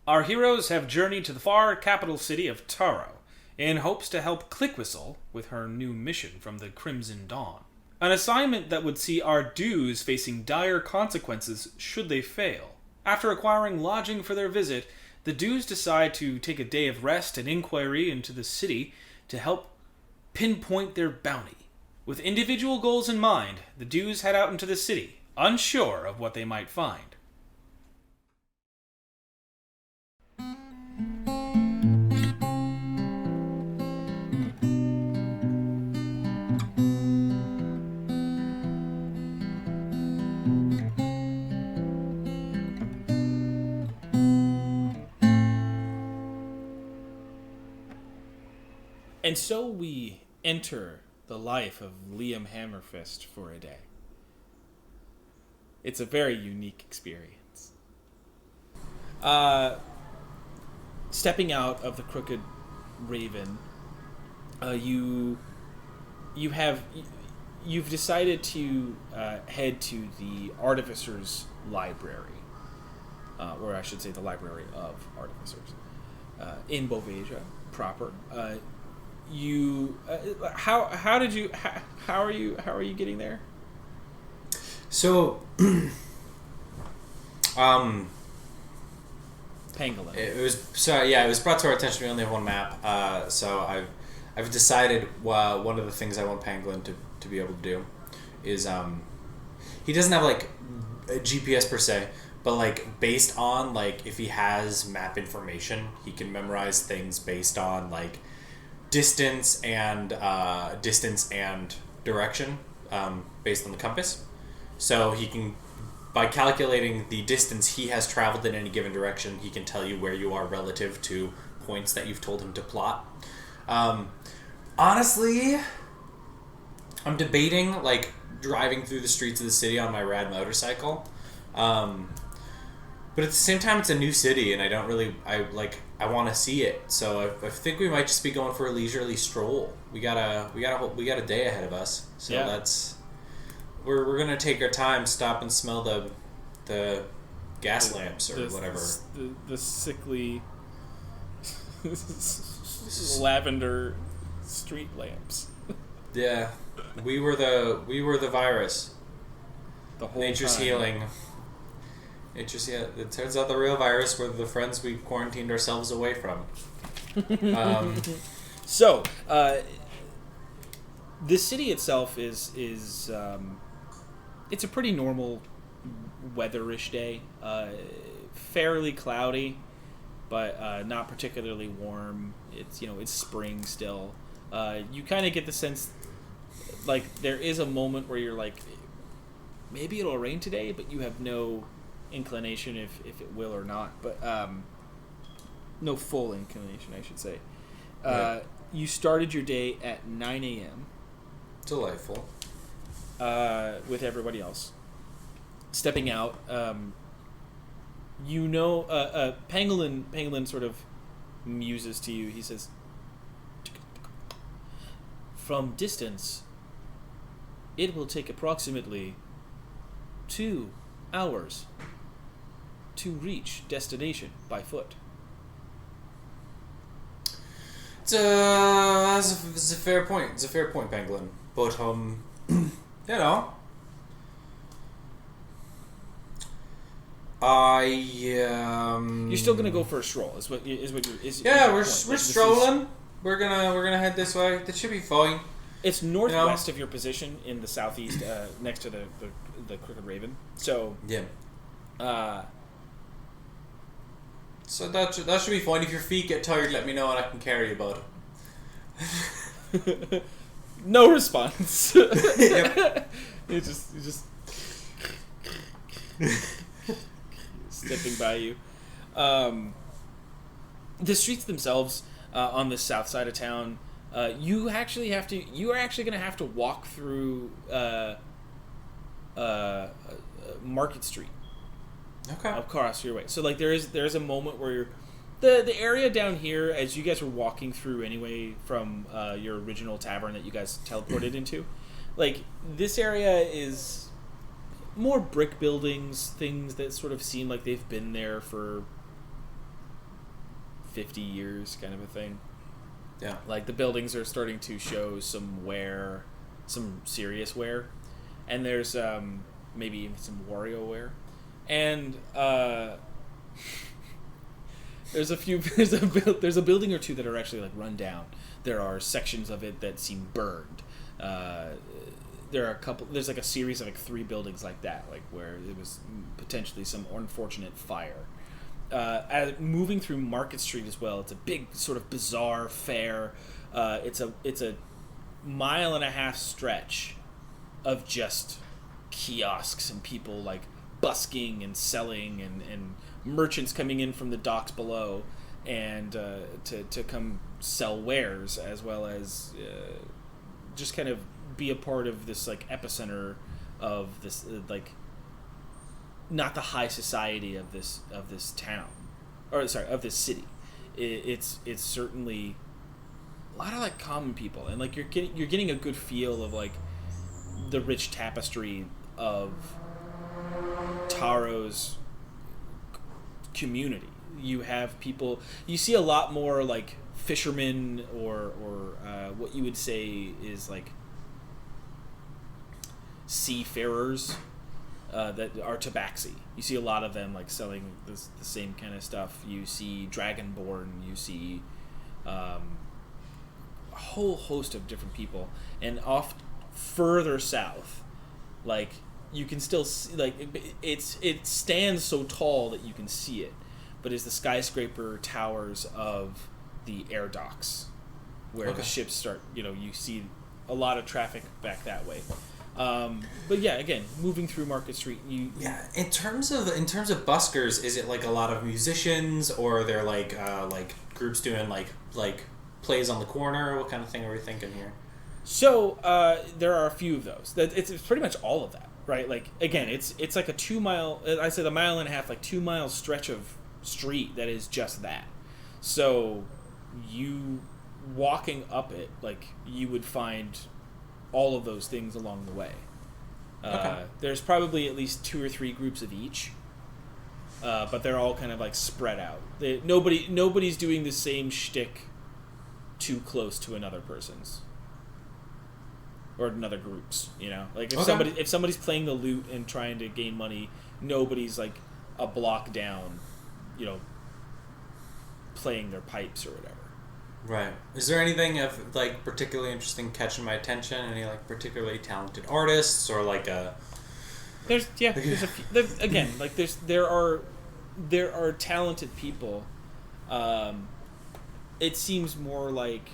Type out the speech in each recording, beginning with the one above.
Our heroes have journeyed to the far capital city of Tarrow in hopes to help Clickwhistle with her new mission from the Crimson Dawn. An assignment that would see our dues facing dire consequences should they fail. After acquiring lodging for their visit, the dues decide to take a day of rest and inquiry into the city to help pinpoint their bounty. With individual goals in mind, the dues head out into the city, unsure of what they might find. And so we enter the life of Liam Hammerfist for a day. It's a very unique experience. Stepping out of the Crooked Raven, you've decided to head to the Artificer's library, or I should say the Library of Artificers, in Bovasia proper. How are you getting there? So, Pangolin. it was brought to our attention we only have one map. So I've decided one of the things I want Pangolin to be able to do is he doesn't have like a GPS per se, but like based on like if he has map information, he can memorize things based on like distance and direction based on the compass. So he can, by calculating the distance he has traveled in any given direction, he can tell you where you are relative to points that you've told him to plot. Honestly, I'm debating like driving through the streets of the city on my rad motorcycle. But at the same time, it's a new city, and I want to see it. So I think we might just be going for a leisurely stroll. We got a day ahead of us. So yeah. We're gonna take our time, stop and smell the gas lamps or whatever. The sickly lavender street lamps. Yeah, we were the virus. The whole Nature's time. healing. It turns out the real virus were the friends we quarantined ourselves away from. So, the city itself is it's a pretty normal weatherish day. Fairly cloudy, but not particularly warm. It's spring still. You kind of get the sense, like, there is a moment where you're like, maybe it'll rain today, but you have no inclination if it will or not, but no full inclination, I should say. Right. You started your day at 9 a.m. Delightful. With everybody else. Stepping out, Pangolin sort of muses to you. He says, "From distance, it will take approximately 2 hours to reach destination by foot." It's a fair point. It's a fair point, Pangolin. But You're still gonna go for a stroll. We're strolling. We're gonna head this way. That should be fine. It's northwest of your position in the southeast, next to the Crooked Raven. So yeah. So that should be fine. If your feet get tired, let me know and I can carry you, bud. No response. Yep. You just stepping by you. The streets themselves on the south side of town, you are actually going to have to walk through Market Street. Okay. Across your way. So like there's a moment where you're the area down here, as you guys were walking through anyway from your original tavern that you guys teleported into, like this area is more brick buildings, things that sort of seem like they've been there for 50 years kind of a thing. Yeah. Like the buildings are starting to show some wear, some serious wear, and there's maybe even some Wario wear, and there's a building or two that are actually like run down. There are sections of it that seem burned. There are a couple. There's like a series of like 3 buildings like that, like where it was potentially some unfortunate fire. Moving through Market Street as well, it's a big sort of bizarre fair. It's a mile and a half stretch of just kiosks and people like busking and selling and merchants coming in from the docks below and to come sell wares, as well as just kind of be a part of this like epicenter of this like not the high society of this town, or sorry, of this city. It's certainly a lot of like common people, and like you're getting a good feel of like the rich tapestry of Tarrow's community. You have people. You see a lot more like fishermen or what you would say is like seafarers that are tabaxi. You see a lot of them like selling the same kind of stuff. You see Dragonborn. You see a whole host of different people, and off further south, like you can still see, like it stands so tall that you can see it, but it's the skyscraper towers of the air docks where the ships start. You see a lot of traffic back that way. But yeah, again, moving through Market Street, in terms of buskers, is it like a lot of musicians, or they're like groups doing like plays on the corner? What kind of thing are we thinking here? So there are a few of those. It's pretty much all of that, right? Like again, it's like a 2 mile. I said a mile and a half, like 2 mile stretch of street that is just that. So you walking up it, like you would find all of those things along the way. There's probably at least 2 or 3 groups of each, but they're all kind of like spread out. Nobody's doing the same shtick too close to another person's or another group's. Like if somebody's playing the lute and trying to gain money, nobody's like a block down, playing their pipes or whatever. Right. Is there anything of like particularly interesting catching my attention? Any like particularly talented artists, or like a? There's a few, again, like there are talented people. It seems more like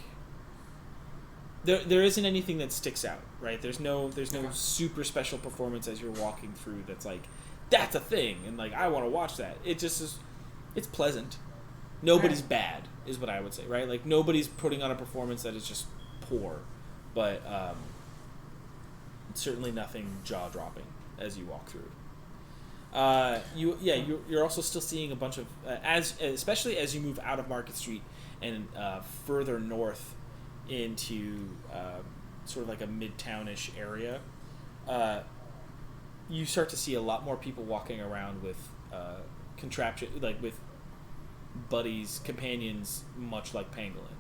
there isn't anything that sticks out, right? There's no super special performance as you're walking through that's like that's a thing and like I want to watch that. It just is. It's pleasant. Nobody's bad, is what I would say, right? Like, nobody's putting on a performance that is just poor, but certainly nothing jaw-dropping as you walk through. You're also still seeing a bunch of, especially as you move out of Market Street and further north into sort of like a midtownish area, you start to see a lot more people walking around with contraption, like with buddies, companions, much like Pangolin.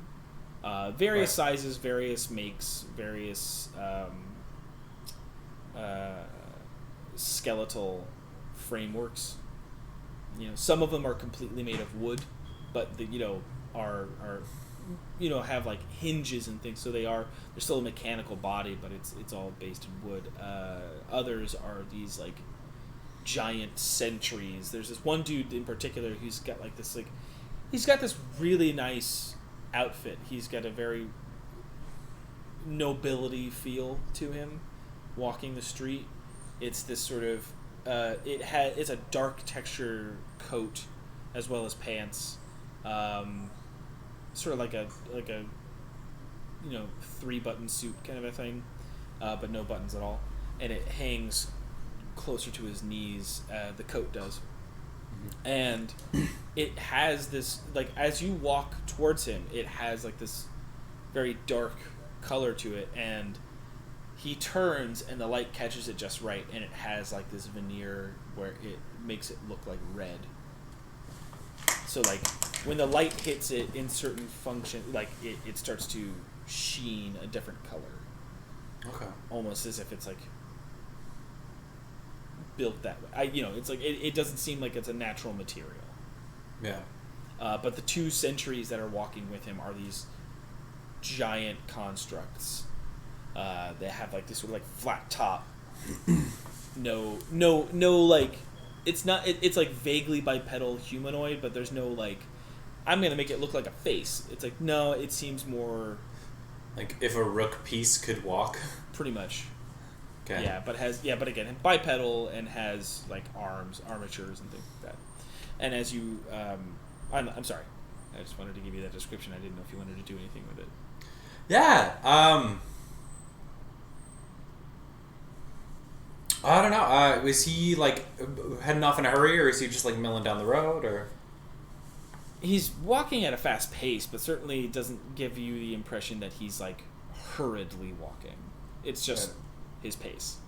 Various sizes, various makes, various skeletal frameworks. Some of them are completely made of wood, but are have like hinges and things, so they're still a mechanical body, but it's all based in wood. Others are these like giant sentries. There's this one dude in particular who's got like this he's got this really nice outfit. He's got a very nobility feel to him walking the street. It's this sort of it's a dark texture coat as well as pants, sort of like a 3-button suit kind of a thing, but no buttons at all, and it hangs closer to his knees. The coat does, and it has this, like, as you walk towards him, it has like this very dark color to it, and he turns and the light catches it just right, and it has like this veneer where it makes it look like red. So like when the light hits it in certain function, like it starts to sheen a different color. Okay. Almost as if it's like built that way. It's like it doesn't seem like it's a natural material. Yeah. But the two sentries that are walking with him are these giant constructs. They have like this sort of like flat top. No, like it's not. It's like vaguely bipedal humanoid, but there's no like. I'm gonna make it look like a face. It's like no. It seems more like if a rook piece could walk. Pretty much. Okay. Yeah, but again, bipedal and has like armatures and things like that. And as you, I'm sorry, I just wanted to give you that description. I didn't know if you wanted to do anything with it. Yeah. I don't know. Is he like heading off in a hurry, or is he just like milling down the road, or? He's walking at a fast pace, but certainly doesn't give you the impression that he's like hurriedly walking. It's just his pace.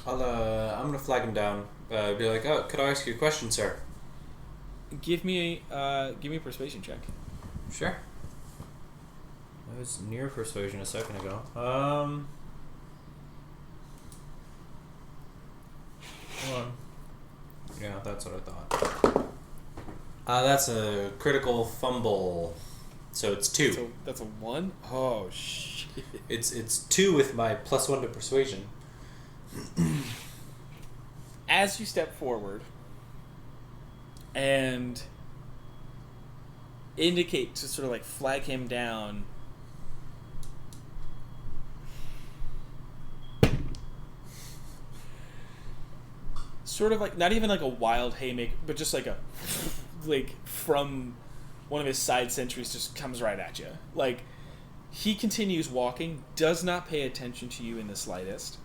I'm gonna flag him down. Be like, oh, could I ask you a question, sir? Give me a persuasion check. Sure. I was near persuasion a second ago. Hold on. Yeah, that's what I thought. That's a critical fumble. So it's 2. That's a 1? Oh, shit. It's 2 with my +1 to persuasion. As you step forward and indicate to sort of like flag him down, sort of like not even like a wild haymaker, but just like a like from one of his side sentries just comes right at you. Like he continues walking, does not pay attention to you in the slightest,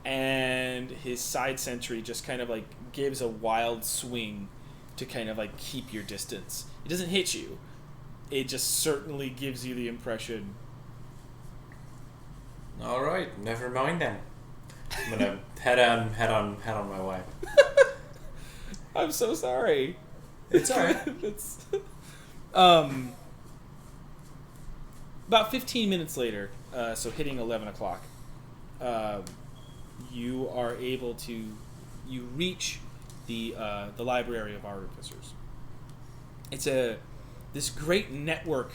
and his side sentry just kind of like gives a wild swing to kind of like keep your distance. It doesn't hit you. It just certainly gives you the impression. All right, never mind then. I'm gonna head on my way. I'm so sorry. It's alright. It's about 15 minutes later, so hitting 11 o'clock, you are able to reach the library of Artificers. It's this great network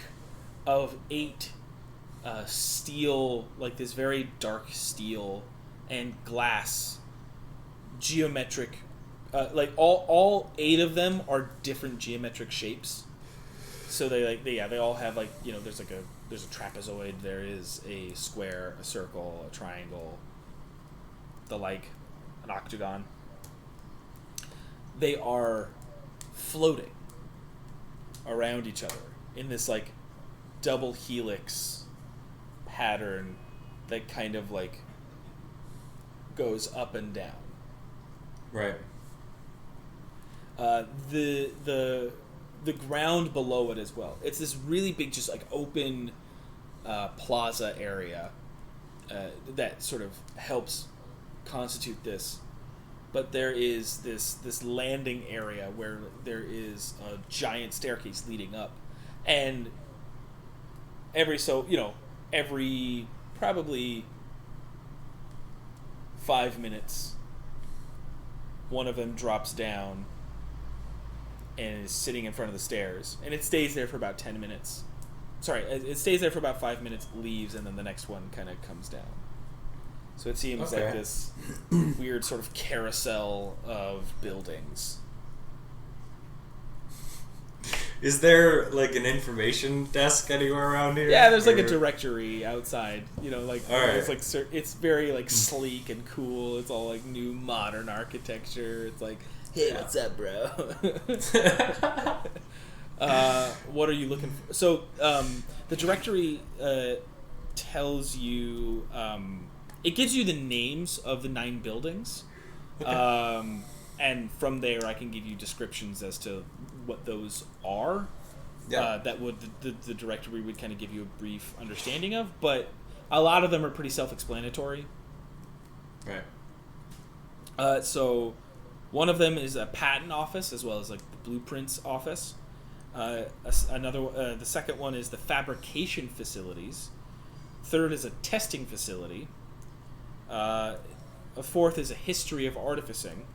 of 8 steel, like this very dark steel and glass geometric, like all 8 of them are different geometric shapes. So they all have like, there's a trapezoid, there is a square, a circle, a triangle, the like, an octagon. They are floating around each other in this like double helix pattern that kind of like goes up and down. Right. The ground below it as well. It's this really big, just like open plaza area that sort of helps constitute this. But there is this landing area where there is a giant staircase leading up, and every probably 5 minutes, one of them drops down and is sitting in front of the stairs, and it stays there for about 10 minutes. Sorry, it stays there for about 5 minutes, leaves, and then the next one kind of comes down. So it seems like this weird sort of carousel of buildings. Is there like an information desk anywhere around here? Yeah, there's like a directory outside. Like all right. It's like it's very like sleek and cool. It's all like new modern architecture. It's like, hey, what's up, bro? What are you looking for? So the directory tells you. It gives you the names of the 9 buildings, okay. And from there I can give you descriptions as to what those are. Yeah. That would the directory would kind of give you a brief understanding of, but a lot of them are pretty self-explanatory. Right. So one of them is a patent office as well as like the blueprints office. The second one is the fabrication facilities. Third is a testing facility. A fourth is a history of artificing.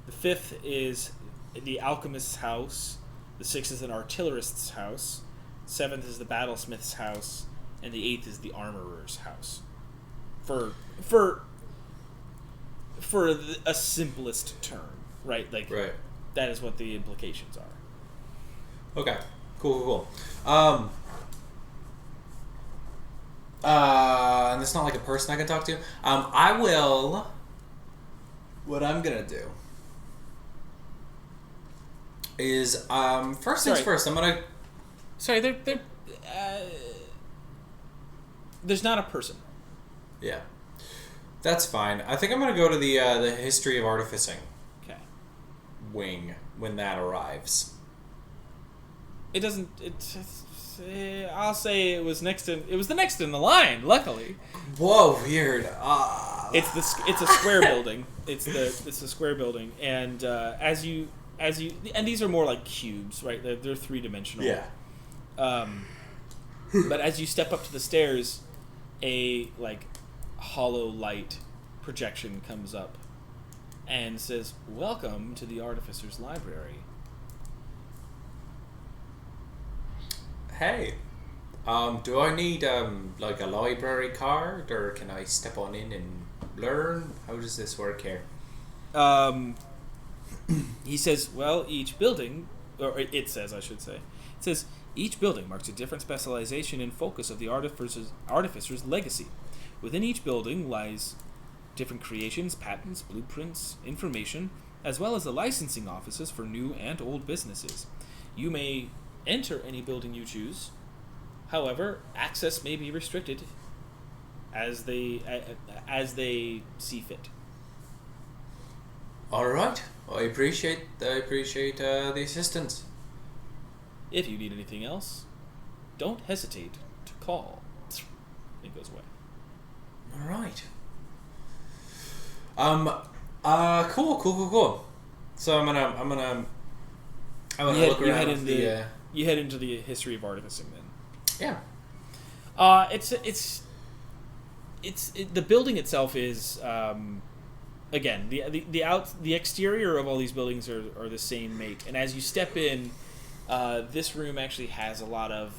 The fifth is the alchemist's house. The sixth is an artillerist's house. Seventh is the battlesmith's house, and the eighth is the armorer's house. For a simplest term, right? Like, right. That is what the implications are. Okay. Cool. And it's not like a person I can talk to. I will. What I'm gonna do is first things first. I'm gonna. Sorry, there's not a person. Yeah, that's fine. I think I'm gonna go to the history of artificing. Okay. Wing when that arrives. It doesn't. I'll say it was the next in the line. Luckily. Whoa, weird. It's a square building. It's a square building, and as you and these are more like cubes, right? They're 3-dimensional. Yeah. But as you step up to the stairs, a hollow light projection comes up and says, "Welcome to the Artificer's Library." Hey, do I need a library card, or can I step on in and learn? How does this work here? He says, well, each building, or it says, I should say, it says, each building marks a different specialization and focus of the artificer's legacy. Within each building lies different creations, patents, blueprints, information, as well as the licensing offices for new and old businesses. You may enter any building you choose. However, access may be restricted as they see fit. All right, I appreciate the assistance. If you need anything else, don't hesitate to call. It goes away. All right. Cool. So I'm gonna look around You head into the history of artificing then. Yeah. The building itself is again the exterior of all these buildings are the same make, and as you step in, this room actually has a lot of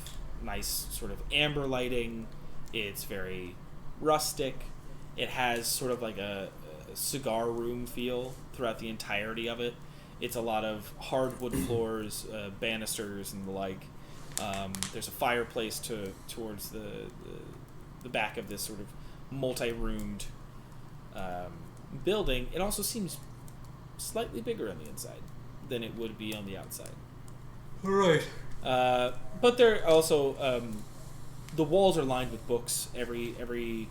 nice sort of amber lighting. It's very rustic. It has sort of like a cigar room feel throughout the entirety of it. It's a lot of hardwood floors, banisters, and the like. There's a fireplace towards the back of this sort of multi-roomed building. It also seems slightly bigger on the inside than it would be on the outside. All right. But there also the walls are lined with books. Every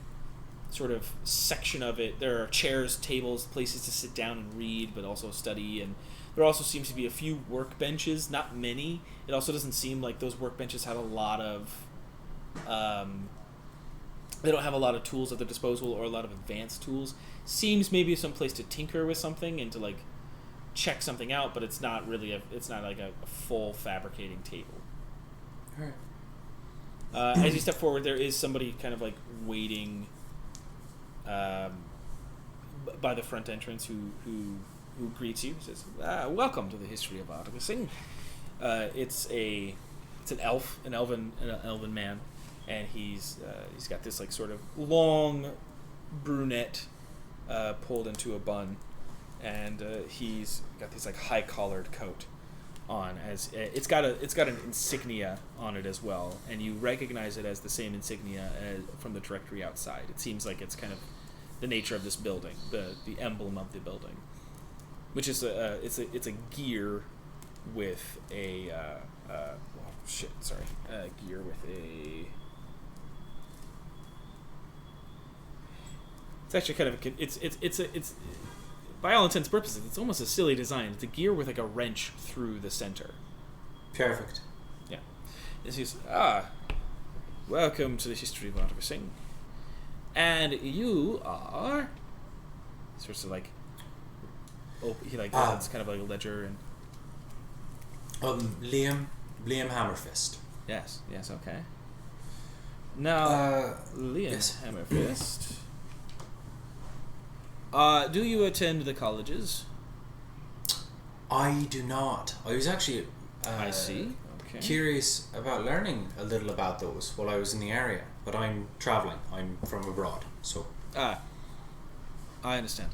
sort of section of it, there are chairs, tables, places to sit down and read, but also study. And there also seems to be a few workbenches, not many. It also doesn't seem like those workbenches have a lot of they don't have a lot of tools at their disposal or a lot of advanced tools. Seems maybe some place to tinker with something and to check something out, but it's not really it's not like a full fabricating table. All right. As you step forward, there is somebody kind of waiting by the front entrance who greets you. Says, "Welcome to the history of artificing." It's an elven man, and he's got this sort of long brunette pulled into a bun, and he's got this high collared coat on. As it's got an insignia on it as well, and you recognize it as the same insignia from the directory outside. It seems like it's kind of the nature of this building, the emblem of the building, which is it's a gear with a gear with a. It's actually kind of it's by all intents and purposes, it's almost a silly design. It's a gear with a wrench through the center. Perfect. Yeah. This is welcome to the history of artificing. And you are sorts of he it's kind of like a ledger and Liam, Liam Hammerfist. Yes, okay. Now, Liam yes. Hammerfist. Do you attend the colleges? I do not. I was actually I see. Okay. curious about learning a little about those while I was in the area, but I'm traveling. I'm from abroad, so. I understand.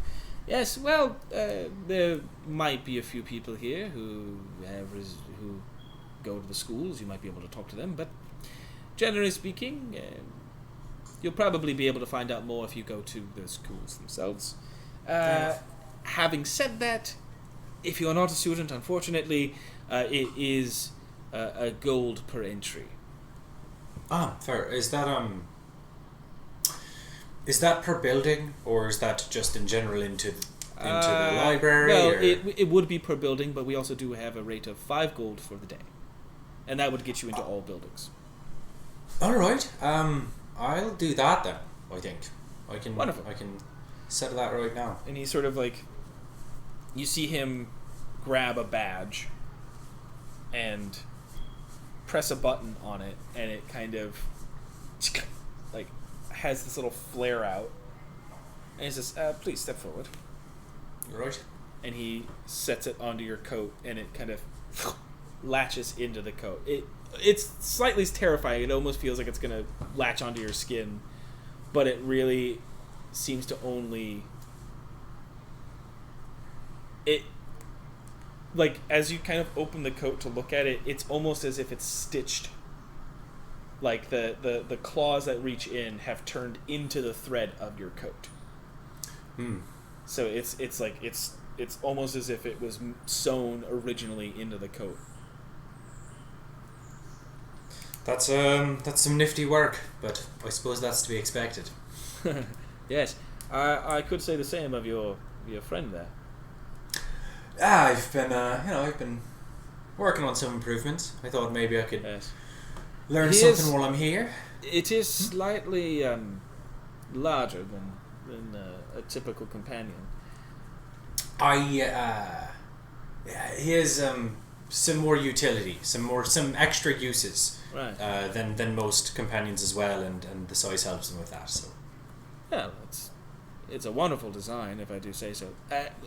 Yes, well, there might be a few people here who who go to the schools. You might be able to talk to them, but generally speaking, you'll probably be able to find out more if you go to the schools themselves. Having said that, if you're not a student, unfortunately, it is a gold per entry. Ah, fair. Is that per building, or is that just in general into the library? Well, or? it would be per building, but we also do have a rate of 5 gold for the day, and that would get you into all buildings. All right. I'll do that then. I think I can. Wonderful. I can settle that right now. And he sort of like, you see him grab a badge and press a button on it, and it kind of like has this little flare out, and he says, please step forward. Right. And he sets it onto your coat, and it kind of latches into the coat. It's slightly terrifying. It almost feels like it's gonna latch onto your skin, but it really seems to only like, as you kind of open the coat to look at it, it's almost as if it's stitched. Like the claws that reach in have turned into the thread of your coat. So it's like it's almost as if it was sewn originally into the coat. That's some nifty work, but I suppose that's to be expected. Yes, I could say the same of your friend there. I've been working on some improvements. I thought maybe I could learn something while I'm here. It is slightly larger than a typical companion. He has some more utility, some extra uses, right? Than most companions as well, and the size helps him with that. So. Yeah, it's a wonderful design, if I do say so.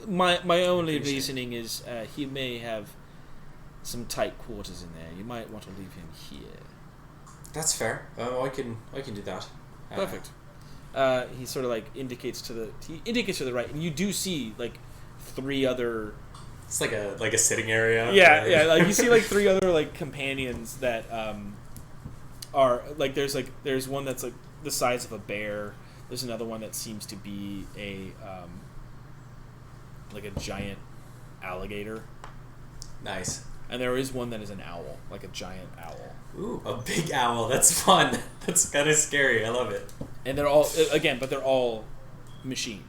My only reasoning is he may have some tight quarters in there. You might want to leave him here. That's fair. I can do that. Perfect. He sort of like indicates to the right, and you do see like 3 other. It's like a sitting area. Yeah. Like you see like 3 other like companions that are like there's one that's like the size of a bear. There's another one that seems to be a giant alligator. Nice. And there is one that is an owl, like a giant owl. Ooh, a big owl. That's fun. That's kind of scary. I love it. And they're all but they're all machine.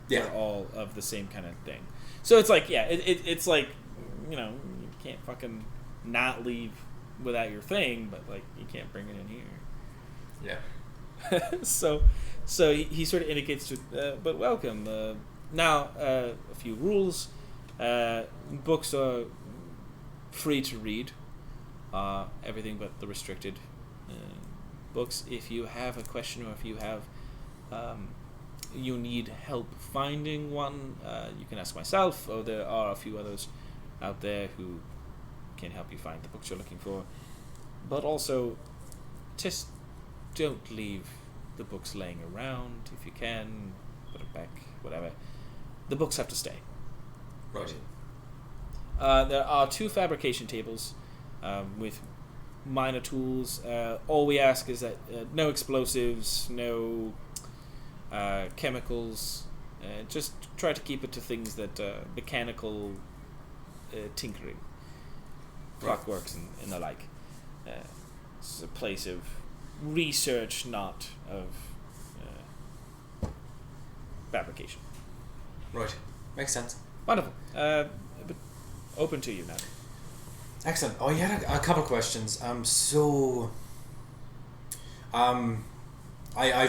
Yeah. They're all of the same kind of thing. So it's like, it's like, you can't fucking not leave without your thing, but like you can't bring it in here. Yeah. So he sort of indicates to, but welcome. Now, a few rules. Books are free to read. Everything but the restricted books. If you have a question or if you have you need help finding one, you can ask myself, or there are a few others out there who can help you find the books you're looking for. But also, just don't leave the books laying around. If you can, put it back, whatever. The books have to stay. Right. There are 2 fabrication tables with minor tools. All we ask is that no explosives, no chemicals. Just try to keep it to things that mechanical tinkering, clockworks, and the like. It's a place of research, not of fabrication. Right. Makes sense. Wonderful. But open to you now. Excellent. Oh, you had a couple of questions. I've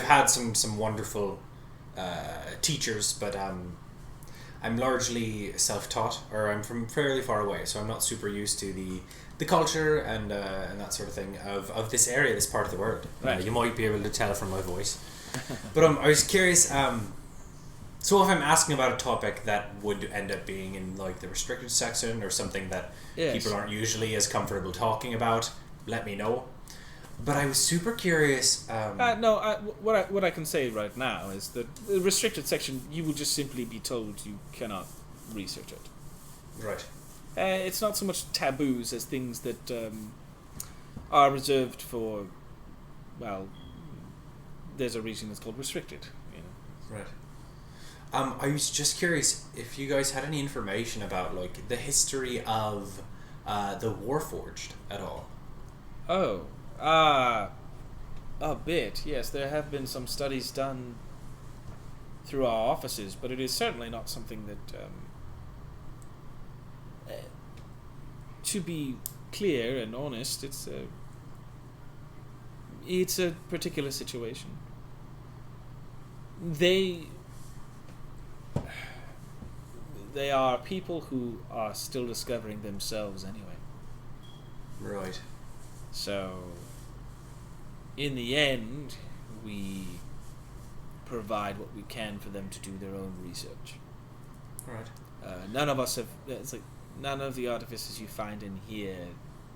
had some wonderful teachers, but I'm largely self-taught, or I'm from fairly far away, so I'm not super used to the the culture and that sort of thing of this area, this part of the world. Right. You might be able to tell from my voice. But I was curious. So if I'm asking about a topic that would end up being in like the restricted section or something that people aren't usually as comfortable talking about, let me know. But I was super curious. What I can say right now is that the restricted section, you will just simply be told you cannot research it. Right. It's not so much taboos as things that are reserved for. Well, there's a reason it's called restricted. You know. Right. I was just curious if you guys had any information about like the history of the Warforged at all. Oh. A bit, yes. There have been some studies done through our offices, but it is certainly not something that, to be clear and honest, it's a particular situation. They are people who are still discovering themselves anyway. Right. So, in the end, we provide what we can for them to do their own research. Right. None of us have. It's like none of the artificers you find in here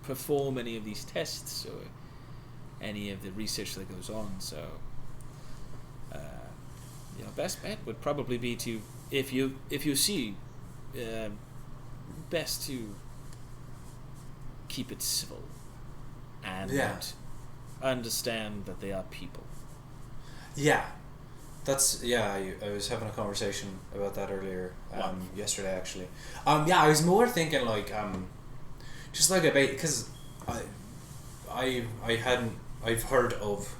perform any of these tests or any of the research that goes on. So, best bet would probably be to if you see, best to keep it civil. And understand that they are people. Yeah, I was having a conversation about that earlier, yesterday actually. I was more thinking like, just like about because I've heard of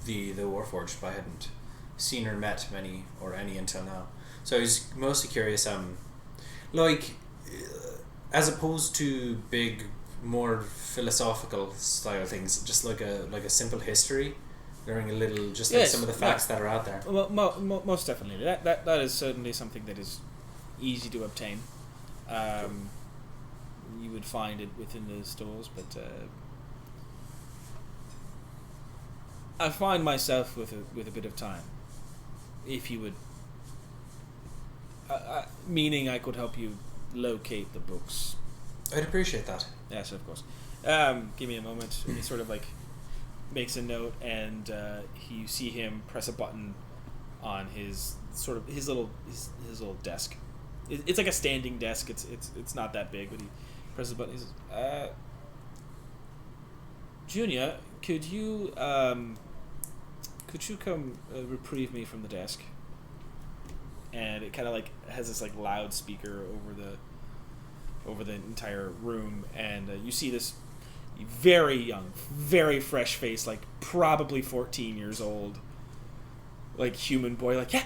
the Warforged, but I hadn't seen or met many or any until now. So I was mostly curious, like, as opposed to big, more philosophical style things, just like a simple history, learning a little, just like some of the facts that are out there. Well, most definitely. That is certainly something that is easy to obtain. You would find it within the stores, but I find myself with a bit of time. If you would, meaning I could help you locate the books. I'd appreciate that. Yes, of course. Give me a moment. He sort of like makes a note, and you see him press a button on his little desk. It's like a standing desk. It's not that big, but he presses a button. He says, "Junior, could you come reprieve me from the desk?" And it kind of like has this like loudspeaker over the entire room, and you see this very young, very fresh face, like probably 14 years old, like human boy, like yeah,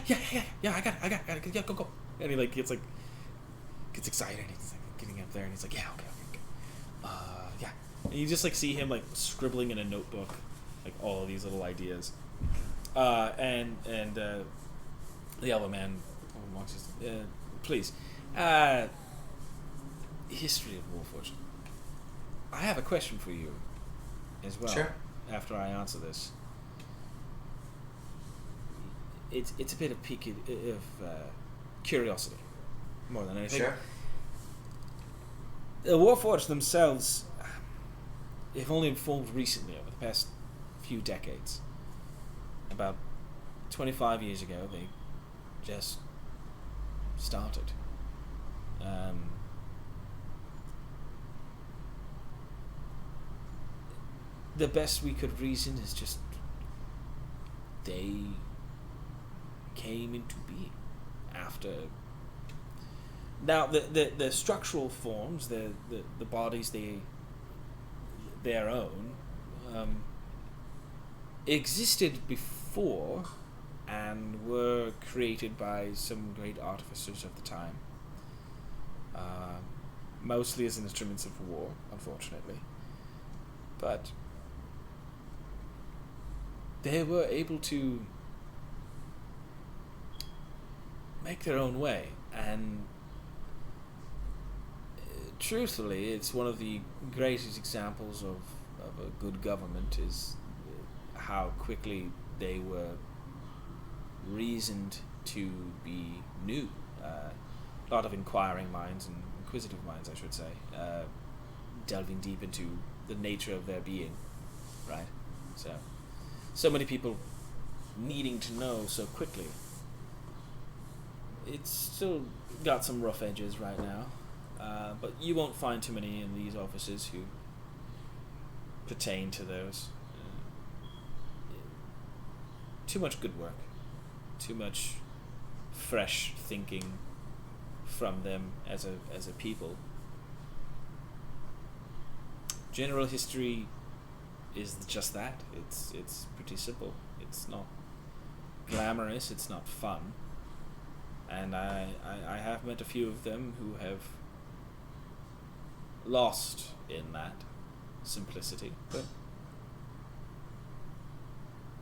I got it, yeah, go, and he like gets excited, and he's like getting up there, and he's like, yeah, okay, yeah, and you just like see him like scribbling in a notebook, like all of these little ideas, and the yellow man walks, please, history of Warforged. I have a question for you as well. Sure. After I answer this, it's a bit of curiosity more than anything. Sure. The Warforged themselves have only formed recently, over the past few decades. About 25 years ago, they just started. The best we could reason is just they came into being after. Now the structural forms, the bodies their own, existed before and were created by some great artificers of the time. Mostly as instruments of war, unfortunately. But they were able to make their own way, and truthfully, it's one of the greatest examples of a good government is how quickly they were reasoned to be new. A lot of inquiring minds and inquisitive minds, I should say, delving deep into the nature of their being, right? So many people needing to know so quickly. It's still got some rough edges right now, but you won't find too many in these offices who pertain to those. Too much good work, too much fresh thinking from them as a people. General history is just that. It's pretty simple. It's not glamorous. It's not fun. And I have met a few of them who have lost in that simplicity, but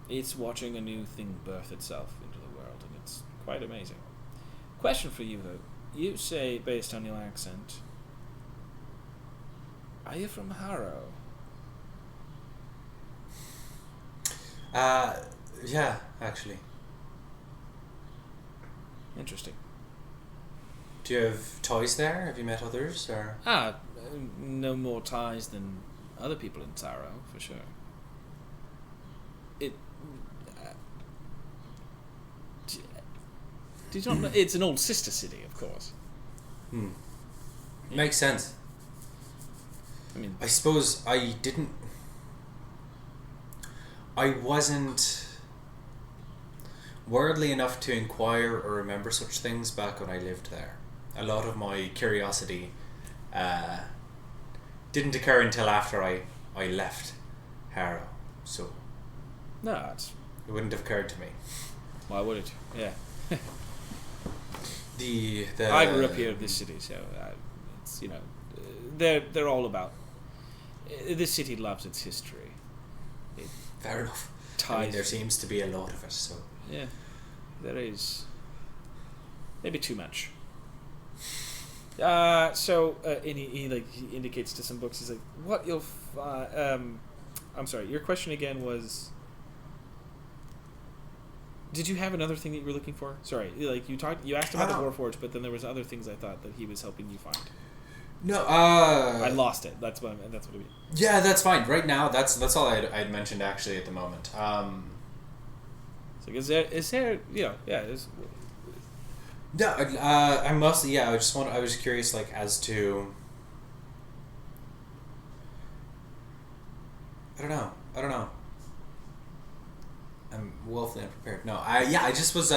it's watching a new thing birth itself into the world, and it's quite amazing. Question for you though: you say, based on your accent, are you from Harrow? Yeah, actually. Interesting. Do you have toys there? Have you met others, or? No more ties than other people in Tarrow, for sure. Did you not know? It's an old sister city, of course. Yeah. Makes sense. I mean, I suppose I wasn't worldly enough to inquire or remember such things back when I lived there. A lot of my curiosity didn't occur until after I left Harrow, so no, it wouldn't have occurred to me. why would it? Yeah. The I grew up here in this city, so it's they're all about. This city loves its history. Fair enough. Ties. I mean, there seems to be a lot of it, so Yeah, there is. Maybe too much. He indicates to some books. He's like, "What you'll I'm sorry. Your question again was. Did you have another thing that you were looking for? Sorry, you asked about the Warforged, but then there was other things I thought that he was helping you find. No, I lost it. That's what I mean. Yeah, that's fine. Right now, that's all I'd mentioned actually at the moment. So is there No, I'm mostly I was curious as to. I don't know. I'm woefully unprepared. No, I just was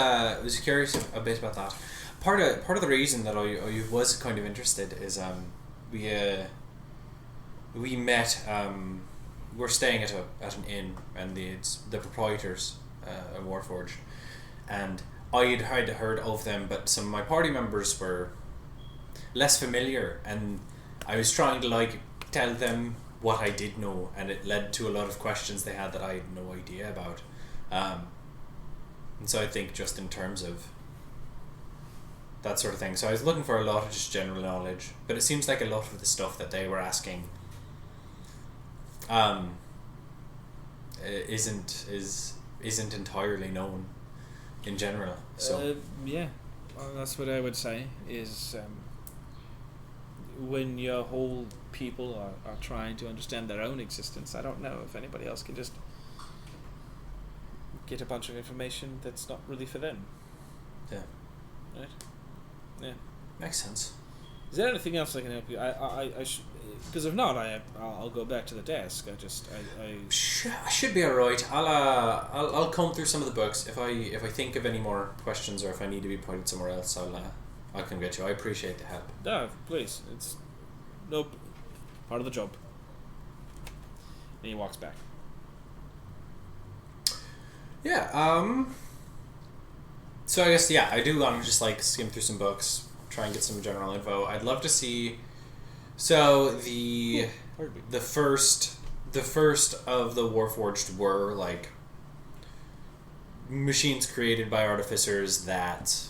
curious a bit about that. Part of the reason that I was kind of interested is we met we're staying at an inn, and the proprietors at Warforged, and I had heard of them, but some of my party members were less familiar, and I was trying to tell them what I did know, and it led to a lot of questions they had that I had no idea about. And so I think just in terms of that sort of thing. So I was looking for a lot of just general knowledge, but it seems like a lot of the stuff that they were asking isn't entirely known in general. So yeah, well, that's what I would say is when your whole people are trying to understand their own existence, I don't know if anybody else can just get a bunch of information that's not really for them. Yeah. Right? Yeah. Makes sense. Is there anything else I can help you? I because if not, I'll go back to the desk. I should be alright. I'll comb through some of the books. If I think of any more questions, or if I need to be pointed somewhere else, I'll come get you. I appreciate the help. No, please. It's part of the job. And he walks back. Yeah. So I guess I do want to just skim through some books, try and get some general info. I'd love to see. So the first of the Warforged were machines created by artificers that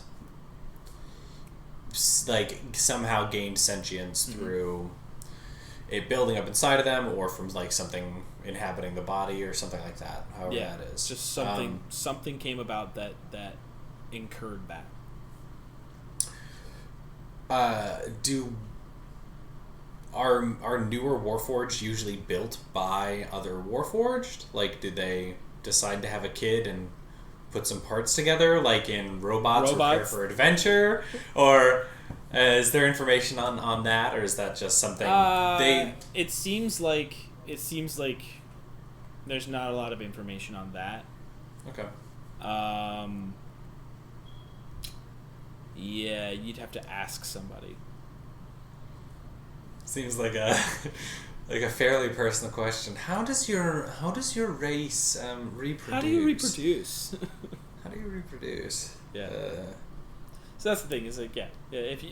like somehow gained sentience through it building up inside of them, or from like something inhabiting the body or something like that. However that is. Just something came about that incurred that. Are newer Warforged usually built by other Warforged? Like, did they decide to have a kid and put some parts together, like in Robots Prepare for Adventure? Or is there information on that, or is that just something they... It seems like there's not a lot of information on that. Okay. Yeah, you'd have to ask somebody. Seems like a fairly personal question. How does your race reproduce? How do you reproduce? How do you reproduce? Yeah. So that's the thing. Is like if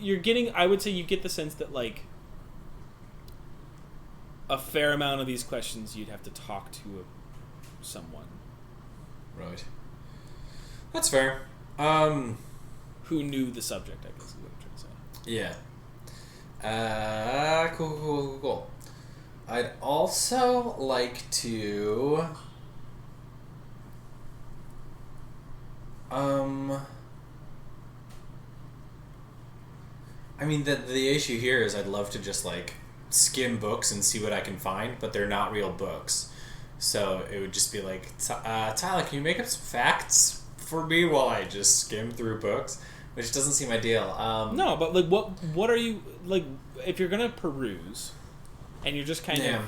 you're getting, I would say you get the sense that like a fair amount of these questions you'd have to talk to someone. Right. That's fair. Who knew the subject, I guess is what I'm trying to say. Yeah. Cool. I'd also like to... I mean, the issue here is I'd love to just, like, skim books and see what I can find, but they're not real books. So it would just be like, Tyler, can you make up some facts for me while I just skim through books? Which doesn't seem ideal. No, but, like, what are you... Like, if you're going to peruse, and you're just kind of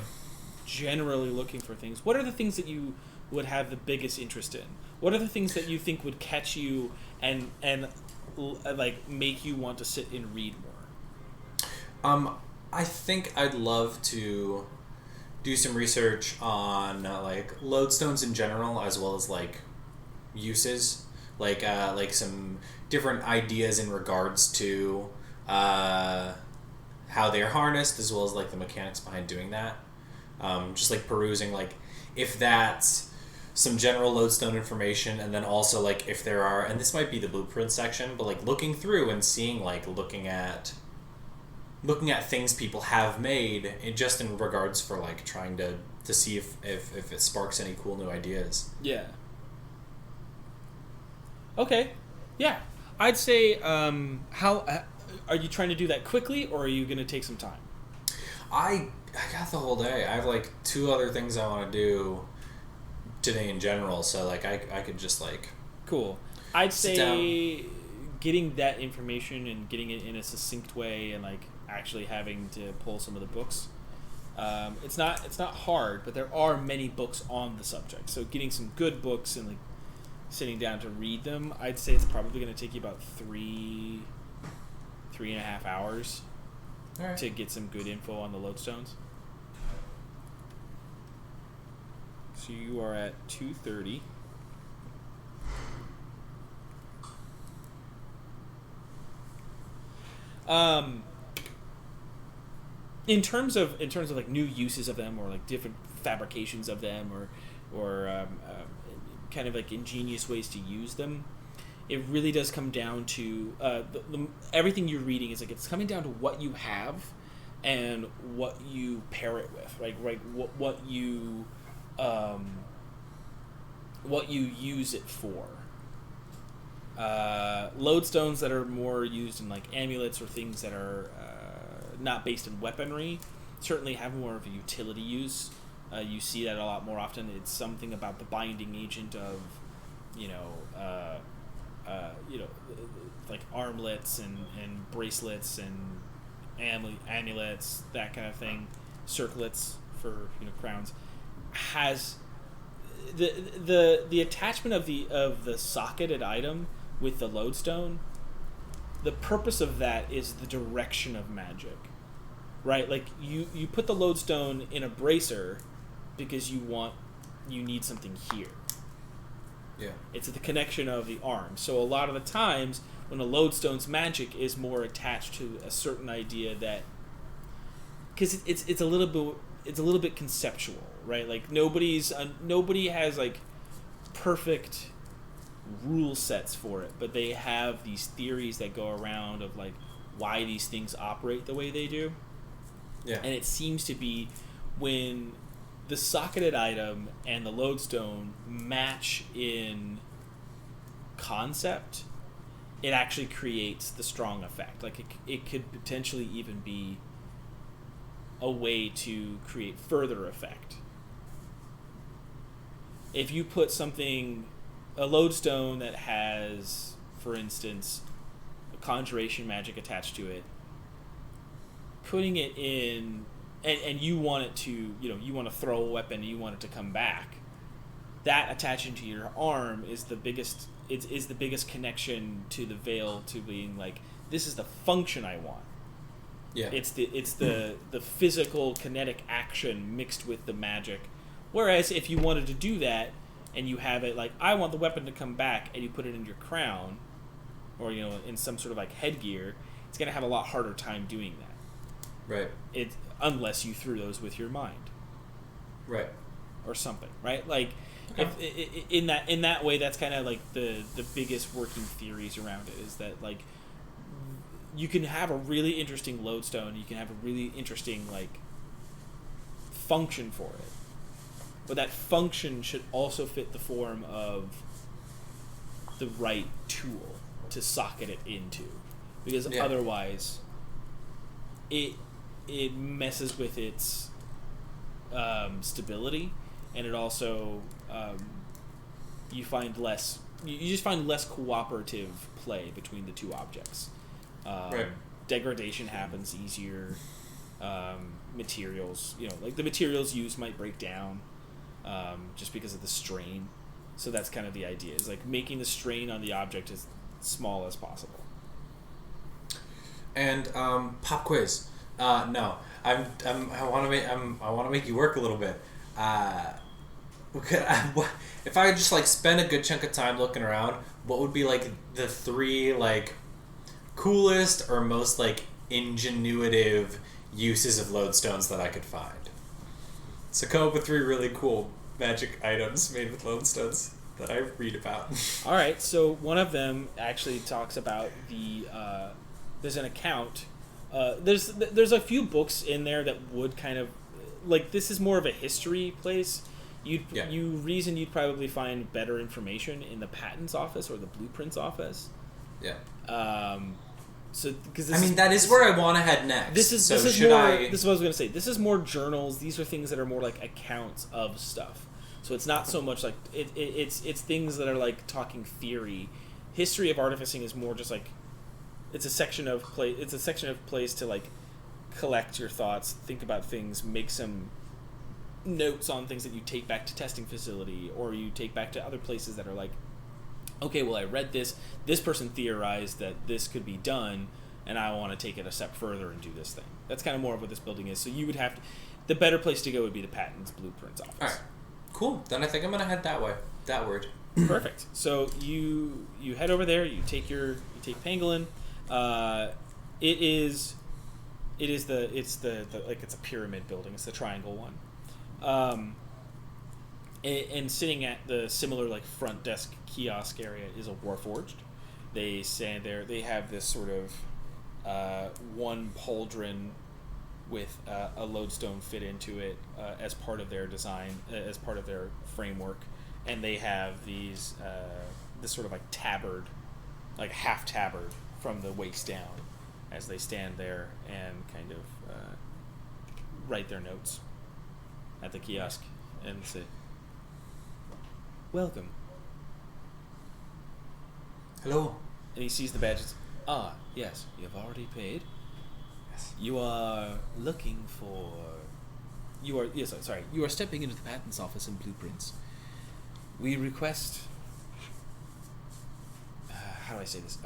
generally looking for things, what are the things that you would have the biggest interest in? What are the things that you think would catch you and like make you want to sit and read more? I think I'd love to do some research on like lodestones in general, as well as like uses, like some different ideas in regards to how they are harnessed, as well as like the mechanics behind doing that. Just like perusing, like if that's some general lodestone information, and then also like if there are, and this might be the blueprint section, but like looking through and seeing, like looking at things people have made, just in regards for like trying to see if it sparks any cool new ideas. Yeah. Okay. Yeah. I'd say, how are you trying to do that quickly, or are you going to take some time? I got the whole day. I have like 2 other things I want to do today in general, so like I could just like... Cool. I'd say getting that information and getting it in a succinct way, and like actually having to pull some of the books. It's not hard, but there are many books on the subject. So getting some good books and like sitting down to read them, I'd say it's probably going to take you about 3.5 hours to get some good info on the lodestones. So you are at 2:30. In terms of like new uses of them, or like different fabrications of them, or kind of like ingenious ways to use them, it really does come down to everything you're reading is like it's coming down to what you have and what you pair it with, right? What you use it for. Lodestones that are more used in like amulets or things that are not based in weaponry certainly have more of a utility use. You see that a lot more often. It's something about the binding agent of, like armlets and bracelets and amulets, that kind of thing, circlets for crowns, has the attachment of the socketed item with the lodestone. The purpose of that is the direction of magic, right? Like you put the lodestone in a bracer because you need something here. Yeah. It's the connection of the arm. So a lot of the times when a lodestone's magic is more attached to a certain idea, that because it's a little bit conceptual, right? Like nobody has like perfect rule sets for it, but they have these theories that go around of like why these things operate the way they do. Yeah. And it seems to be when the socketed item and the lodestone match in concept, it actually creates the strong effect. Like it could potentially even be a way to create further effect. If you put a lodestone that has, for instance, a conjuration magic attached to it, putting it in, and you want it to, you want to throw a weapon and you want it to come back, that attaching to your arm is the biggest. Is the biggest connection to the veil, to being like, this is the function I want. Yeah. It's the physical kinetic action mixed with the magic. Whereas if you wanted to do that and you have it like, I want the weapon to come back, and you put it in your crown or in some sort of like headgear, it's going to have a lot harder time doing that. Right. Unless you threw those with your mind. Right. Or something, right? Like Okay. if in that way, that's kind of like the biggest working theories around it, is that like you can have a really interesting lodestone, you can have a really interesting like function for it, but that function should also fit the form of the right tool to socket it into, because otherwise it messes with its stability, and it also you just find less cooperative play between the two objects. Right. Degradation happens easier. Materials, like the materials used might break down just because of the strain. So that's kind of the idea, is like making the strain on the object as small as possible. And pop quiz. No, I want to make you work a little bit. If I just like spend a good chunk of time looking around, what would be like the 3 like coolest or most like ingenuitive uses of lodestones that I could find? So come up with 3 really cool magic items made with lodestones that I read about. All right, so one of them actually talks about there's an account. There's a few books in there that would kind of like, this is more of a history place. You'd probably find better information in the patents office or the blueprints office. Yeah. So because that is where I want to head next. This is what I was going to say. This is more journals. These are things that are more like accounts of stuff. So it's not so much like it's things that are like talking theory. History of artificing is more just like it's a section of place to like collect your thoughts, think about things, make some notes on things that you take back to testing facility, or you take back to other places that are like, okay, well, I read this person theorized that this could be done, and I want to take it a step further and do this thing. That's kind of more of what this building is. So you would have to, the better place to go would be the patents blueprints office. All right, cool. Then I think I'm gonna head that way. That word. Perfect. So you head over there. You take Pangolin. It's a pyramid building. It's the triangle one. And sitting at the similar like front desk kiosk area is a Warforged. They stand there. They have this sort of one pauldron with a lodestone fit into it as part of their design, as part of their framework, and they have these this sort of like tabard, like half tabard from the waist down, as they stand there and kind of write their notes at the kiosk and say, "Welcome." Hello. And he sees the badges. Ah, yes, you've already paid. Yes. You are looking for. You are stepping into the patents office in Blueprints. We request. How do I say this?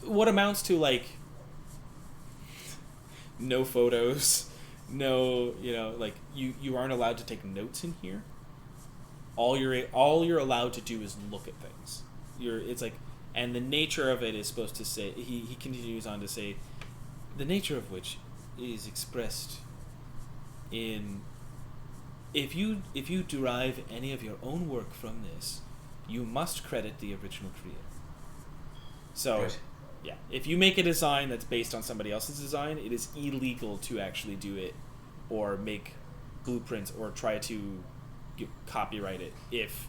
What amounts to like no photos, no, like you aren't allowed to take notes in here. All you're allowed to do is look at things. It's like, and the nature of it is supposed to say. He continues on to say, the nature of which is expressed in if you derive any of your own work from this, you must credit the original creator. So, Right. yeah, if you make a design that's based on somebody else's design, it is illegal to actually do it or make blueprints or try to copyright it if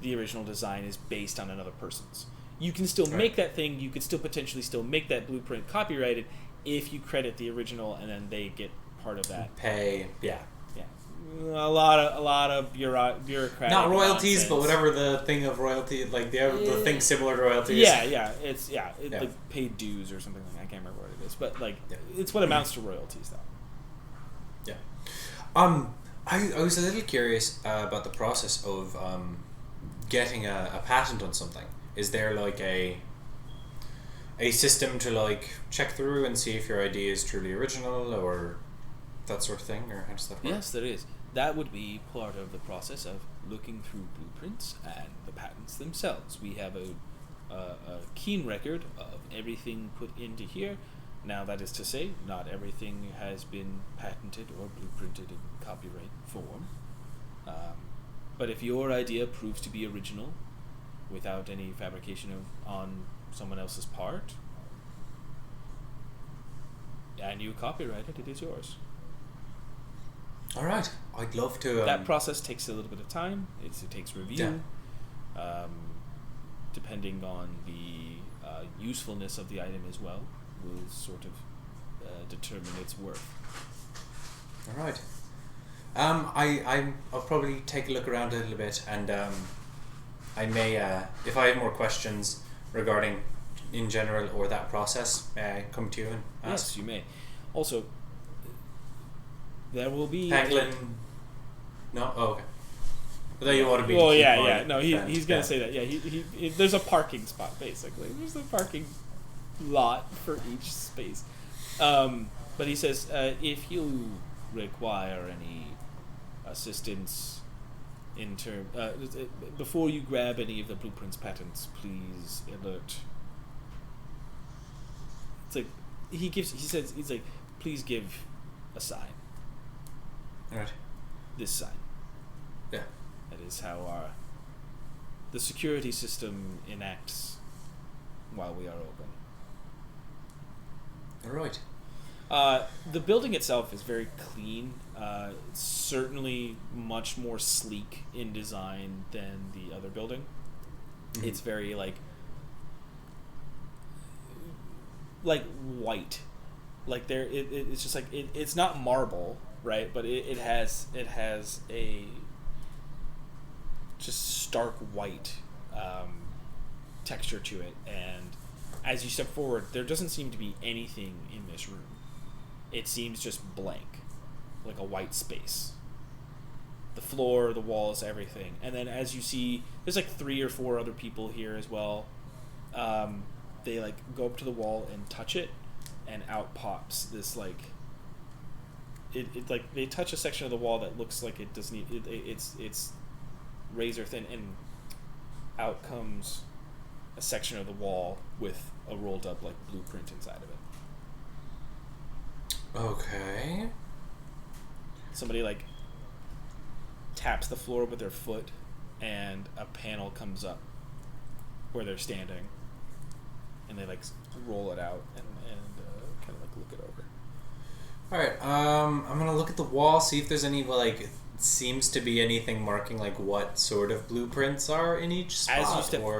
the original design is based on another person's. You can still make that thing, you could still potentially still make that blueprint copyrighted if you credit the original and then they get part of that. Pay. Yeah. Yeah. A lot of bureaucratic Not royalties, nonsense. but whatever the thing of royalty, like the thing similar to royalties. Yeah, it's like paid dues or something like that. I can't remember what it is, but like it's what amounts to royalties though. Yeah. I was a little curious about the process of getting a patent on something. Is there like a system to like check through and see if your idea is truly original or that sort of thing, or how does that work? Yes, there is. That would be part of the process of looking through blueprints and the patents themselves. We have a keen record of everything put into here. Now, that is to say, not everything has been patented or blueprinted in copyright form. But if your idea proves to be original, without any fabrication on someone else's part, and you copyright it, it is yours. All right, I'd love to. That process takes a little bit of time. It takes review. Depending on the usefulness of the item as well, will sort of determine its worth. All right. I'll probably take a look around a little bit, and I may, if I have more questions regarding in general or that process, may I come to you and ask? Yes, you may. Also, there will be Pangolin. No. Oh, okay. But you want to be. Well, the yeah. keyboard No, friend. he's gonna say that. Yeah, he there's a parking spot basically. There's a parking lot for each space. But he says if you require any assistance in term before you grab any of the blueprints patents, please alert. It's like he's like, please give a sign. All right. This sign. Yeah. That is how the security system enacts while we are open. All right. The building itself is very clean. It's certainly much more sleek in design than the other building. Mm-hmm. It's very like white. Like there, it's just like it's not marble, right? But it has a just stark white texture to it, and as you step forward, there doesn't seem to be anything in this room. It seems just blank, like a white space. The floor, the walls, everything. And then as you see, there's like 3 or 4 other people here as well. They like go up to the wall and touch it, and out pops this like it like they touch a section of the wall that looks like it doesn't it's razor thin, and out comes a section of the wall with a rolled up like blueprint inside of it. Okay. Somebody like taps the floor with their foot, and a panel comes up where they're standing, and they like roll it out and kind of like look it over. All right. I'm gonna look at the wall, see if there's any like seems to be anything marking like what sort of blueprints are in each spot.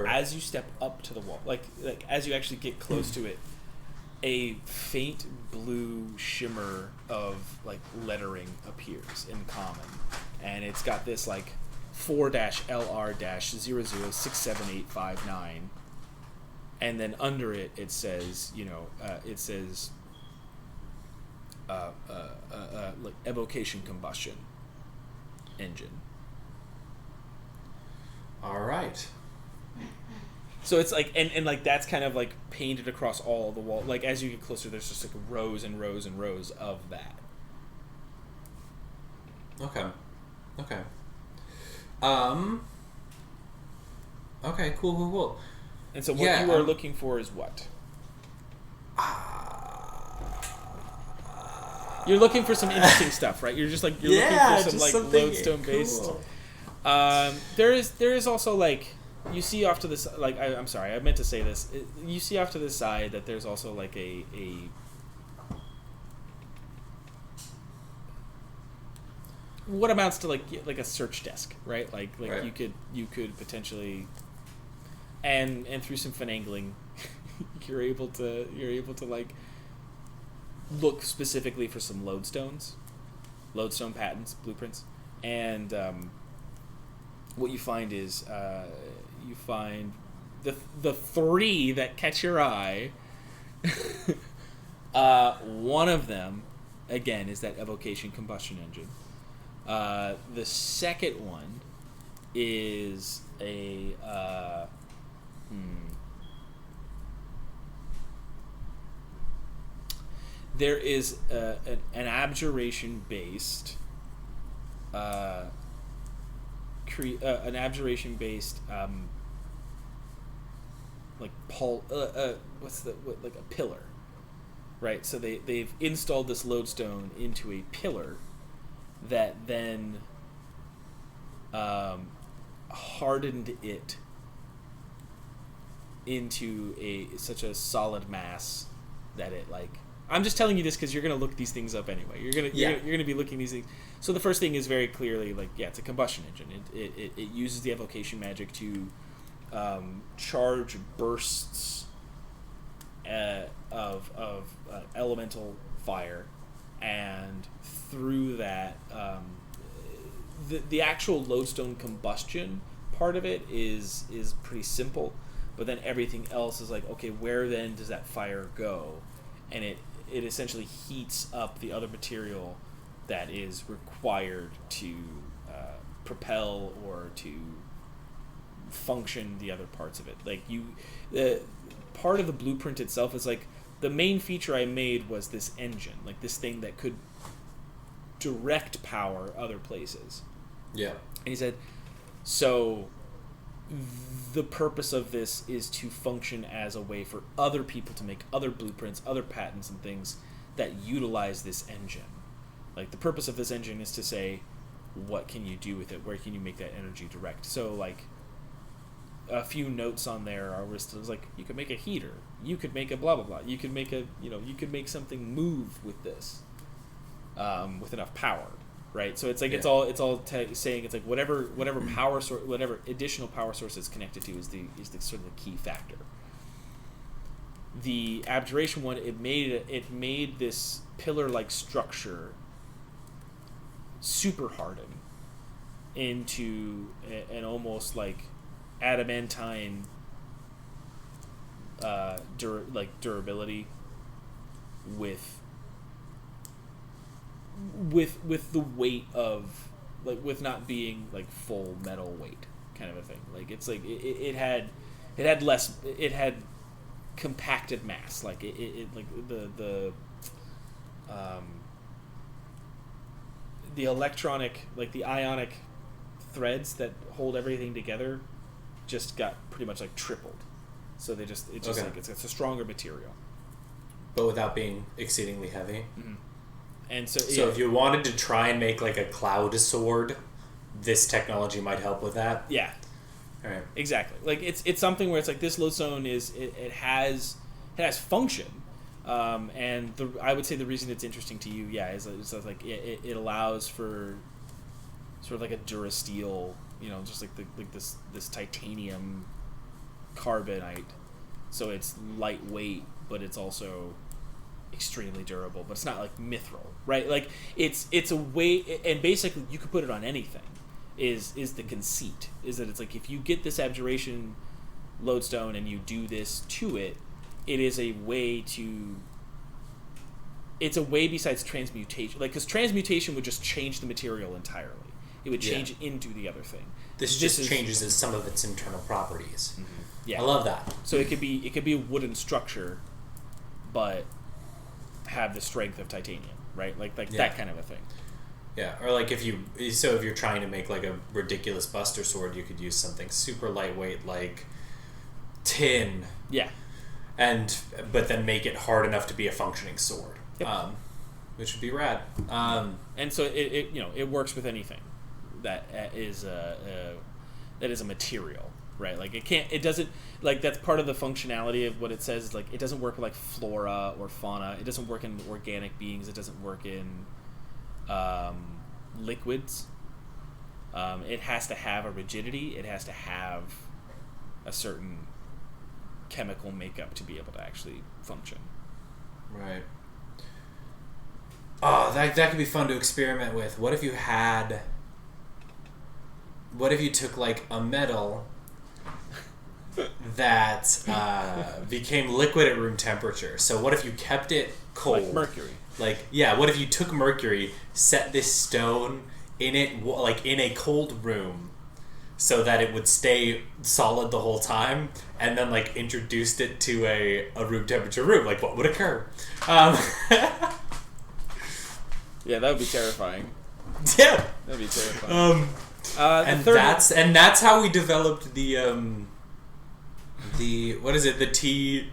As you step up to the wall, like as you actually get close to it, a faint blue shimmer of like lettering appears in common, and it's got this like 4-LR-00678859, and then under it says like evocation combustion engine. All right. So it's like, and like that's kind of like painted across all the wall. Like as you get closer, there's just like rows and rows and rows of that. Okay. Okay. Cool. And so what you are looking for is what? You're looking for some interesting stuff, right? You're just like you're looking for some like lodestone based. Cool. There is also like you see off to this like I'm sorry, I meant to say this. You see off to the side that there's also like a what amounts to like a search desk, right? Like right. you could potentially and through some finagling you're able to like look specifically for some lodestone patents, blueprints, and what you find is you find the three that catch your eye. One of them, again, is that evocation combustion engine. The second one is a there is an abjuration based like like a pillar, right? So they've installed this lodestone into a pillar that then hardened it into such a solid mass that it like. I'm just telling you this because you're gonna look these things up anyway. You're gonna be looking these things. So the first thing is very clearly like it's a combustion engine. It uses the evocation magic to charge bursts of elemental fire, and through that the actual lodestone combustion part of it is pretty simple, but then everything else is like, okay, where then does that fire go? And it essentially heats up the other material that is required to propel or to function the other parts of it. Like part of the blueprint itself is like the main feature I made was this engine, like this thing that could direct power other places. Yeah. And he said, so the purpose of this is to function as a way for other people to make other blueprints, other patents and things that utilize this engine. Like the purpose of this engine is to say, what can you do with it? Where can you make that energy direct? So like a few notes on there are listed like you could make a heater, you could make a blah blah blah, you could make you could make something move with this with enough power. Right, so it's like it's all saying it's like whatever power source, whatever additional power source it's connected to is the sort of the key factor. The abjuration one, it made this pillar-like structure super hardened into an almost like adamantine durability with the weight of like with not being like full metal weight kind of a thing. Like it's like it had compacted mass. Like it like the electronic, like the ionic threads that hold everything together just got pretty much like tripled. So like it's a stronger material, but without being exceedingly heavy. Mm-hmm. And so if you wanted to try and make like a cloud sword, this technology might help with that. Yeah. All right. Exactly. Like it's something where it's like this lodestone is it has function, and I would say the reason it's interesting to you, is like it allows for sort of like a durasteel, just like this titanium carbonite, so it's lightweight, but it's also extremely durable, but it's not like mithril, right? Like it's a way, and basically you could put it on anything. Is the conceit is that it's like if you get this abjuration lodestone and you do this to it, it is a way to. It's a way besides transmutation, like because transmutation would just change the material entirely. It would change it into the other thing. This just changes some of its internal properties. Mm-hmm. Yeah, I love that. So it could be a wooden structure, but have the strength of titanium, right? Like that kind of a thing. Yeah, or like if you're trying to make like a ridiculous buster sword, you could use something super lightweight like tin. Yeah. But then make it hard enough to be a functioning sword. Yep. which would be rad. And so it works with anything that is a material, right? Like it doesn't, like, that's part of the functionality of what it says is, like, it doesn't work with like flora or fauna. It doesn't work in organic beings. It doesn't work in liquids. It has to have a rigidity. It has to have a certain chemical makeup to be able to actually function. Right. Oh, that could be fun to experiment with. What if you took like a metal that became liquid at room temperature? So what if you kept it cold? Like mercury. Like, yeah, what if you took mercury, set this stone in it, like in a cold room, so that it would stay solid the whole time, and then like introduced it to a room temperature room? Like, what would occur? Yeah, that would be terrifying. Yeah, that'd be terrifying. And that's how we developed the what is it, the T1000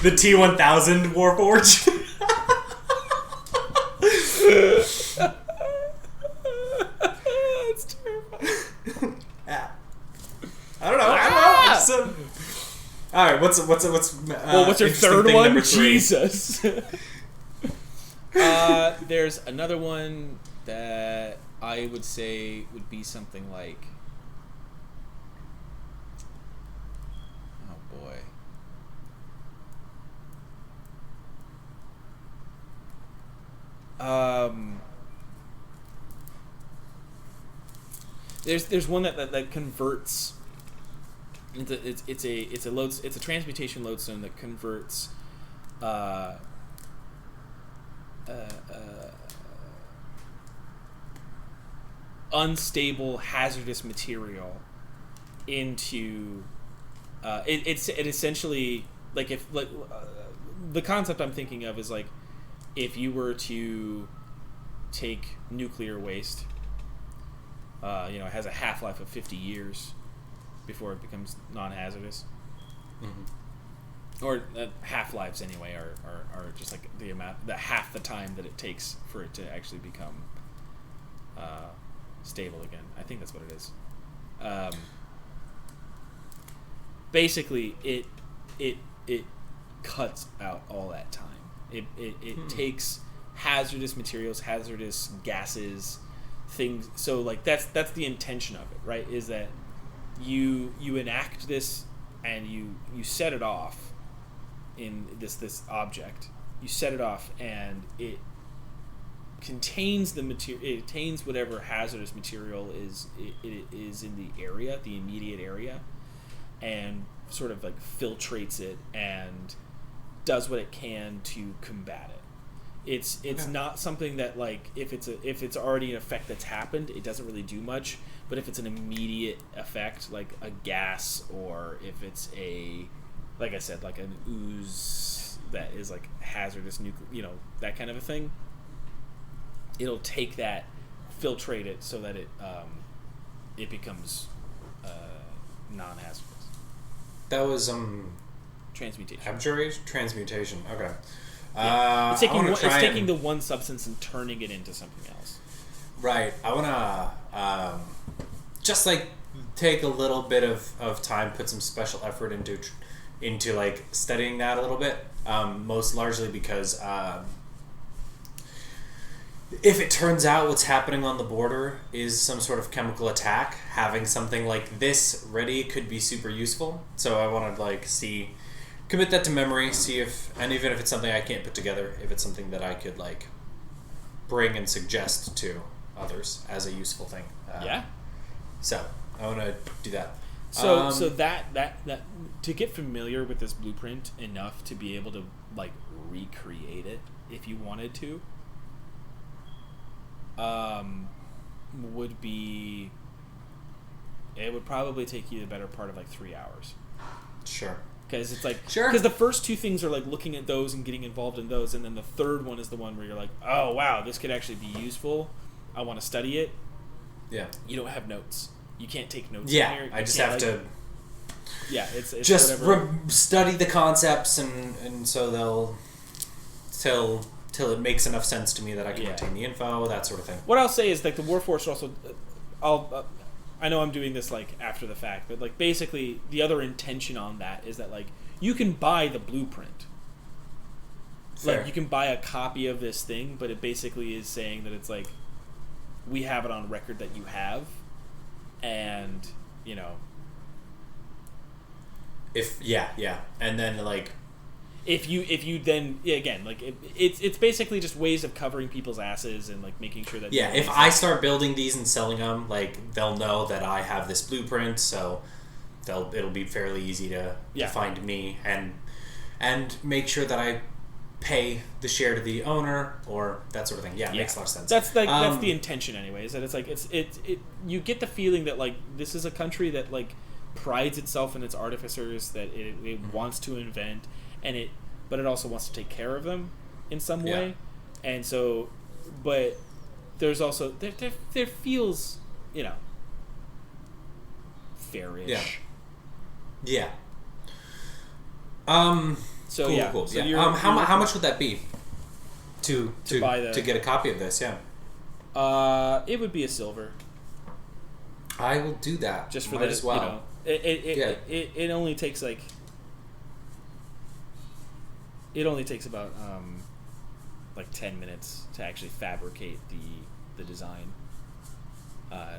the T1000 Warforge. That's terrifying. Yeah. I don't know. All right, what's your third thing one? Number 3? Jesus. There's another one that I would say would be something like, oh boy. There's one that converts. It's a transmutation lodestone that converts unstable hazardous material into it essentially, like, if like the concept I'm thinking of is like, if you were to take nuclear waste, it has a half-life of 50 years before it becomes non-hazardous. Mm-hmm. Or half-lives anyway are just like the amount, the half the time that it takes for it to actually become stable again. I think that's what it is. Basically, it cuts out all that time. It takes hazardous materials, hazardous gases, things. So like that's the intention of it, right? Is that you enact this and you set it off in this object. You set it off and it contains the material. It contains whatever hazardous material is in the area, the immediate area, and sort of like filtrates it and does what it can to combat it. It's not something that, like, if it's already an effect that's happened, it doesn't really do much. But if it's an immediate effect, like a gas, or if it's like I said, like an ooze that is like hazardous nuclear, that kind of a thing, it'll take that, filtrate it so that it becomes non-hazardous. That was transmutation. Abjuration? Transmutation. Okay. Yeah. It's taking the one substance and turning it into something else. Right. I want to just like take a little bit of time, put some special effort into like studying that a little bit. Most largely because if it turns out what's happening on the border is some sort of chemical attack, having something like this ready could be super useful. So I want to like commit that to memory, see if, and even if it's something I can't put together, if it's something that I could like bring and suggest to others as a useful thing. Yeah. So I want to do that. So that to get familiar with this blueprint enough to be able to like recreate it if you wanted to, would probably take you the better part of like 3 hours. Sure. Because it's like, because the first two things are like looking at those and getting involved in those, and then the third one is the one where you're like, oh wow, this could actually be useful. I want to study it. Yeah. You don't have notes. You can't take notes. Yeah, in here. I just have to. Yeah, it's just study the concepts, and so they'll till till it makes enough sense to me that I can Yeah. retain the info, that sort of thing. What I'll say is like the Warforged also, I know I'm doing this like after the fact, but like basically the other intention on that is that like you can buy the blueprint. Fair. Like you can buy a copy of this thing, but it basically is saying that it's like we have it on record that you have, and you know. And then like If you then again like it's basically just ways of covering people's asses and like making sure that if I start building these and selling them, like they'll know that I have this blueprint, so it'll be fairly easy to find me and make sure that I pay the share to the owner or that sort of thing. Yeah, it makes a lot of sense. That's like that's the intention anyway. Is that it's like it you get the feeling that like this is a country that like prides itself in its artificers, that it wants to invent but it also wants to take care of them in some way, and so, but there's also there feels fairish. Yeah. So cool, yeah. cool. So yeah. How much would that be to buy to get a copy of this? Yeah. It would be a silver. I will do that. Just for Might that as well. It only takes like. It only takes about 10 minutes to actually fabricate the design.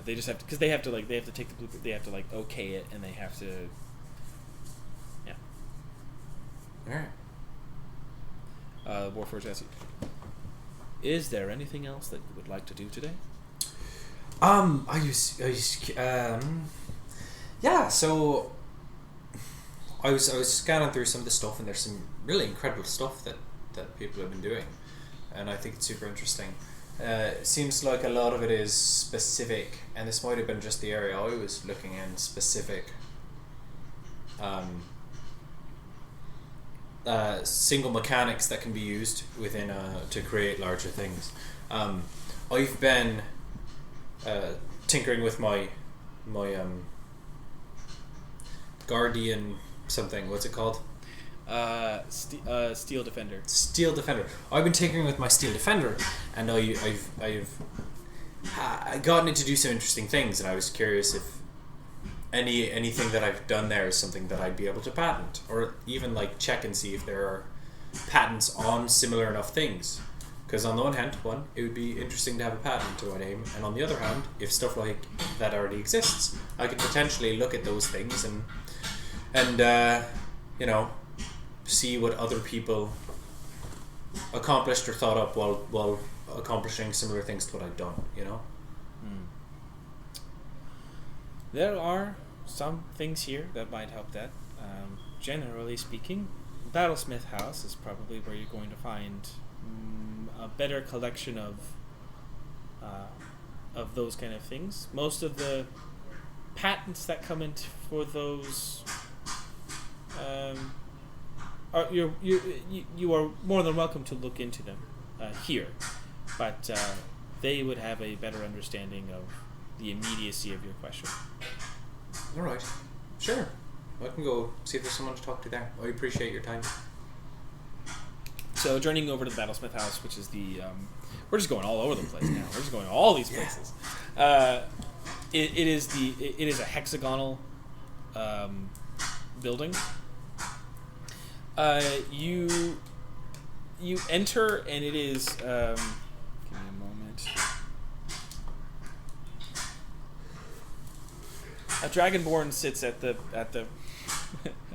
They just have to, because they have to take the blueprint, they have to like okay it, and they have to. Yeah. All right. Warforged asks, is there anything else that you would like to do today? Yeah. So I was scanning through some of the stuff, and there's some really incredible stuff that people have been doing, and I think it's super interesting. It seems like a lot of it is specific, and this might have been just the area I was looking in, specific single mechanics that can be used within to create larger things. I've been tinkering with my guardian something. What's it called? Steel Defender. Steel Defender. I've been tinkering with my Steel Defender, and I've gotten it to do some interesting things, and I was curious if anything that I've done there is something that I'd be able to patent, or even like check and see if there are patents on similar enough things. Because on the one hand, it would be interesting to have a patent to my name, and on the other hand, if stuff like that already exists, I could potentially look at those things and see what other people accomplished or thought up while accomplishing similar things to what I've done. There are some things here that might help that. Generally speaking, Battlesmith House is probably where you're going to find a better collection of those kind of things. Most of the patents that come in for those you are more than welcome to look into them here, but they would have a better understanding of the immediacy of your question. All right, sure. I can go see if there's someone to talk to there. I appreciate your time. So journeying over to the Battlesmith House, which is the we're just going all over the place now. We're just going to all these places. It is a hexagonal building. You enter, and it is. Give me a moment. A dragonborn sits at the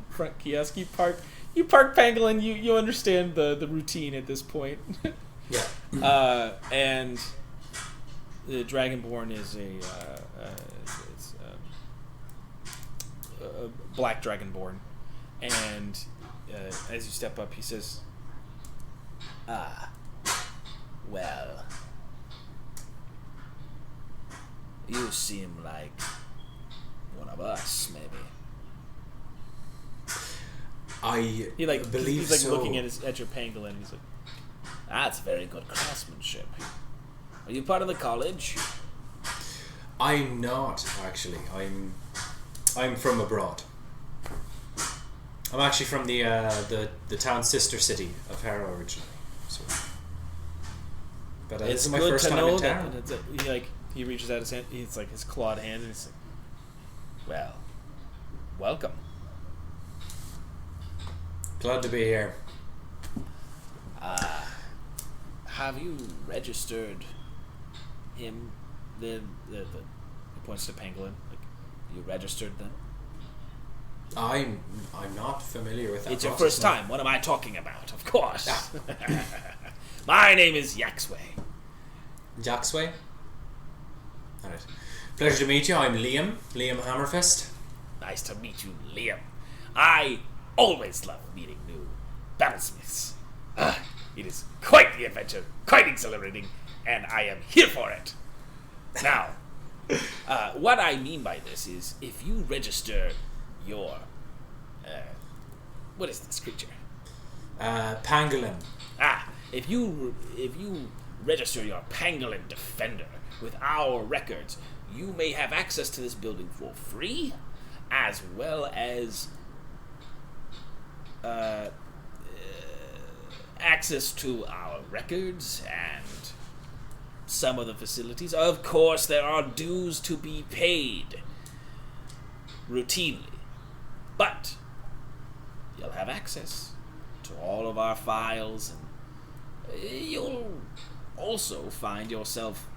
front kiosk. You park Pangolin. You understand the routine at this point. Yeah. And the dragonborn is a black dragonborn, and as you step up, he says, well, you seem like one of us, maybe." He's like looking at your pangolin, and he's like, "That's very good craftsmanship. Are you part of the college?" I'm not, actually. I'm from abroad. I'm actually from the town sister city of Tarrow originally. So. But It's this is my good first to time know in that. town. And he reaches out his hand. It's like his clawed hand, and he's like, "Well, welcome." Glad to be here. Have you registered him? He points to Pangolin. Like, you registered them? I'm not familiar with that. It's your process, first no. time. What am I talking about? Of course. My name is Yaxway. Jacksway? Alright. Pleasure to meet you. I'm Liam Hammerfist. Nice to meet you, Liam. I always love meeting new battlesmiths. It is quite the adventure, quite exhilarating, and I am here for it. Now, what I mean by this is, if you register your, what is this creature? Pangolin. If you register your Pangolin Defender with our records, you may have access to this building for free, as well as access to our records and some of the facilities. Of course, there are dues to be paid routinely, but you'll have access to all of our files, and you'll also find yourself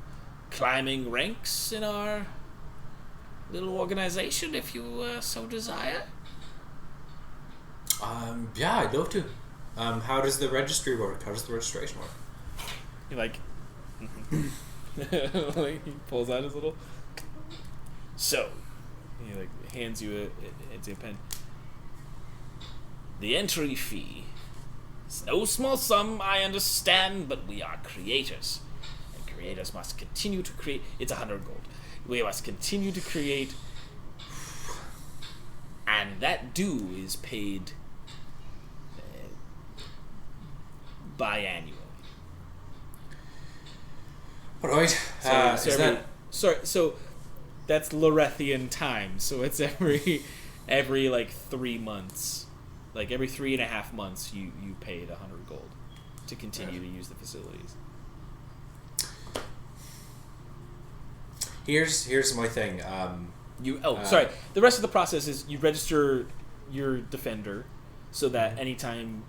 climbing ranks in our little organization if you so desire. Yeah, I'd love to. How does the registry work? How does the registration work? He like he pulls out his little. So he like hands you a pen. The entry fee is no small sum, I understand, but we are creators, and creators must continue to create. It's 100 gold. We must continue to create, and that due is paid biannually. All right. So that's Lorethian time. So it's every like 3 months, like every 3.5 months, you pay the 100 gold to continue to use the facilities. Here's my thing. Sorry. The rest of the process is you register your defender, so that anytime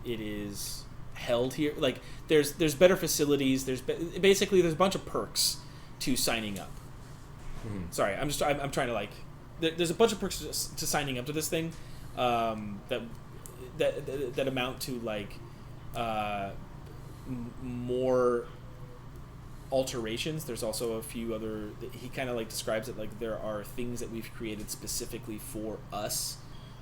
it is held here, like there's better facilities. There's a bunch of perks to signing up. Mm-hmm. Sorry, I'm trying to like. There's a bunch of perks to signing up to this thing, that amount to like more alterations. There's also a few other. He kind of like describes it like there are things that we've created specifically for us,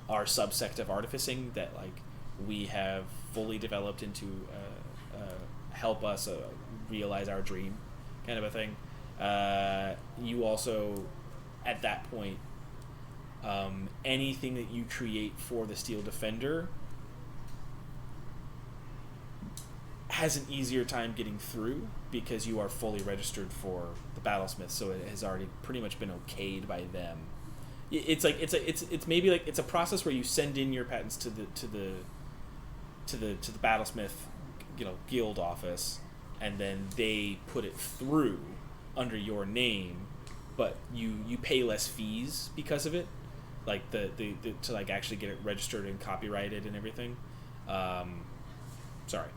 our subsect of artificing, that like we have fully developed into help us realize our dream, kind of a thing. You also, at that point, anything that you create for the Steel Defender has an easier time getting through because you are fully registered for the Battlesmith, so it has already pretty much been okayed by them. It's like it's maybe like it's a process where you send in your patents to the Battlesmith, guild office, and then they put it through under your name, but you pay less fees because of it, like the to like actually get it registered and copyrighted and everything. Sorry.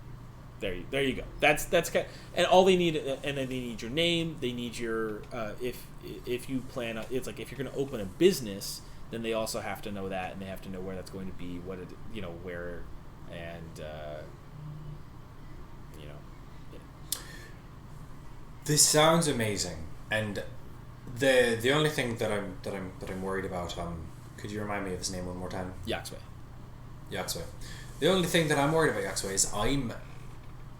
There you go. That's kind of, and all they need, and then they need your name. They need your if you plan on, it's like if you're going to open a business, then they also have to know that, and they have to know where that's going to be, what it, where, and yeah. This sounds amazing, and the only thing that I'm worried about. Could you remind me of his name one more time? Yaxway. The only thing that I'm worried about Yaxway is I'm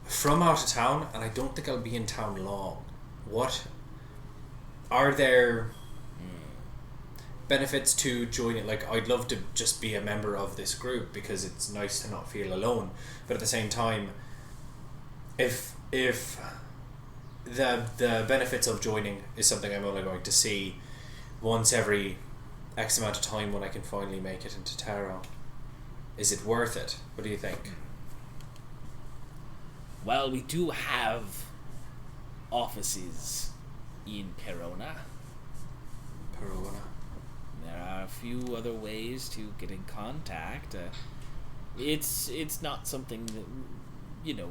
from out of town, and I don't think I'll be in town long. What are there benefits to joining? Like, I'd love to just be a member of this group because it's nice to not feel alone. But at the same time, if the benefits of joining is something I'm only going to see once every X amount of time when I can finally make it into Tarrow, is it worth it? What do you think? Well, we do have offices in Perona. Perona. There are a few other ways to get in contact. It's not something that,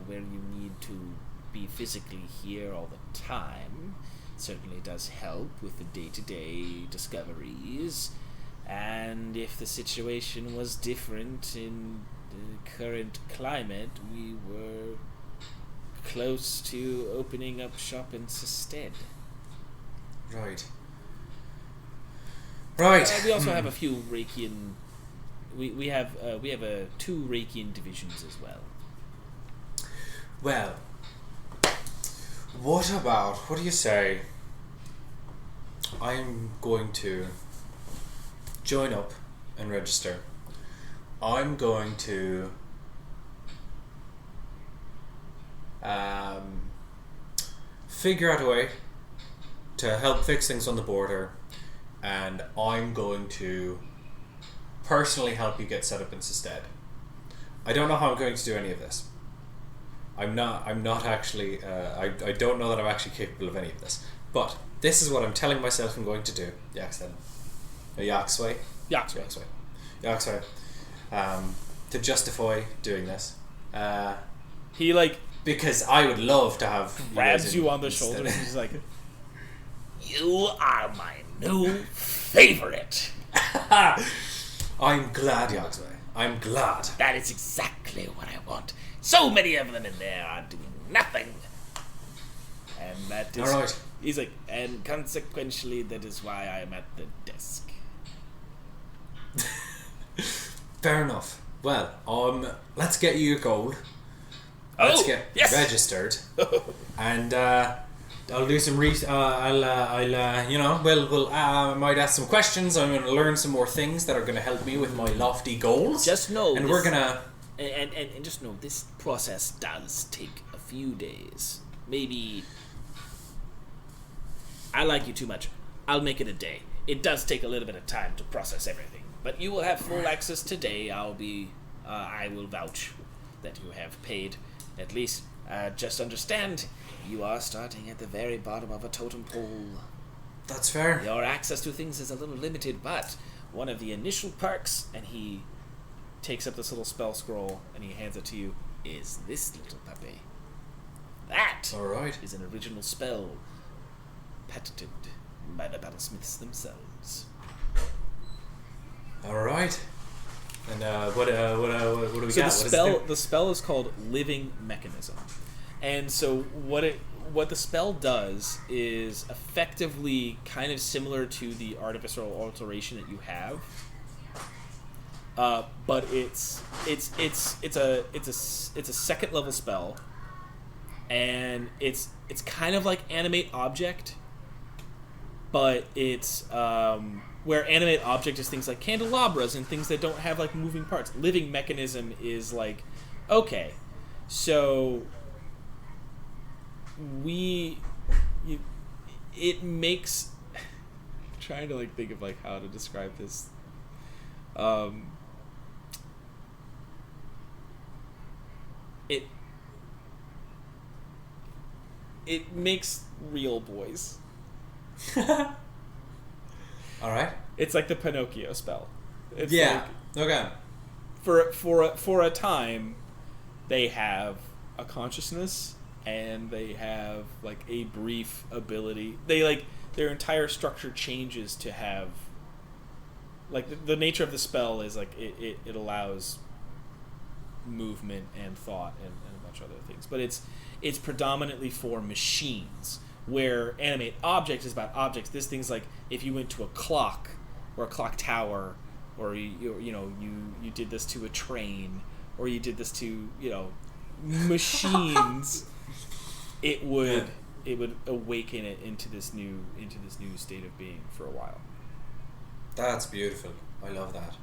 where you need to be physically here all the time. Certainly does help with the day-to-day discoveries. And if the situation was different in the current climate, we were close to opening up shop in Sestead. Right. We also have a few Reikian. We have 2 Reikian divisions as well. Well, what do you say? I'm going to join up and register. I'm going to figure out a way to help fix things on the border, and I'm going to personally help you get set up in Sestead. I don't know how I'm going to do any of this. I'm not actually I don't know that I'm actually capable of any of this. But this is what I'm telling myself I'm going to do. Yaxway. To justify doing this. He because I would love to have grabs you on the shoulder and he's like, "You are my new favorite." I'm glad, Yaxway. I'm glad. That is exactly what I want. So many of them in there are doing nothing. And that is... Alright. He's like, and consequentially, that is why I am at the desk. Fair enough. Well, let's get you your gold. Let's get registered. And I'll do some we'll might ask some questions. I'm going to learn some more things that are going to help me with my lofty goals. Just know, and we're gonna and just know this process does take a few days. Maybe I like you too much. I'll make it a day. It does take a little bit of time to process everything, but you will have full access today. I will vouch that you have paid. At least, just understand, you are starting at the very bottom of a totem pole. That's fair. Your access to things is a little limited, but one of the initial perks, and he takes up this little spell scroll and he hands it to you, is this little puppy. That is an original spell patented by the battlesmiths themselves. Alright. And what do we got? The spell is called Living Mechanism. And so what the spell does is effectively kind of similar to the Artificer alteration that you have. But it's a second level spell, and it's kind of like Animate Object, but it's where Animate Object is things like candelabras and things that don't have like moving parts. Living Mechanism is like, okay, so it makes trying to like think of like how to describe this. It makes real boys. All right. It's like the Pinocchio spell. It's yeah. Like, okay. For a time, they have a consciousness and they have like a brief ability. They like their entire structure changes to have like the nature of the spell is like it allows movement and thought and a bunch of other things, but it's predominantly for machines, where Animate Object is about objects. This thing's like if you went to a clock or a clock tower, or you did this to a train, or you did this to machines, it would awaken it into this new state of being for a while. That's beautiful. I love that.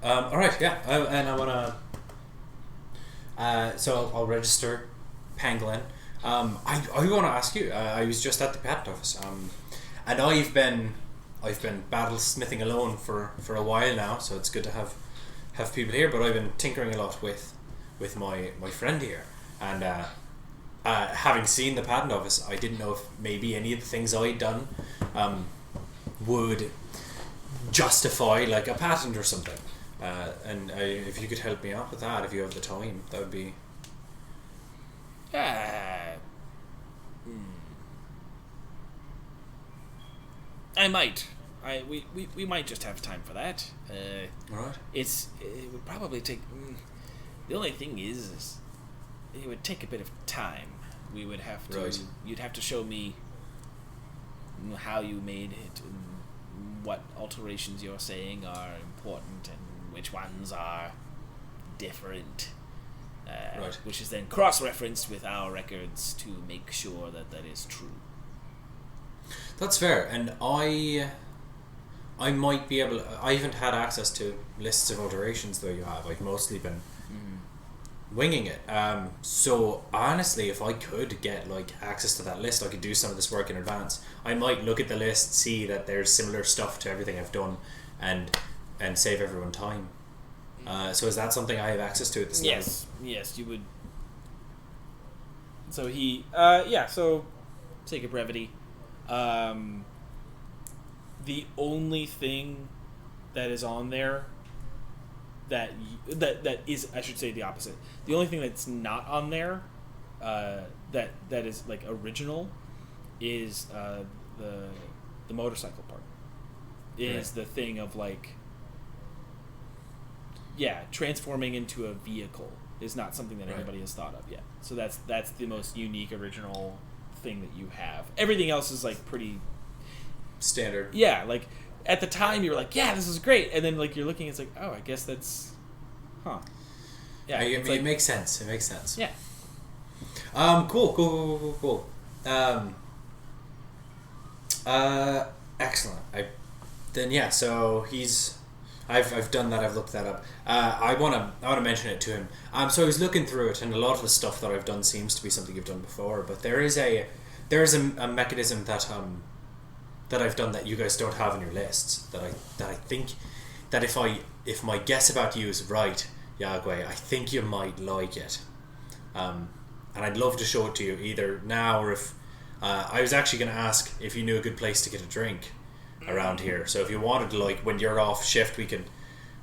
All right, yeah, and I want to. So I'll register Pangolin. I want to ask you. I was just at the patent office, and I've been battlesmithing alone for a while now. So it's good to have people here. But I've been tinkering a lot with my friend here, and having seen the patent office, I didn't know if maybe any of the things I'd done would justify like a patent or something. If you could help me out with that, if you have the time, that would be. I might. We might just have time for that. Right. It would probably take. The only thing is it would take a bit of time. We would have to. Right. You'd have to show me how you made it, and what alterations you're saying are important, and which ones are different. Right. Which is then cross-referenced with our records to make sure that that is true. That's fair, and I might be able. I haven't had access to lists of alterations though you have. I've mostly been winging it. So honestly, if I could get like access to that list, I could do some of this work in advance. I might look at the list, see that there's similar stuff to everything I've done, and save everyone time. So is that something I have access to at this level? Yes, you would. So he, so sake of brevity, the only thing that is on there that is, I should say the opposite. The only thing that's not on there that is like original is the motorcycle part. Is the thing of like transforming into a vehicle is not something that anybody has thought of yet. So that's the most unique original thing that you have. Everything else is like pretty standard. Yeah, like at the time you were like, yeah, this is great, and then like you're looking, it's like, oh, I guess that's, yeah. It makes sense. It makes sense. Yeah. Cool. Excellent. So I've done that. I've looked that up. I want to mention it to him. So I was looking through it, and a lot of the stuff that I've done seems to be something you've done before. But there is a mechanism that I've done that you guys don't have in your lists. That I think that if my guess about you is right, Yagweh, I think you might like it. And I'd love to show it to you either now or if I was actually going to ask if you knew a good place to get a drink around here. So if you wanted to, like, when you're off shift, we can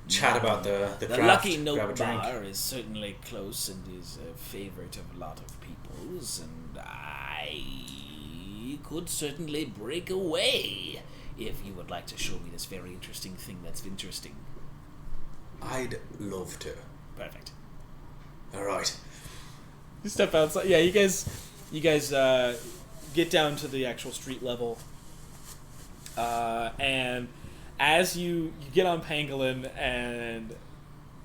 chat about the craft, Lucky grab a Note drink. Bar is certainly close and is a favorite of a lot of people's, and I could certainly break away if you would like to show me this very interesting thing that's interesting. I'd love to. Perfect. All right. You step outside. Yeah, you guys get down to the actual street level. And as you get on Pangolin and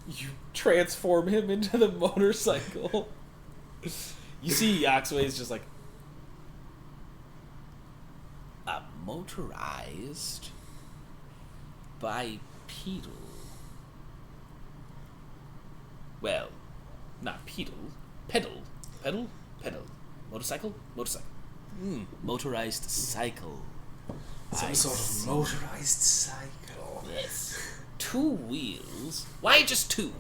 you transform him into the motorcycle, you see Yaxway is just like, a motorized bipedal. Well, not pedal. Pedal. Motorcycle. Motorized cycle. Some sort of motorized cycle. Yes. 2 wheels. Why just 2?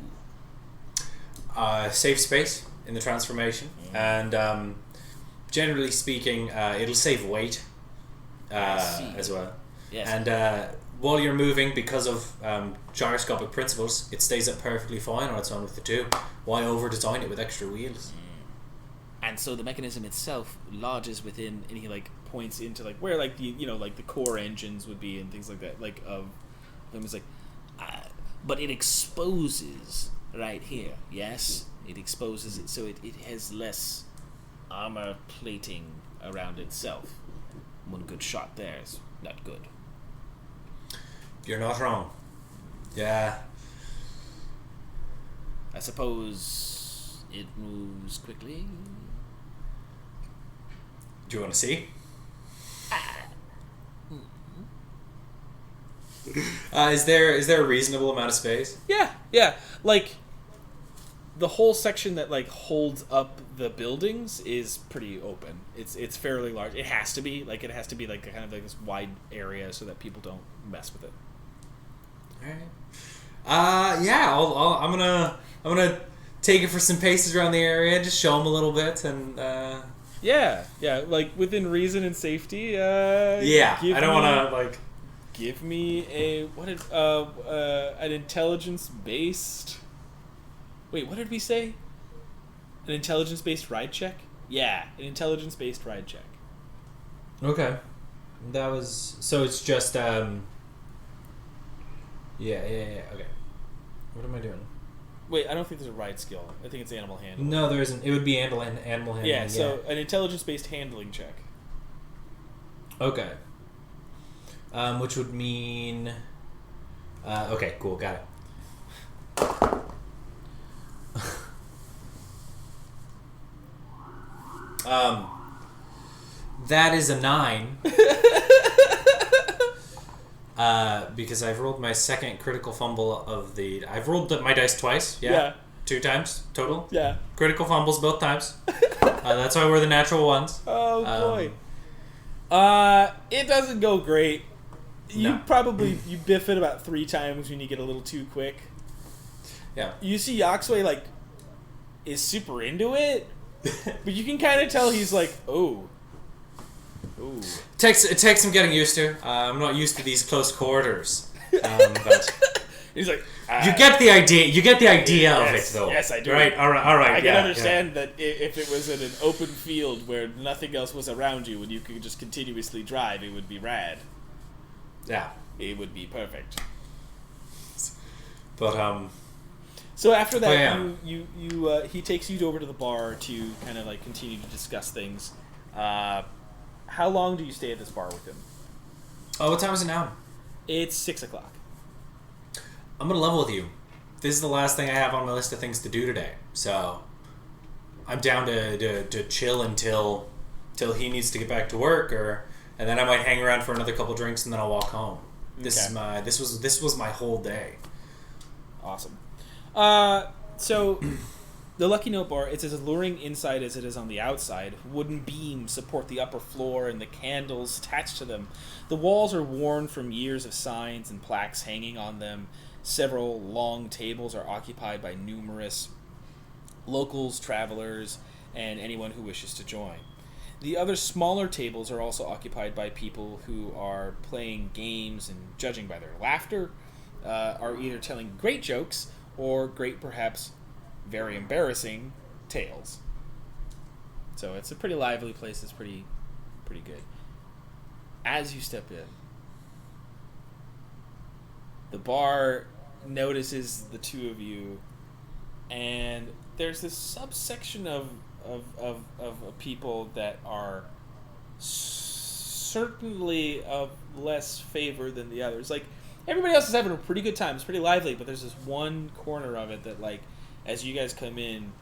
Save space in the transformation, and generally speaking, it'll save weight as well. Yes. And while you're moving, because of gyroscopic principles, it stays up perfectly fine on its own with the 2. Why over-design it with extra wheels? And so the mechanism itself lodges within, and he like points into like where like the like the core engines would be and things like that, like of them. Is like, but it exposes right here. Yes, it exposes it, so it has less armor plating around itself. One good shot there is not good. You're not wrong. Yeah. I suppose it moves quickly. Do you want to see? Is there a reasonable amount of space? Yeah. Like the whole section that like holds up the buildings is pretty open. It's fairly large. It has to be like kind of like this wide area so that people don't mess with it. All right. I'm gonna take it for some paces around the area, just show him a little bit, and Yeah, like within reason and safety. yeah, I don't want to like. Give me an intelligence-based. Wait, what did we say? An intelligence-based ride check? Yeah, an intelligence-based ride check. Okay, that was so. It's just yeah. Okay, what am I doing? Wait, I don't think there's a ride skill. I think it's animal handling. No, there isn't. It would be animal handling. Yeah, so an intelligence-based handling check. Okay. Which would mean... okay, cool, got it. That is a 9. Because I've rolled my second critical fumble of the... I've rolled my dice twice, yeah? 2 times total? Yeah. Critical fumbles both times. That's why we're the natural ones. Oh, boy. It doesn't go great. You biff it about 3 times when you get a little too quick. Yeah. You see Yoxway, like, is super into it, but you can kind of tell he's like, oh. Ooh. It takes some getting used to. I'm not used to these close quarters. But he's like, you get the idea. You get the idea of it, though. Yes, I do. Right. All right. I can understand that if it was in an open field where nothing else was around you and you could just continuously drive, it would be rad. Yeah. It would be perfect. But So after that, he takes you over to the bar to kind of like continue to discuss things. How long do you stay at this bar with him? Oh, what time is it now? It's 6:00. I'm gonna level with you. This is the last thing I have on my list of things to do today. So I'm down to chill until he needs to get back to work, and then I might hang around for another couple drinks and then I'll walk home. This was my whole day. Awesome. So the Lucky Note Bar, it's as alluring inside as it is on the outside. Wooden beams support the upper floor and the candles attached to them. The walls are worn from years of signs and plaques hanging on them. Several long tables are occupied by numerous locals, travelers, and anyone who wishes to join. The other smaller tables are also occupied by people who are playing games and, judging by their laughter, are either telling great jokes or great, perhaps very embarrassing tales. So it's a pretty lively place. It's pretty good. As you step in, the bar notices the two of you, and there's this subsection of people that are certainly of less favor than the others. Like, everybody else is having a pretty good time. It's pretty lively, but there's this one corner of it that, like, as you guys come in,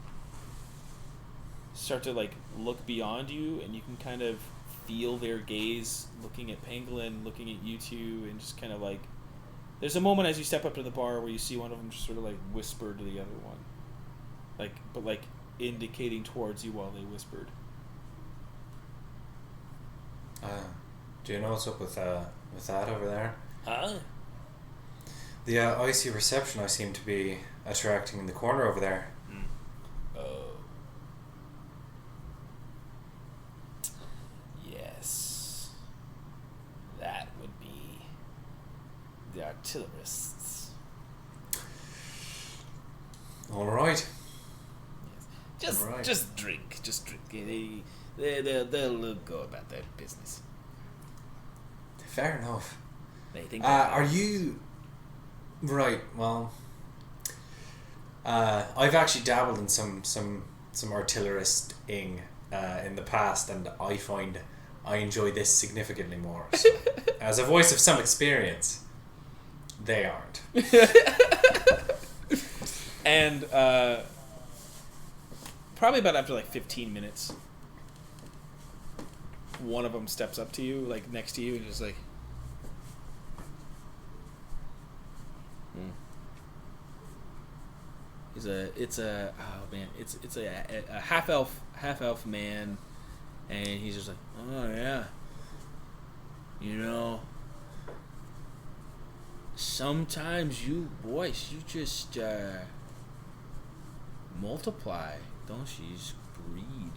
start to, like, look beyond you, and you can kind of feel their gaze looking at Pangolin, looking at you two, and just kind of, like, there's a moment as you step up to the bar where you see one of them just sort of, like, whisper to the other one. Like, but, like, indicating towards you while they whispered. Do you know what's up with that over there? Huh? The icy reception I seem to be attracting in the corner over there. Oh. Yes. That would be the artillerists. All right. Yes. Just drink. They'll go about their business. Fair enough. They think. Are you... Right, well... I've actually dabbled in some artillerist-ing in the past, and I find I enjoy this significantly more. So, as a voice of some experience, they aren't. And probably about after like 15 minutes, one of them steps up to you, like next to you, and just like, it's a half elf man, and he's just like, oh yeah, you know, sometimes you just Multiply, don't she's greed.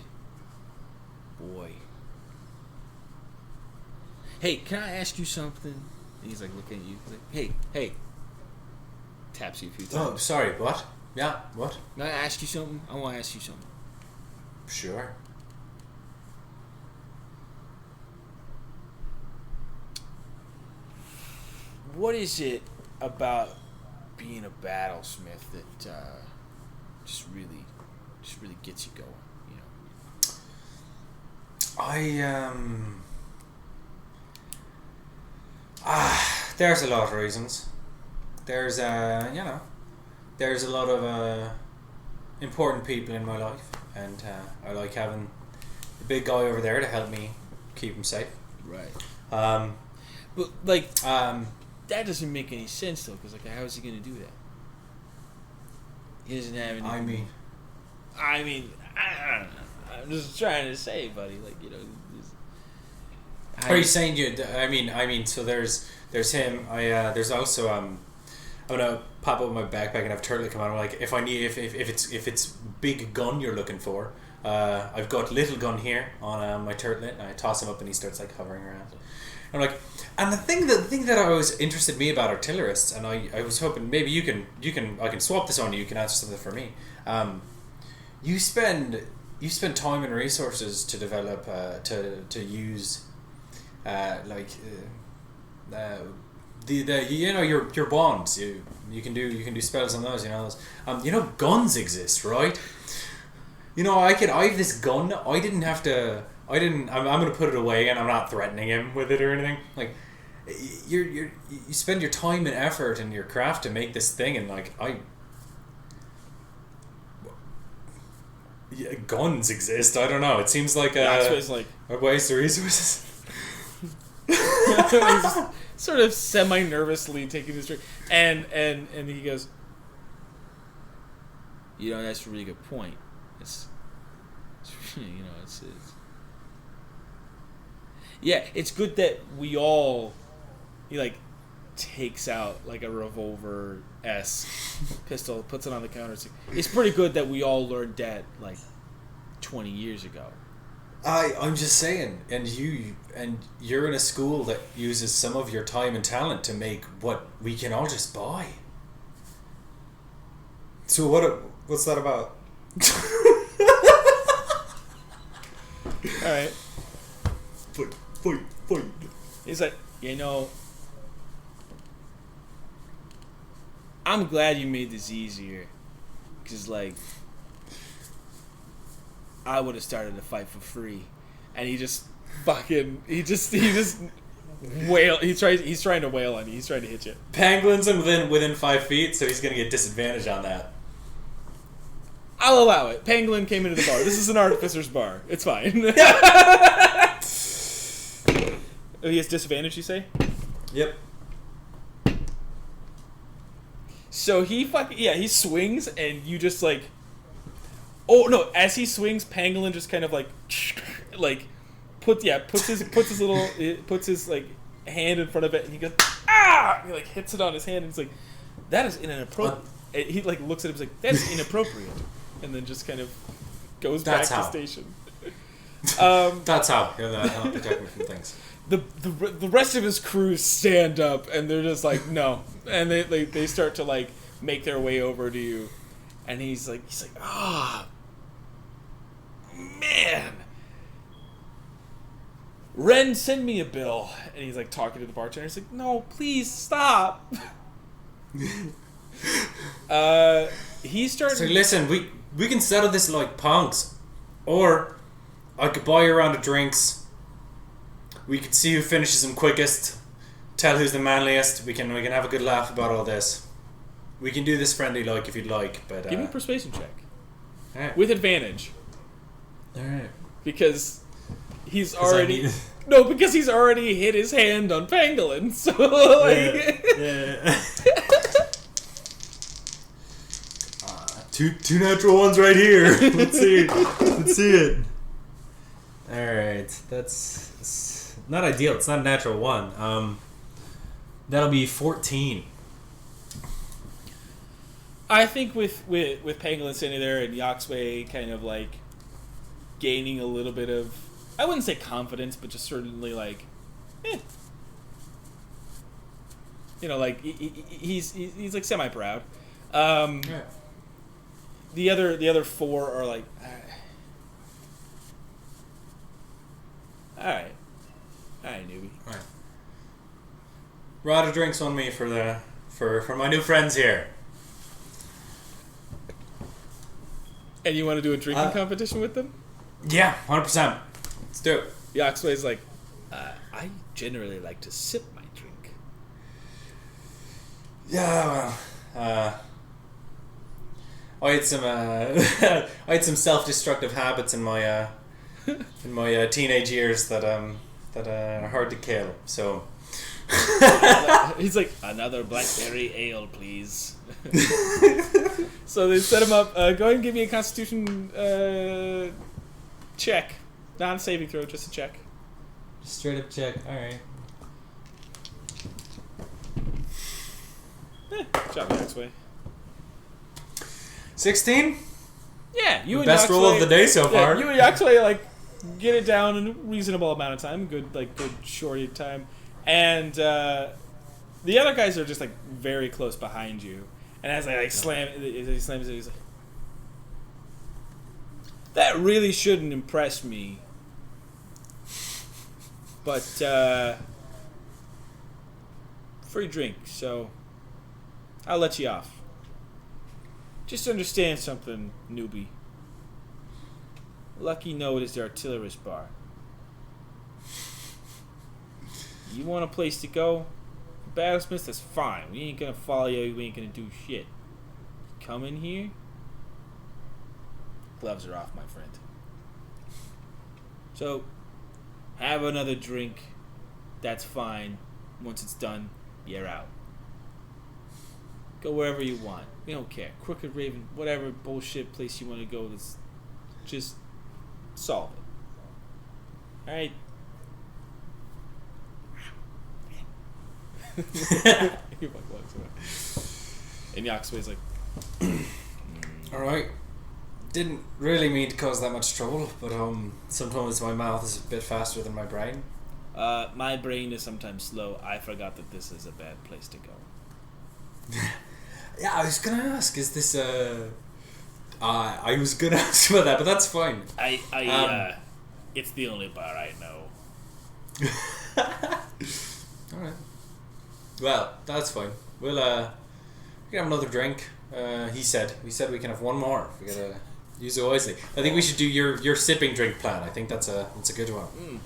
Boy. Hey, can I ask you something? And he's like looking at you. He's like, hey. Taps you a few times. Oh, sorry, what? Yeah, what? Can I ask you something? I want to ask you something. Sure. What is it about being a battlesmith that just really gets you going? You know. There's a lot of reasons. There's there's a lot of important people in my life, and I like having the big guy over there to help me keep him safe. Right. But like, that doesn't make any sense though, because like, how is he going to do that? He doesn't have any. I mean, I don't know. I'm just trying to say, buddy. Like, you know. Are you saying you? I mean. So there's him. There's also I'm gonna pop up my backpack and have Turtle come out. I'm like, if it's big gun you're looking for, I've got little gun here on my turtlet, and I toss him up and he starts like hovering around. I'm like, and the thing that I was interested me about artillerists, and I was hoping maybe I can swap this on you. You can answer something for me. You spend time and resources to develop to use your bonds. You can do spells on those. You know those. Guns exist, right? I have this gun. I'm gonna put it away, and I'm not threatening him with it or anything. Like, you spend your time and effort and your craft to make this thing, and like guns exist. I don't know. It seems like a waste of resources. He's sort of semi-nervously taking this drink, and he goes, that's a really good point. It's it's good that we all, he like takes out like a revolver pistol, puts it on the counter. It's pretty good that we all learned that like 20 years ago. I'm just saying, and you're in a school that uses some of your time and talent to make what we can all just buy. So what's that about? All right. Fight. He's like, I'm glad you made this easier, because like, I would have started a fight for free, and he's trying to wail on you. He's trying to hit you. Pangolins within 5 feet, so he's gonna get disadvantage on that. I'll allow it. Pangolin came into the bar. This is an Artificer's bar. It's fine. Oh, he has disadvantage, you say? Yep. So he swings, and you just like, oh no! As he swings, Pangolin just kind of like puts his like hand in front of it, and he goes ah! And he like hits it on his hand, and he's like, that is inappropriate. He like looks at him, and he's like, that's inappropriate, and then just kind of goes back to station. That's how he'll protect me from things. The rest of his crew stand up, and they're just like, no, and they start to like make their way over to you, and he's like man, Ren, send me a bill. And he's like talking to the bartender. He's like, no, please stop. He starts. So listen, we can settle this like punks, or I could buy you a round of drinks. We could see who finishes them quickest. Tell who's the manliest. We can have a good laugh about all this. We can do this friendly like if you'd like, but give me a persuasion check. All right. With advantage. All right. Because he's already because he's already hit his hand on Pangolin. So like yeah. Two natural ones right here. Let's see it. All right, that's not ideal. It's not a natural one. That'll be 14. I think with Pangolin standing there and Yoxway kind of like gaining a little bit of, I wouldn't say confidence, but just certainly like, like he's like semi proud. Yeah. The other four are like, all right, newbie. All right. Rod of drinks on me for my new friends here. And you want to do a drinking competition with them? Yeah, 100%. Let's do it. Yoxway's like, I generally like to sip my drink. Yeah, well, I had some self-destructive habits in my teenage years that are hard to kill. So he's like, another blackberry ale, please. So they set him up. Go ahead and give me a Constitution check, non-saving throw, just a check. Straight up check. All right. Good job, Yoxway. 16. Yeah, you the and best Yoxway, roll of the day so far. You and Yoxway like get it down in a reasonable amount of time, good shorty time, and the other guys are just like very close behind you. And as I slam, he slams it. He's like, "That really shouldn't impress me, but free drink, so I'll let you off. Just understand something, newbie. Lucky Note is the artillerist bar. You want a place to go? Battlesmiths, that's fine. We ain't gonna follow you. We ain't gonna do shit. Come in here. Gloves are off, my friend. So, have another drink. That's fine. Once it's done, you're out. Go wherever you want. We don't care. Crooked Raven, whatever bullshit place you want to go, let's just solve it. Alright? He walks away. And Yoxway's like, Alright. Didn't really mean to cause that much trouble, but sometimes my mouth is a bit faster than my brain. my brain is sometimes slow. I forgot that this is a bad place to go. Yeah, I was gonna ask, is this I was gonna ask about that, but that's fine. It's the only bar I know. Alright. Well, that's fine. We'll we can have another drink. We said we can have one more. We gotta use it wisely. I think we should do your sipping drink plan. I think that's a good one.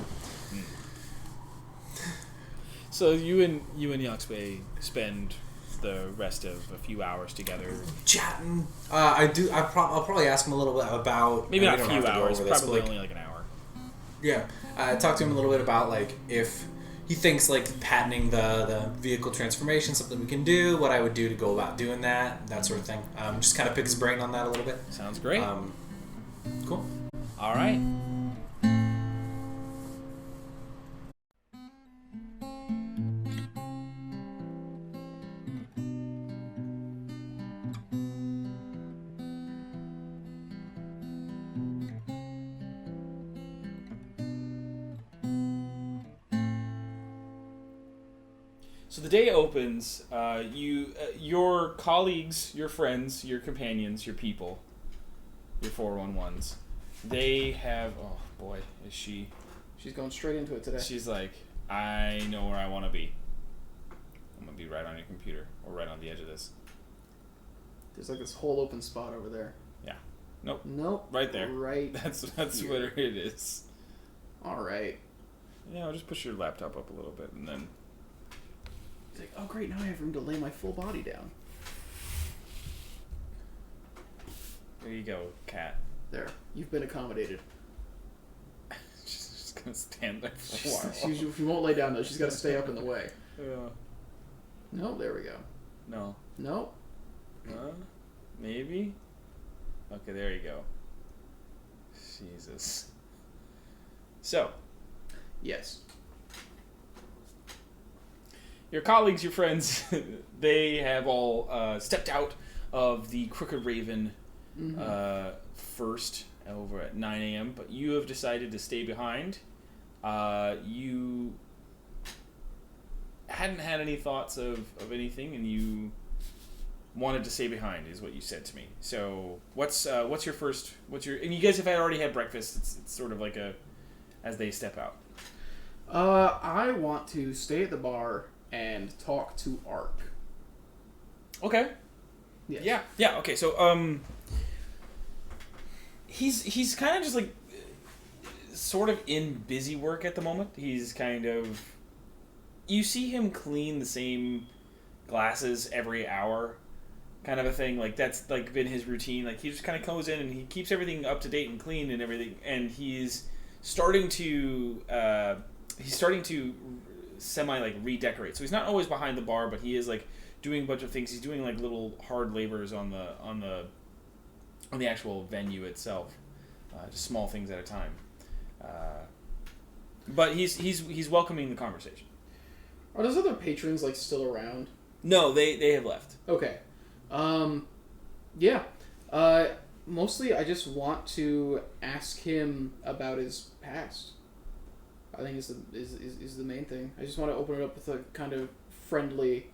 So you and Yoxway spend the rest of a few hours together chatting. I'll probably ask him a little bit about maybe not a few hours, probably only like an hour. Yeah, talk to him a little bit about like if he thinks like patenting the vehicle transformation something we can do, what I would do to go about doing that sort of thing. Just kind of pick his brain on that a little bit. Sounds great. Cool. All right. So the day opens. Your colleagues, your friends, your companions, your people, your 411s, they have. Oh boy, is she? She's going straight into it today. She's like, I know where I want to be. I'm gonna be right on your computer, or right on the edge of this. There's like this whole open spot over there. Yeah. Nope. Nope. Right there. Right. That's here. where it is. All right. Yeah, I'll just push your laptop up a little bit, and then. It's like, oh great, now I have room to lay my full body down. There you go, cat. There, you've been accommodated. She's just gonna stand there for a while. She won't lay down though. She's got to stay up in the way. Yeah. No, there we go. No. No. Maybe. Okay, there you go. Jesus. So. Yes. Your colleagues, your friends, they have all stepped out of the Crooked Raven first over at 9 a.m., but you have decided to stay behind. You hadn't had any thoughts of anything, and you wanted to stay behind, is what you said to me. So what's your first? And you guys have already had breakfast. It's sort of like as they step out. I want to stay at the bar and talk to Ark. Okay. Yes. Yeah. Okay. So he's kind of just like sort of in busy work at the moment. He's kind of, you see him clean the same glasses every hour, kind of a thing. Like that's like been his routine. Like he just kind of goes in and he keeps everything up to date and clean and everything. And he's starting to semi like redecorate. So he's not always behind the bar, but he is like doing a bunch of things. He's doing like little hard labors on the actual venue itself, just small things at a time. But he's welcoming the conversation. Are those other patrons like still around? No, they have left. Okay. Yeah. Mostly I just want to ask him about his past. I think is the main thing. I just want to open it up with a kind of friendly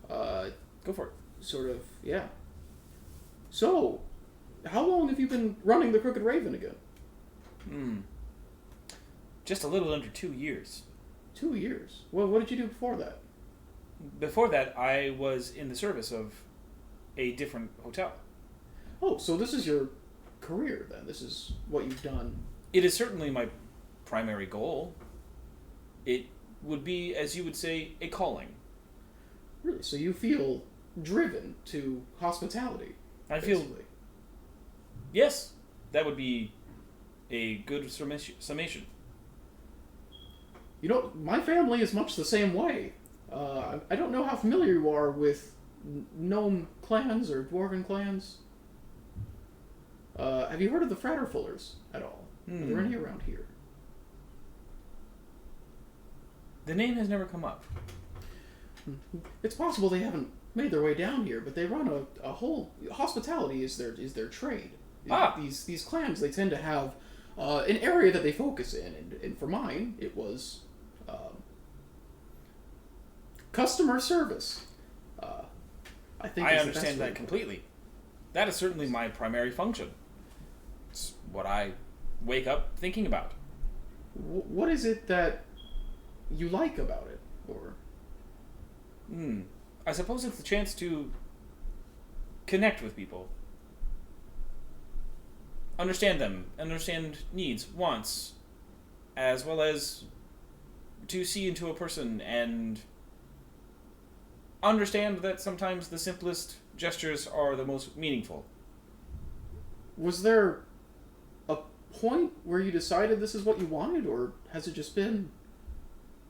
Go for it. sort of, yeah. So, how long have you been running the Crooked Raven again? Just a little under 2 years. 2 years. Well, what did you do before that? Before that, I was in the service of a different hotel. Oh, so this is your career then. This is what you've done. It is certainly my primary goal. It would be, as you would say, a calling. Really? So you feel driven to hospitality? I feel, basically. yes, that would be a good summation. You know, my family is much the same way. I don't know how familiar you are with gnome clans or dwarven clans. Have you heard of the Fratterfullers at all? Are there any around here? The name has never come up. It's possible they haven't made their way down here, but they run a whole hospitality is their trade. These clans, they tend to have an area that they focus in, and for mine it was customer service. I think I is the understand best way that to put it. completely. That is certainly my primary function. It's what I wake up thinking about. What is it that you like about it, or? I suppose it's the chance to connect with people. Understand them, understand needs, wants, as well as to see into a person and understand that sometimes the simplest gestures are the most meaningful. Was there a point where you decided this is what you wanted, or has it just been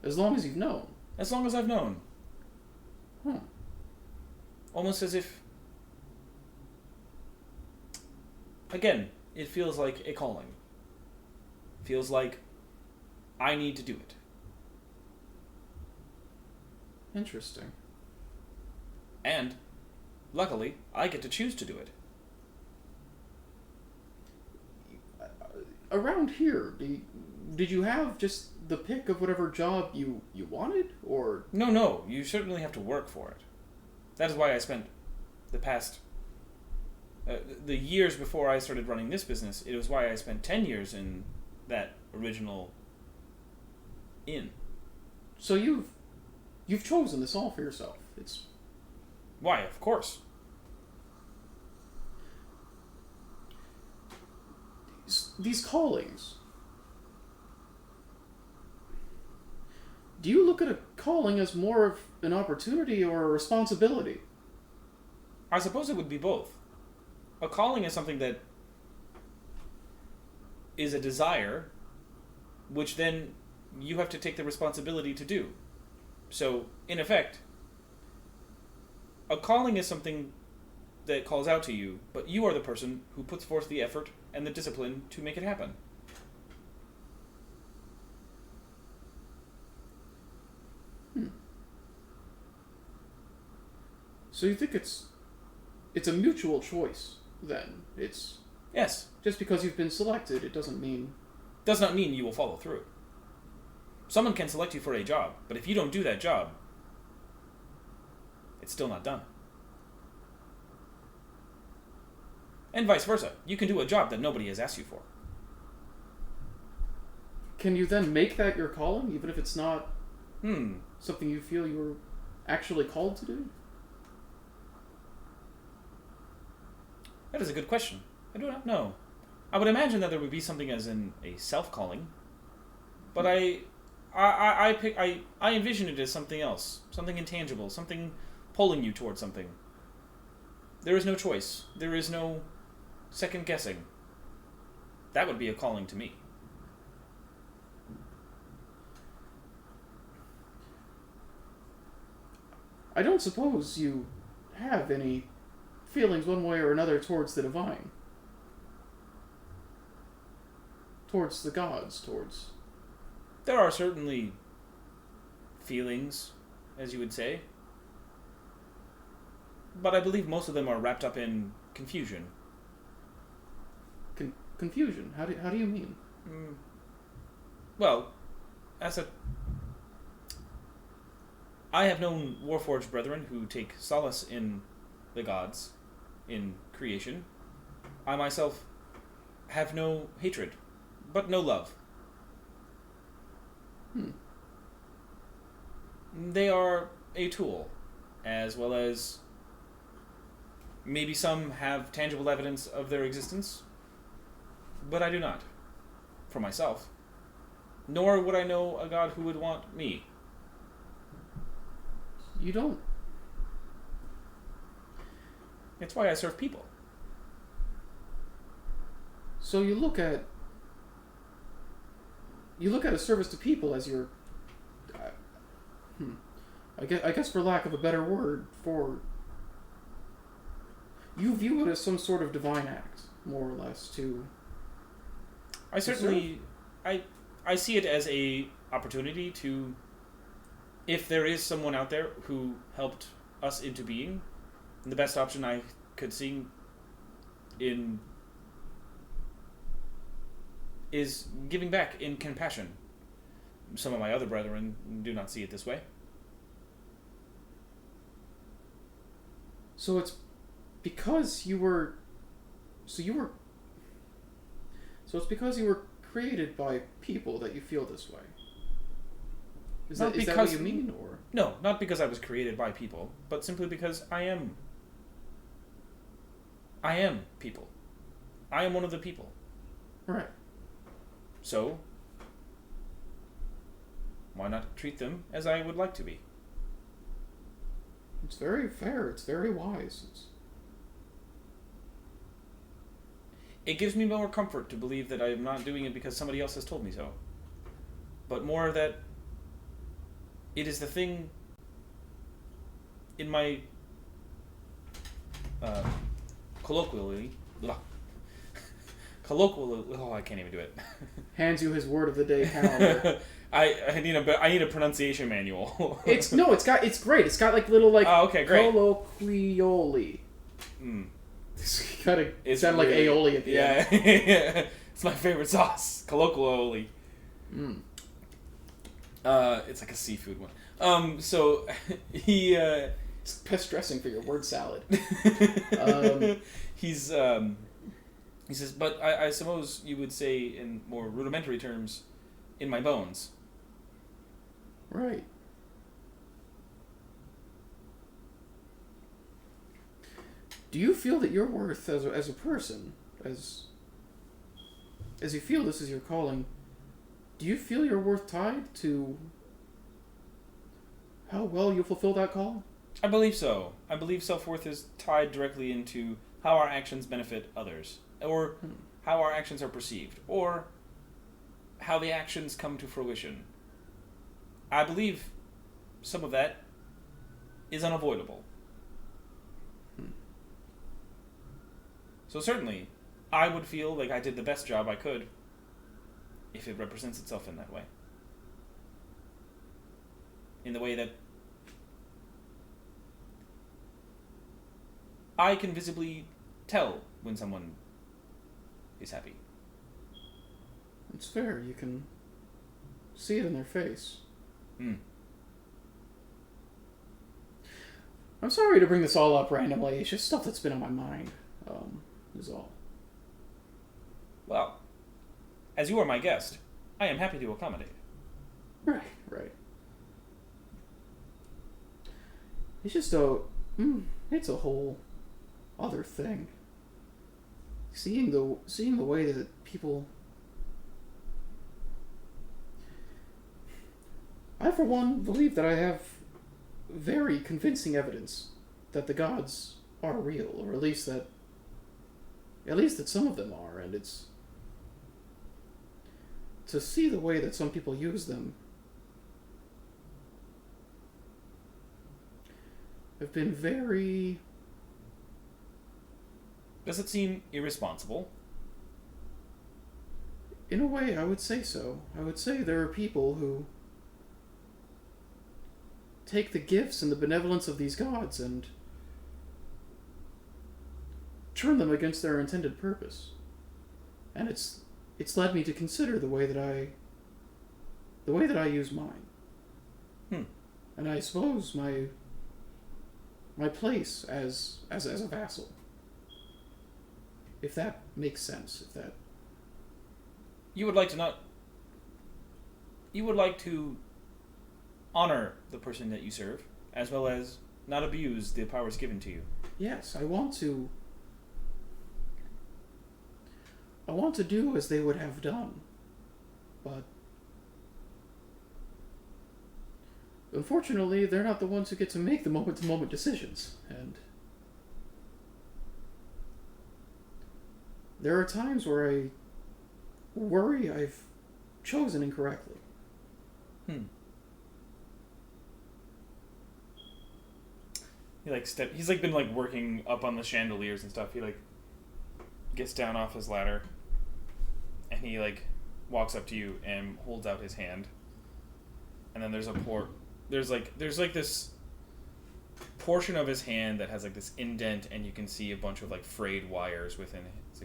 as long as you've known? As long as I've known. Huh. Almost as if, again, it feels like a calling. Feels like I need to do it. Interesting. And, luckily, I get to choose to do it. Around here, did you have just the pick of whatever job you wanted, or? No, you certainly have to work for it. That is why I spent the past... the years before I started running this business, it was why I spent 10 years in that original inn. So you've chosen this all for yourself. It's... Why, of course. These callings. Do you look at a calling as more of an opportunity or a responsibility? I suppose it would be both. A calling is something that is a desire, which then you have to take the responsibility to do. So, in effect, a calling is something that calls out to you, but you are the person who puts forth the effort and the discipline to make it happen. So you think it's it's a mutual choice. Then it's Yes. just because you've been selected, it doesn't mean. Does not mean you will follow through. Someone can select you for a job, but if you don't do that job, it's still not done. And vice versa. You can do a job that nobody has asked you for. Can you then make that your calling, even if it's not Hmm. something you feel you were actually called to do? That is a good question. I do not know. I would imagine that there would be something as in a self-calling, but I envision it as something else, something intangible, something pulling you towards something. There is no choice. There is no second guessing. That would be a calling to me. I don't suppose you have any feelings one way or another towards the divine. Towards the gods, towards... There are certainly feelings, as you would say, but I believe most of them are wrapped up in confusion. Confusion? How do you mean? Well, I have known Warforged brethren who take solace in the gods, in creation. I myself have no hatred, but no love. They are a tool, as well as maybe some have tangible evidence of their existence, but I do not, for myself. Nor would I know a god who would want me. You don't... It's why I serve people. So you look at a service to people as your... I guess for lack of a better word, you view it as some sort of divine act, more or less, to... I certainly... I see it as a opportunity to... If there is someone out there who helped us into being, the best option I could see is giving back in compassion. Some of my other brethren do not see it this way. So it's because you were... So it's because you were created by people that you feel this way. Is that what you mean, or...? No, not because I was created by people, but simply because I am people. I am one of the people. Right. So, why not treat them as I would like to be? It's very fair. It's very wise. It gives me more comfort to believe that I am not doing it because somebody else has told me so, but more that it is the thing in my colloquially, oh, I can't even do it. Hands you his word of the day calendar. I need a pronunciation manual. It's great. It's got like little like okay, great. Colloquioli. It's gotta sound like aioli at the end. Yeah. It's my favorite sauce. Colloquially. It's like a seafood one. So he it's best dressing for your word salad. He says, but I suppose you would say in more rudimentary terms, in my bones. Right. Do you feel that your worth as a person, as you feel this is your calling, do you feel your worth tied to how well you fulfill that call? I believe so. I believe self-worth is tied directly into how our actions benefit others, or how our actions are perceived, or how the actions come to fruition. I believe some of that is unavoidable. So certainly, I would feel like I did the best job I could if it represents itself in that way. In the way that I can visibly tell when someone is happy. It's fair. You can see it in their face. I'm sorry to bring this all up randomly. It's just stuff that's been on my mind. Is all. Well, as you are my guest, I am happy to accommodate. Right. It's just it's a whole other thing. Seeing the way that people. I, for one, believe that I have very convincing evidence that the gods are real, or at least that some of them are, and it's to see the way that some people use them have been very... Does it seem irresponsible? In a way, I would say so. I would say there are people who take the gifts and the benevolence of these gods and turn them against their intended purpose. And it's led me to consider the way that I use mine. And I suppose my place as a vassal. If that makes sense, if that... You would like to honor the person that you serve, as well as not abuse the powers given to you. Yes, I want to do as they would have done, but unfortunately, they're not the ones who get to make the moment-to-moment decisions, and there are times where I worry I've chosen incorrectly. He's been working up on the chandeliers and stuff. He gets down off his ladder, and he walks up to you and holds out his hand. And then there's this portion of his hand that has this indent, and you can see a bunch of frayed wires within it. It's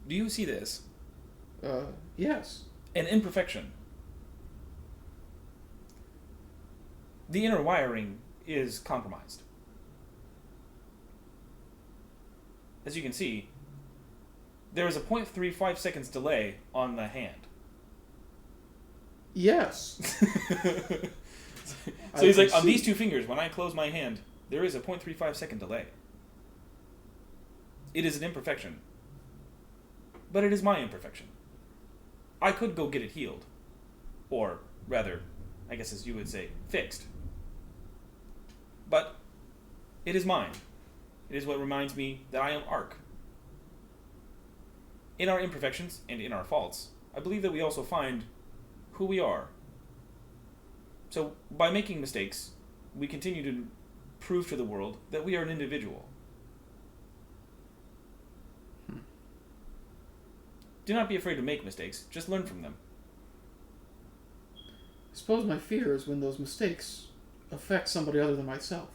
do you see this? Yes. An imperfection. The inner wiring is compromised. As you can see, there is a 0.35 seconds delay on the hand. Yes. So he's on these two fingers, when I close my hand, there is a 0.35 second delay. It is an imperfection. But it is my imperfection. I could go get it healed. Or, rather, I guess as you would say, fixed. But it is mine. It is what reminds me that I am Ark. In our imperfections and in our faults, I believe that we also find who we are. So, by making mistakes, we continue to prove to the world that we are an individual. Do not be afraid to make mistakes, just learn from them. I suppose my fear is when those mistakes affect somebody other than myself.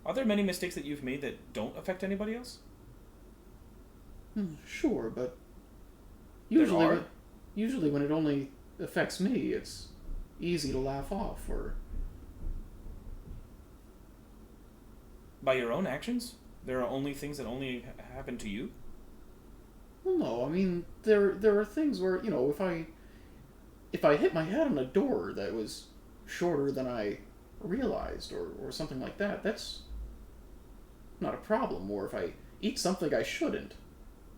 Are there many mistakes that you've made that don't affect anybody else? Sure, but usually when it only affects me, it's easy to laugh off, or... By your own actions? There are only things that only happen to you? Well, no, I mean, there are things where, if I hit my head on a door that was shorter than I realized, or something like that, that's not a problem. Or if I eat something I shouldn't,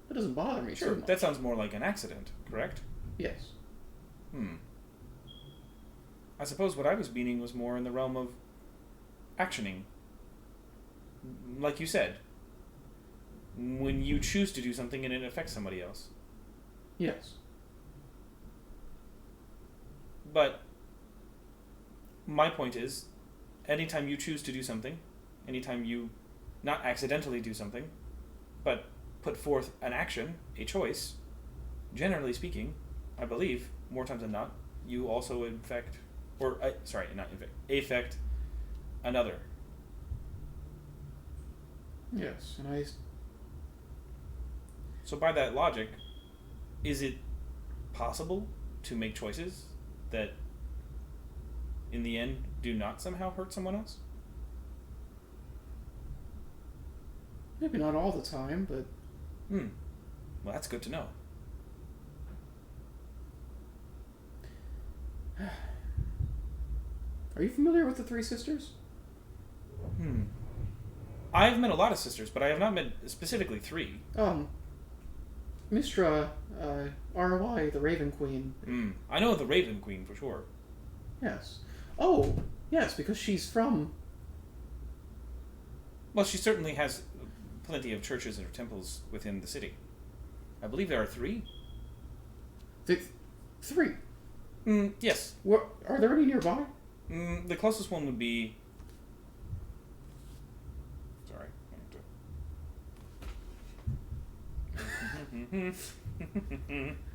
that doesn't bother me so much. That sounds more like an accident, correct? Yes. I suppose what I was meaning was more in the realm of actioning. Like you said, when you choose to do something and it affects somebody else. Yes. But my point is, anytime you choose to do something, anytime you not accidentally do something, but put forth an action, a choice, generally speaking, I believe, more times than not, you also affect another. Yes, and I... So by that logic, is it possible to make choices that, in the end, do not somehow hurt someone else? Maybe not all the time, but... Well, that's good to know. Are you familiar with the Three Sisters? I've met a lot of sisters, but I have not met specifically 3. Mistra, R.Y., the Raven Queen. I know the Raven Queen for sure. Yes. Oh, yes, because she's from... Well, she certainly has plenty of churches or temples within the city. I believe there are 3. 3? Yes. Are there any nearby? The closest one would be... Sorry.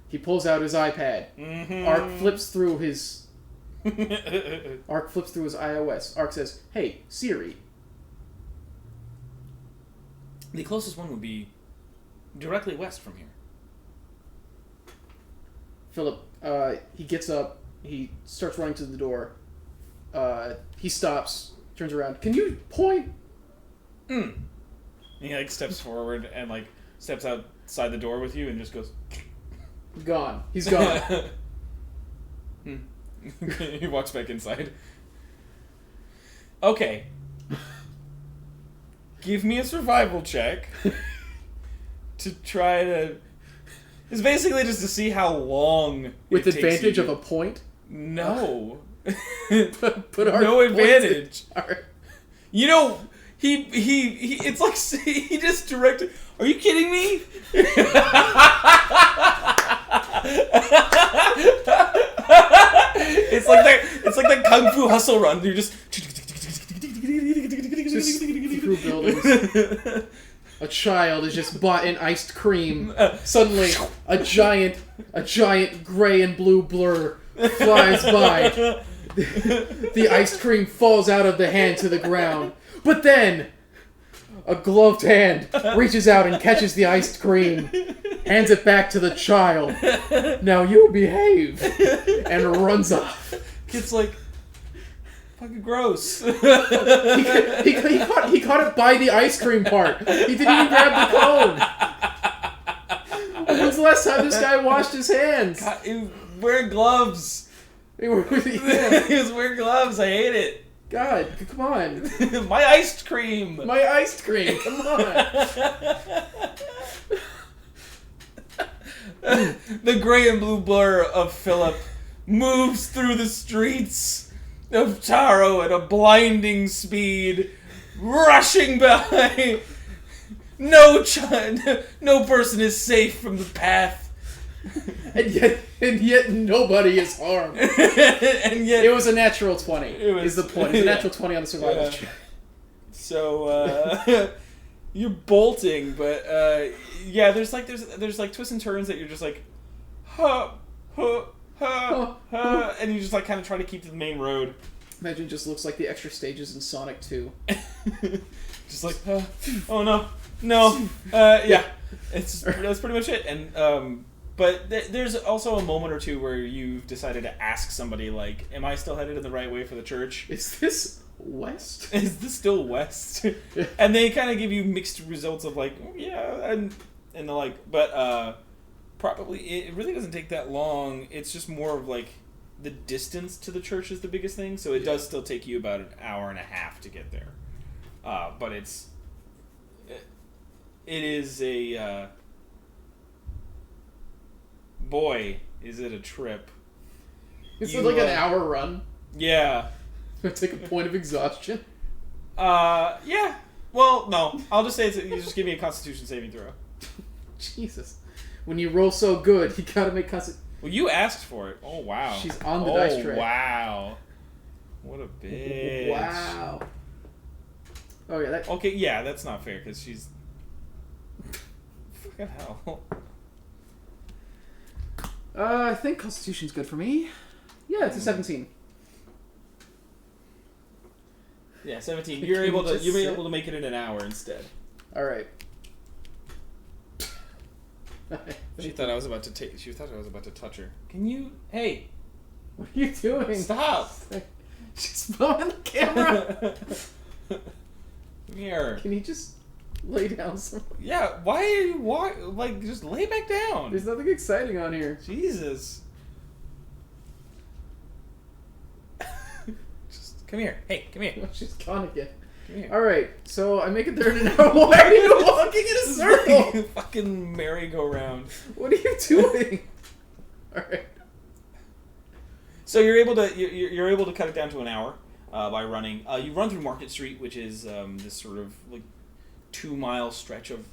He pulls out his iPad. Ark flips through his... Ark flips through his iOS. Ark says, "Hey, Siri." The closest one would be directly west from here. Philip, he gets up. He starts running to the door. He stops, turns around. "Can you point?" He like steps forward and like steps outside the door with you and just goes... Gone. He's gone. He walks back inside. Okay. Give me a survival check to try to... It's basically just to see how long With it takes advantage you of a point? No. Put our No advantage. Our... You know, he it's like he just directed... Are you kidding me? It's like that Kung Fu Hustle run. You're just through buildings. A child is just bought in iced cream. Suddenly, a giant gray and blue blur flies by. The iced cream falls out of the hand to the ground. But then, a gloved hand reaches out and catches the iced cream, hands it back to the child. "Now you behave," and runs off. It's like fucking gross. He caught it by the ice cream part. He didn't even grab the cone. When's the last time this guy washed his hands? God, he was wearing gloves. He was wearing gloves. I hate it. God, come on. My iced cream. My iced cream. Come on. The gray and blue blur of Philip moves through the streets of Tarrow at a blinding speed, rushing by. No person is safe from the path. And yet nobody is harmed. And yet it was a natural 20. Is the point. It's a natural 20 on the survival check. So you're bolting, but yeah, there's like twists and turns that you're just like, and you just like kind of try to keep to the main road. Imagine it just looks like the extra stages in Sonic 2. Just like, oh no, yeah, that's pretty much it. And but there's also a moment or two where you've decided to ask somebody like, "Am I still headed in the right way for the church? Is this west? Is this still west?" And they kind of give you mixed results of like, yeah, and the like, but probably it really doesn't take that long. It's just more of like the distance to the church is the biggest thing, so it does still take you about an hour and a half to get there. But it is a boy, is it a trip. Is it like an hour run? Yeah. Take a point of exhaustion? Yeah. Well, no. I'll just say you just give me a Constitution saving throw. Jesus. When you roll so good, you gotta make Constitution. Well, you asked for it. Oh, wow. She's on the dice tray. Oh, wow. What a bitch. Wow. Oh, yeah, that... Okay, yeah, that's not fair, because she's... Fucking hell. I think Constitution's good for me. Yeah, it's a 17. Yeah, 17. You're able to make it in an hour instead. All right. She thought I was about to take. She thought I was about to touch her. Can you? Hey, What are you doing? stop! She's blowing the camera. Come here. Can you just lay down somewhere? Yeah. Why are you? Why? Like, just lay back down. There's nothing exciting on here. Jesus. Just come here. Hey, come here. Well, she's gone again. Come here. All right, so I make it there in an hour. Why are you walking in a This is circle? like a fucking merry-go-round. What are you doing? All right. So you're able to cut it down to an hour by running. You run through Market Street, which is this sort of like 2-mile stretch of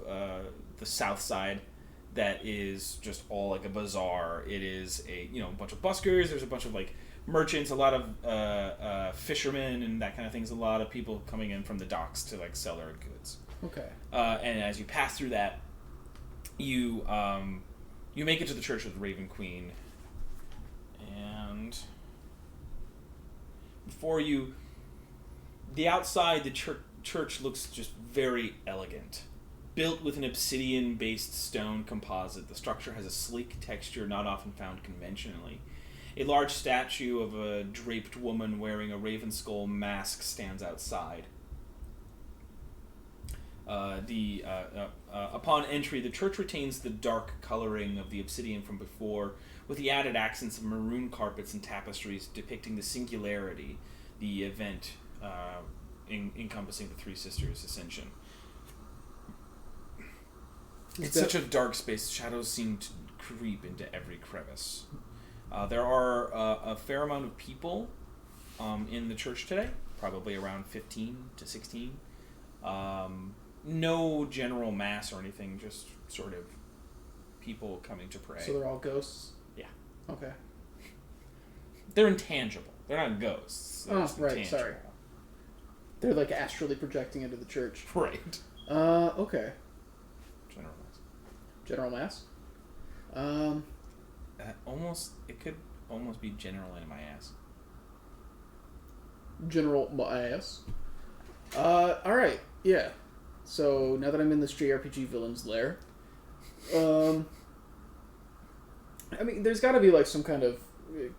the south side that is just all like a bazaar. It is a bunch of buskers. There's a bunch of like merchants, a lot of fishermen and that kind of things. A lot of people coming in from the docks to like sell their goods. Okay. And as you pass through that, you make it to the Church of the Raven Queen. And before you, the outside, the church looks just very elegant. Built with an obsidian-based stone composite, the structure has a sleek texture not often found conventionally. A large statue of a draped woman wearing a raven skull mask stands outside. Upon entry, the church retains the dark coloring of the obsidian from before, with the added accents of maroon carpets and tapestries depicting the singularity, the event encompassing the Three Sisters' ascension. It's such a dark space. Shadows seem to creep into every crevice. There are a fair amount of people in the church today, probably around 15 to 16. No general mass or anything, just sort of people coming to pray. So they're all ghosts? Yeah. Okay. They're intangible. They're not ghosts. They're just right, intangible. sorry. They're like astrally projecting into the church. Right. Okay. General mass. General mass? It could almost be general in my ass. General mass. Alright, yeah. So, now that I'm in this JRPG villain's lair, I mean, there's gotta be like some kind of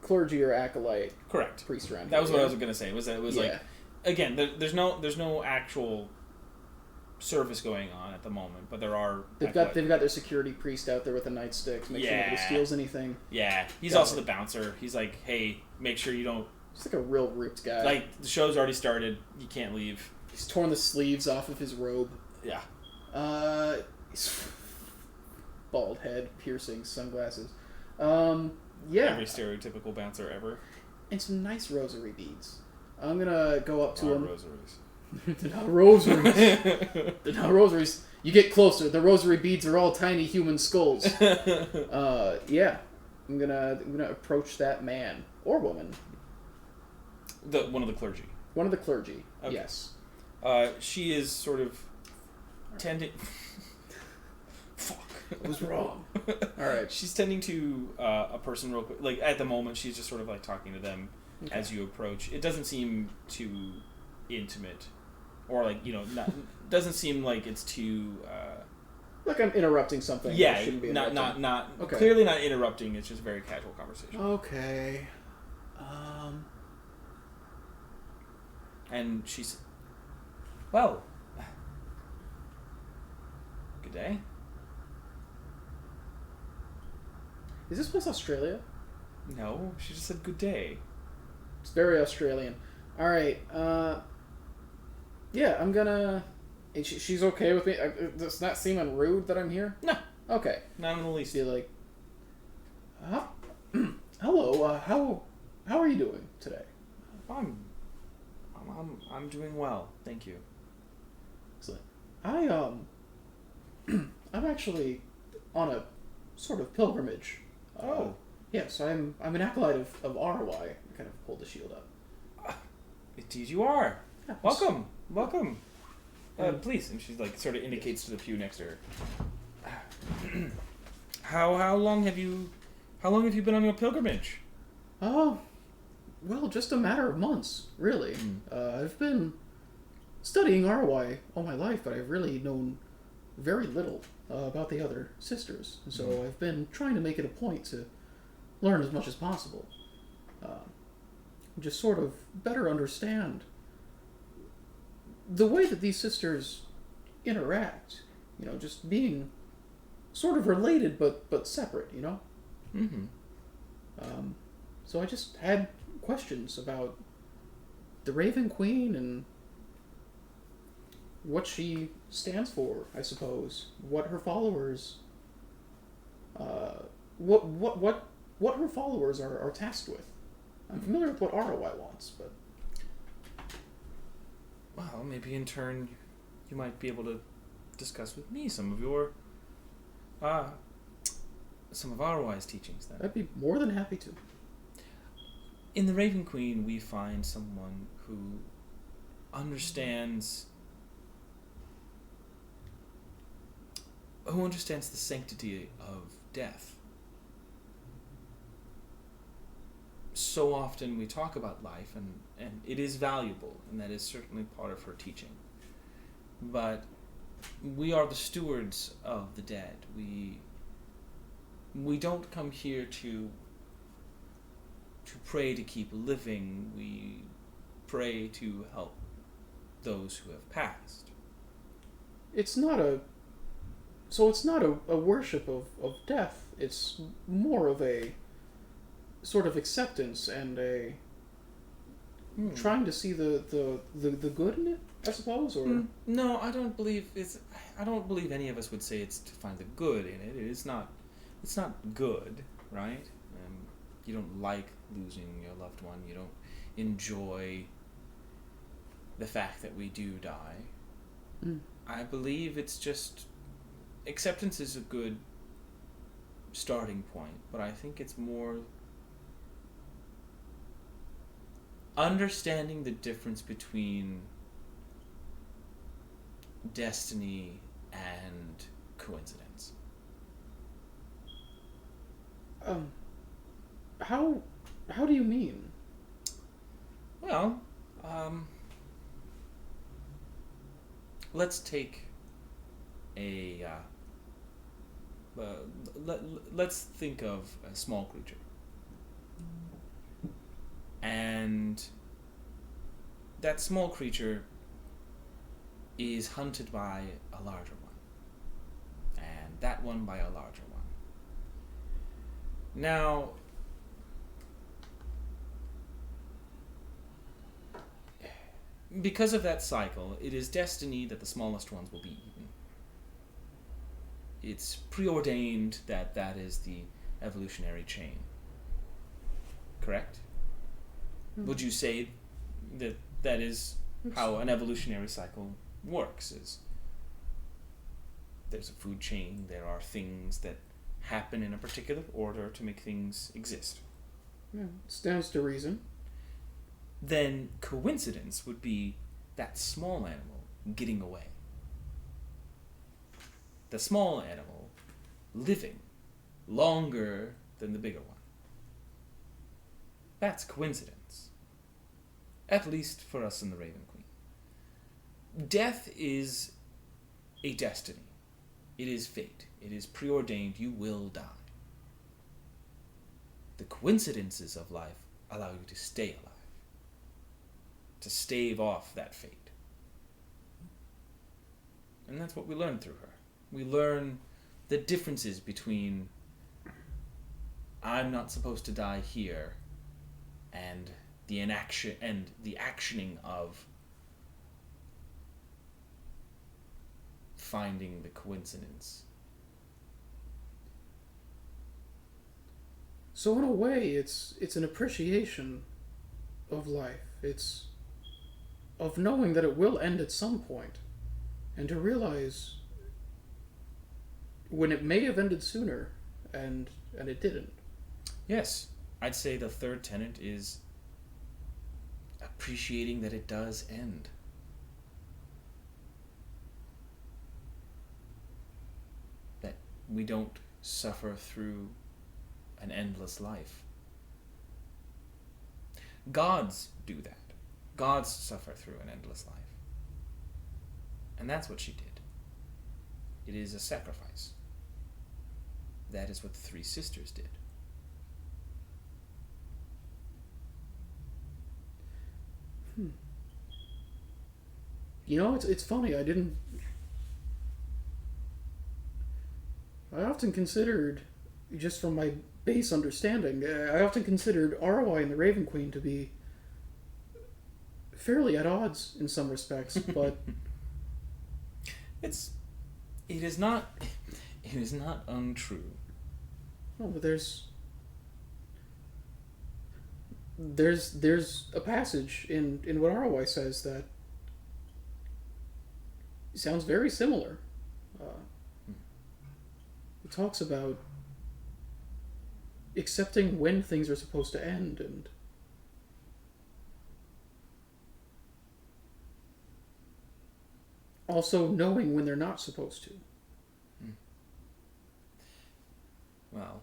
clergy or acolyte Correct. priest around That was here, what I yeah? was going to say. It was Yeah. like, again, there's no actual service going on at the moment, but there are. They've got their security priest out there with a nightstick to make sure nobody steals anything. Yeah, he's Got also it. the bouncer. He's like, hey, make sure you don't. He's like a real ripped guy. Like, the show's already started. You can't leave. He's torn the sleeves off of his robe. Yeah. He's bald head, piercings, sunglasses. Yeah. Every stereotypical bouncer ever. And some nice rosary beads. I'm gonna go up to him. Rosaries. They're not rosaries. They're not rosaries. You get closer. The rosary beads are all tiny human skulls. Yeah. I'm gonna approach that man or woman. One of the clergy. One of the clergy. Okay. Yes. She is sort of tending. Fuck. What's wrong? All right. She's tending to a person real quick. Like, at the moment, she's just sort of like talking to them as you approach. It doesn't seem too intimate, or like doesn't seem like it's too. Like I'm interrupting something. Yeah, I shouldn't be not interrupting. Okay. clearly not interrupting. It's just very casual conversation. Okay. And she's, well, good day. Is this place Australia? No, she just said good day. It's very Australian. All right. Yeah, I'm gonna. And she's okay with me. Does not seem rude that I'm here. No, Okay. not in the least. See, like, hello. How are you doing today? I'm doing well, thank you. Excellent. I'm actually on a sort of pilgrimage. Yes, I'm an acolyte of ROI. I kind of hold the shield up. Indeed, you are. Yeah, Welcome. Please. And she like sort of indicates to the pew next to her. How long have you been on your pilgrimage? Oh, well, just a matter of months, really. I've been studying ROI all my life, but I've really known very little about the other sisters. And so I've been trying to make it a point to learn as much as possible. Just sort of better understand the way that these sisters interact. Just being sort of related but separate, Mm-hmm. So I just had questions about the Raven Queen and what she stands for, I suppose. What her followers, what her followers are tasked with. I'm familiar with what ROI wants, but Well, maybe in turn, you might be able to discuss with me some of your, some of ROI's teachings. Then, I'd be more than happy to. in the Raven Queen, we find someone who understands the sanctity of death. So often we talk about life, and it is valuable, and that is certainly part of her teaching. But we are the stewards of the dead. We don't come here to pray to keep living. We pray to help those who have passed. It's not a worship of death. It's more of a sort of acceptance and a trying to see the good in it, I suppose, or No, I don't believe any of us would say it's to find the good in it. It's not good, right? You don't like losing your loved one. You don't enjoy the fact that we do die. I believe it's just acceptance is a good starting point, but I think it's more understanding the difference between destiny and coincidence. How do you mean? Well, let's take a let's think of a small creature, and that small creature is hunted by a larger one, and that one by a larger one. Now, because of that cycle, it is destiny that the smallest ones will be eaten. It's preordained that that is the evolutionary chain. Correct? Would you say that that is how an evolutionary cycle works? Is there's a food chain, there are things that happen in a particular order to make things exist. Yeah, stands to reason. Then coincidence would be that small animal getting away. The small animal living longer than the bigger one. That's coincidence. At least for us in the Raven Queen. Death is a destiny. It is fate. It is preordained. You will die. The coincidences of life allow you to stay alive. To stave off that fate. And that's what we learn through her. We learn the differences between I'm not supposed to die here and the inaction and the actioning of finding the coincidence. So in a way, it's an appreciation of life. It's of knowing that it will end at some point, and to realize when it may have ended sooner, and it didn't. Yes, I'd say the third tenet is appreciating that it does end. That we don't suffer through an endless life. Gods do that. Gods suffer through an endless life. And that's what she did. It is a sacrifice. That is what the three sisters did. You know, it's funny. I often considered, just from my base understanding, I often considered ROI and the Raven Queen to be fairly at odds in some respects, but it is not untrue. no, but there's a passage in what ROI says that sounds very similar. It talks about accepting when things are supposed to end and also knowing when they're not supposed to. Well,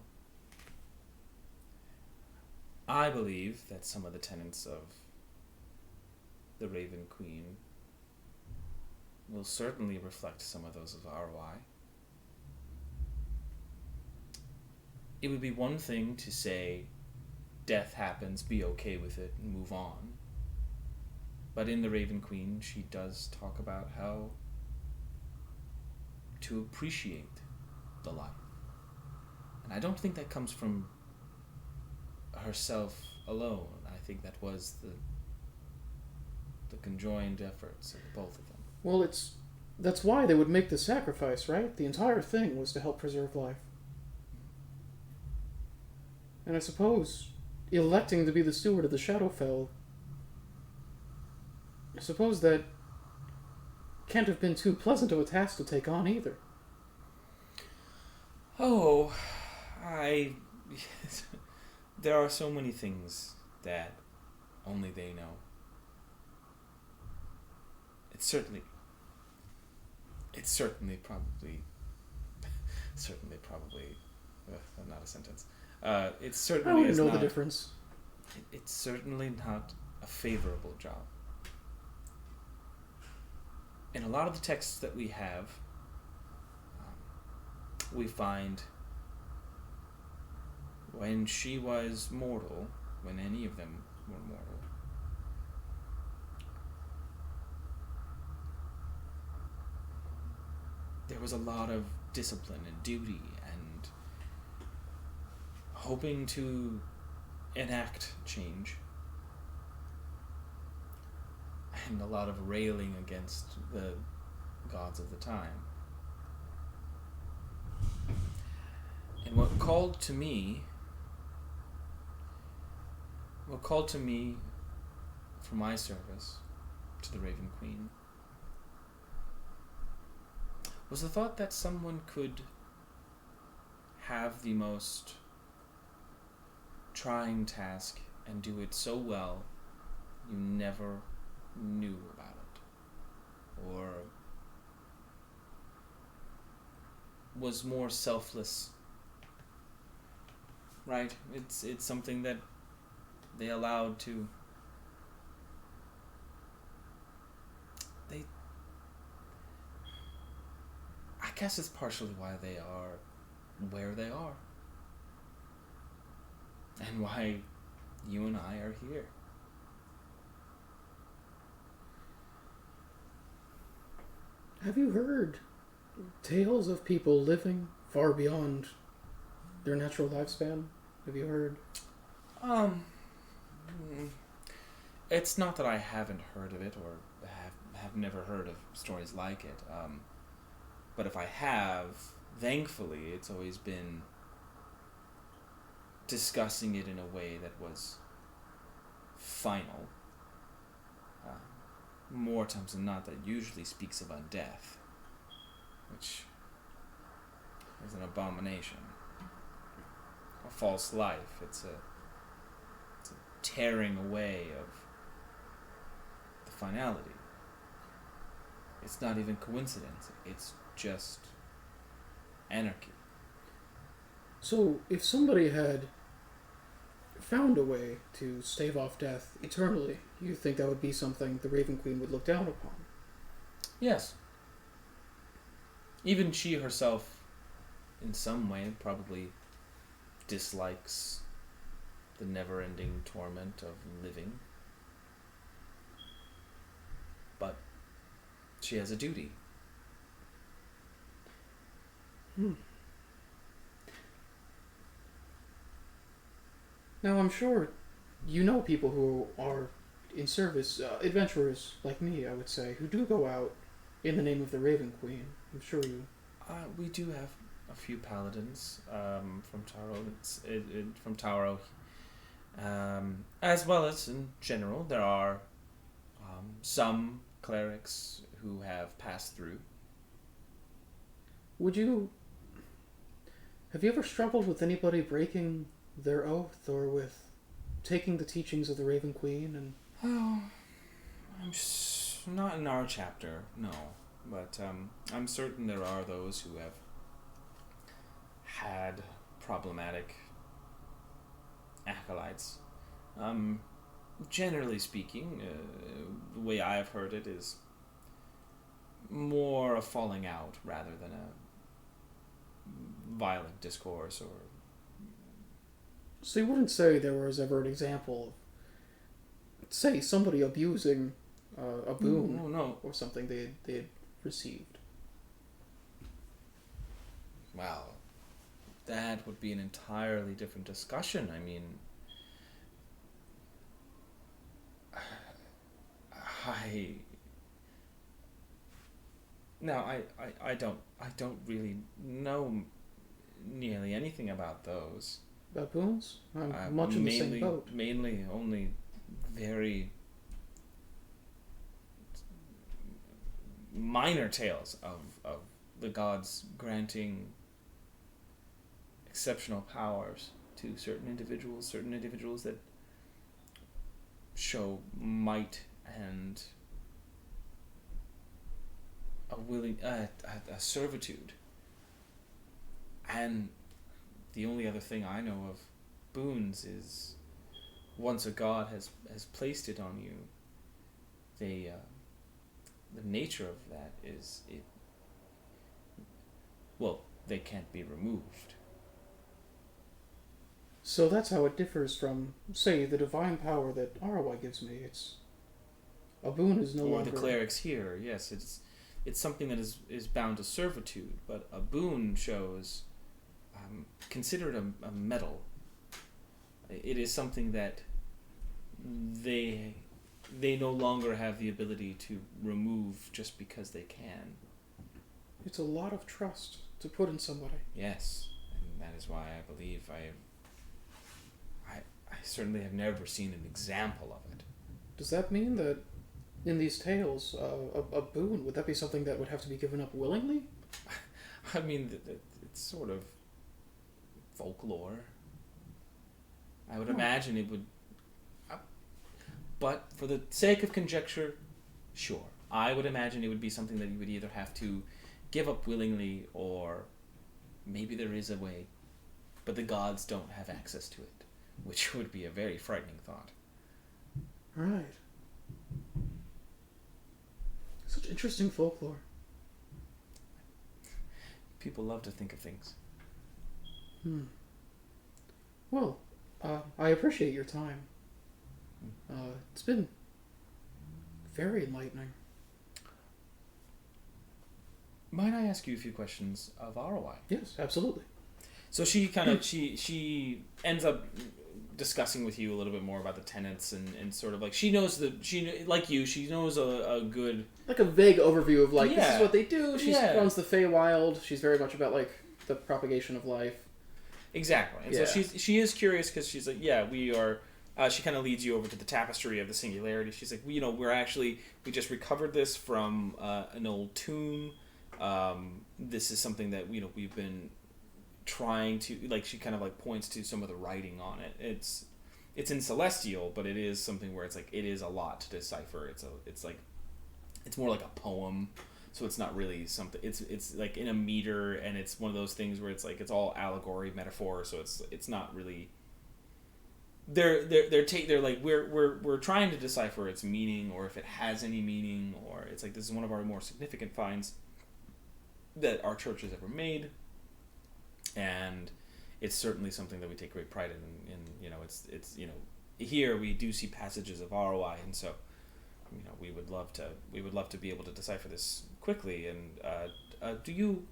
I believe that some of the tenets of the Raven Queen will certainly reflect some of those of ROI. It would be one thing to say, death happens, be okay with it, and move on. But in the Raven Queen, she does talk about how to appreciate the life. And I don't think that comes from herself alone. I think that was the conjoined efforts of both of them. Well, that's why they would make the sacrifice, right? The entire thing was to help preserve life. And I suppose electing to be the steward of the Shadowfell, I suppose that can't have been too pleasant of a task to take on either. Oh, there are so many things that only they know. It's certainly probably, not a sentence. It certainly I is wouldn't know not, the difference. It's certainly not a favorable job. In a lot of the texts that we have, we find when she was mortal, when any of them were mortal, there was a lot of discipline and duty and hoping to enact change, and a lot of railing against the gods of the time. And what called to me for my service to the Raven Queen was the thought that someone could have the most trying task and do it so well you never knew about it, or was more selfless, right? It's something that they allowed to, I guess it's partially why they are where they are, and why you and I are here. Have you heard tales of people living far beyond their natural lifespan? Have you heard? It's not that I haven't heard of it or have never heard of stories like it. But if I have, thankfully, it's always been discussing it in a way that was final. More times than not, that usually speaks of undeath, which is an abomination. A false life. It's a tearing away of the finality. It's not even coincidence. It's just anarchy. So, if somebody had found a way to stave off death eternally, you think that would be something the Raven Queen would look down upon? Yes. Even she herself, in some way, probably dislikes the never-ending torment of living. But she has a duty. Now, I'm sure you know people who are in service, adventurers like me, I would say, who do go out in the name of the Raven Queen. I'm sure you... We do have a few paladins from Tarrow. As well as in general, there are some clerics who have passed through. Have you ever struggled with anybody breaking their oath, or with taking the teachings of the Raven Queen and... Oh, not in our chapter, no. But I'm certain there are those who have had problematic acolytes. Generally speaking, the way I've heard it is more a falling out rather than a violent discourse or... So you wouldn't say there was ever an example of, say, somebody abusing a boon No. or something they had received? Well, that would be an entirely different discussion. I mean, I don't really know nearly anything about those. About boons? I'm much in the same boat. Mainly only very minor tales of the gods granting exceptional powers to certain individuals that show might and a servitude. And the only other thing I know of boons is once a god has placed it on you, the nature of that is they can't be removed. So that's how it differs from, say, the divine power that Arwai gives me. It's a boon is no longer... Or the clerics here, yes, it's something that is bound to servitude, but a boon shows considered a medal. It is something that they no longer have the ability to remove just because they can. It's a lot of trust to put in somebody. Yes, and that is why I believe I certainly have never seen an example of it. Does that mean that in these tales, a boon, would that be something that would have to be given up willingly? I mean, it's sort of folklore. I would imagine it would... But for the sake of conjecture, sure. I would imagine it would be something that you would either have to give up willingly, or maybe there is a way, but the gods don't have access to it, which would be a very frightening thought. Right. Such interesting folklore. People love to think of things. Well, I appreciate your time. It's been very enlightening. Might I ask you a few questions of ROI? Yes, absolutely. So she kind of she ends up discussing with you a little bit more about the tenets and sort of like she knows she knows a good, like, a vague overview of like this is what they do. She runs the Feywild. She's very much about like the propagation of life. Exactly. And so she is curious because she's like, we are. She kind of leads you over to the tapestry of the singularity. She's like, we just recovered this from an old tomb. This is something that we've been trying to, like, she kind of like points to some of the writing on it. It's in Celestial, but it is something where it's like it is a lot to decipher. It's more like a poem, so it's not really something. It's like in a meter, and it's one of those things where it's like it's all allegory, metaphor. So it's not really. They're like we're trying to decipher its meaning, or if it has any meaning, or it's like this is one of our more significant finds. that our church has ever made, and it's certainly something that we take great pride in. You know, it's here we do see passages of ROI, and so we would love to be able to decipher this quickly. And do you,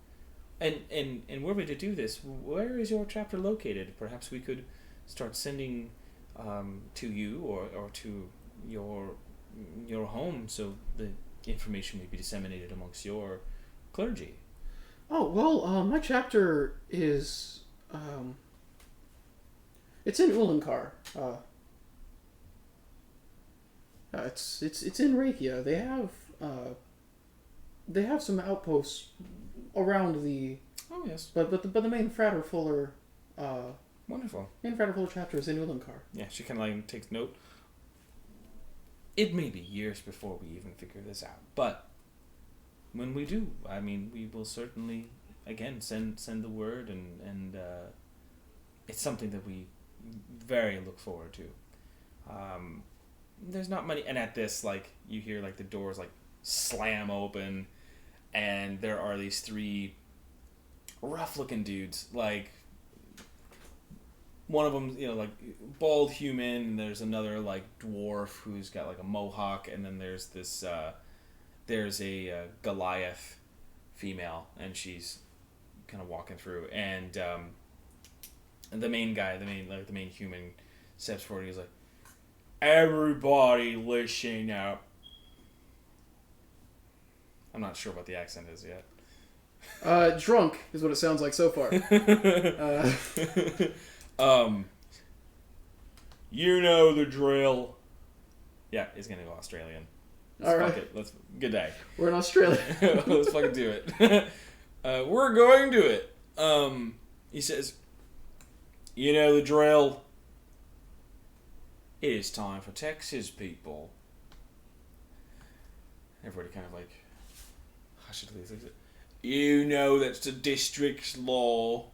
and were we to do this, where is your chapter located? Perhaps we could start sending to you or to your home, so the information may be disseminated amongst your clergy. Oh well, my chapter is it's in Ulankar. It's in Rakia. They have some outposts around the. Oh yes. But the main Frater Fuller. Wonderful. Main Frater Fuller chapter is in Ulankar. Yeah, she kind of like takes note. It may be years before we even figure this out, but when we do, I mean, we will certainly again send the word, and it's something that we very look forward to. There's not many, and at this, like, you hear like the doors like slam open, and there are these three rough-looking dudes. Like, one of them, like bald human, and there's another like dwarf who's got like a mohawk, and then there's this there's a Goliath female, and she's kind of walking through, and the main guy, the main human, steps forward. He's like, "Everybody, listen up." I'm not sure what the accent is yet. Drunk is what it sounds like so far. You know the drill. Yeah, he's gonna go Australian. All right. Fuck it. Good day. We're in Australia. Let's fucking do it. We're going to it. He says, "You know the drill. It is time for Texas, people." Everybody kind of like hushedly says it. "You know that's the district's law.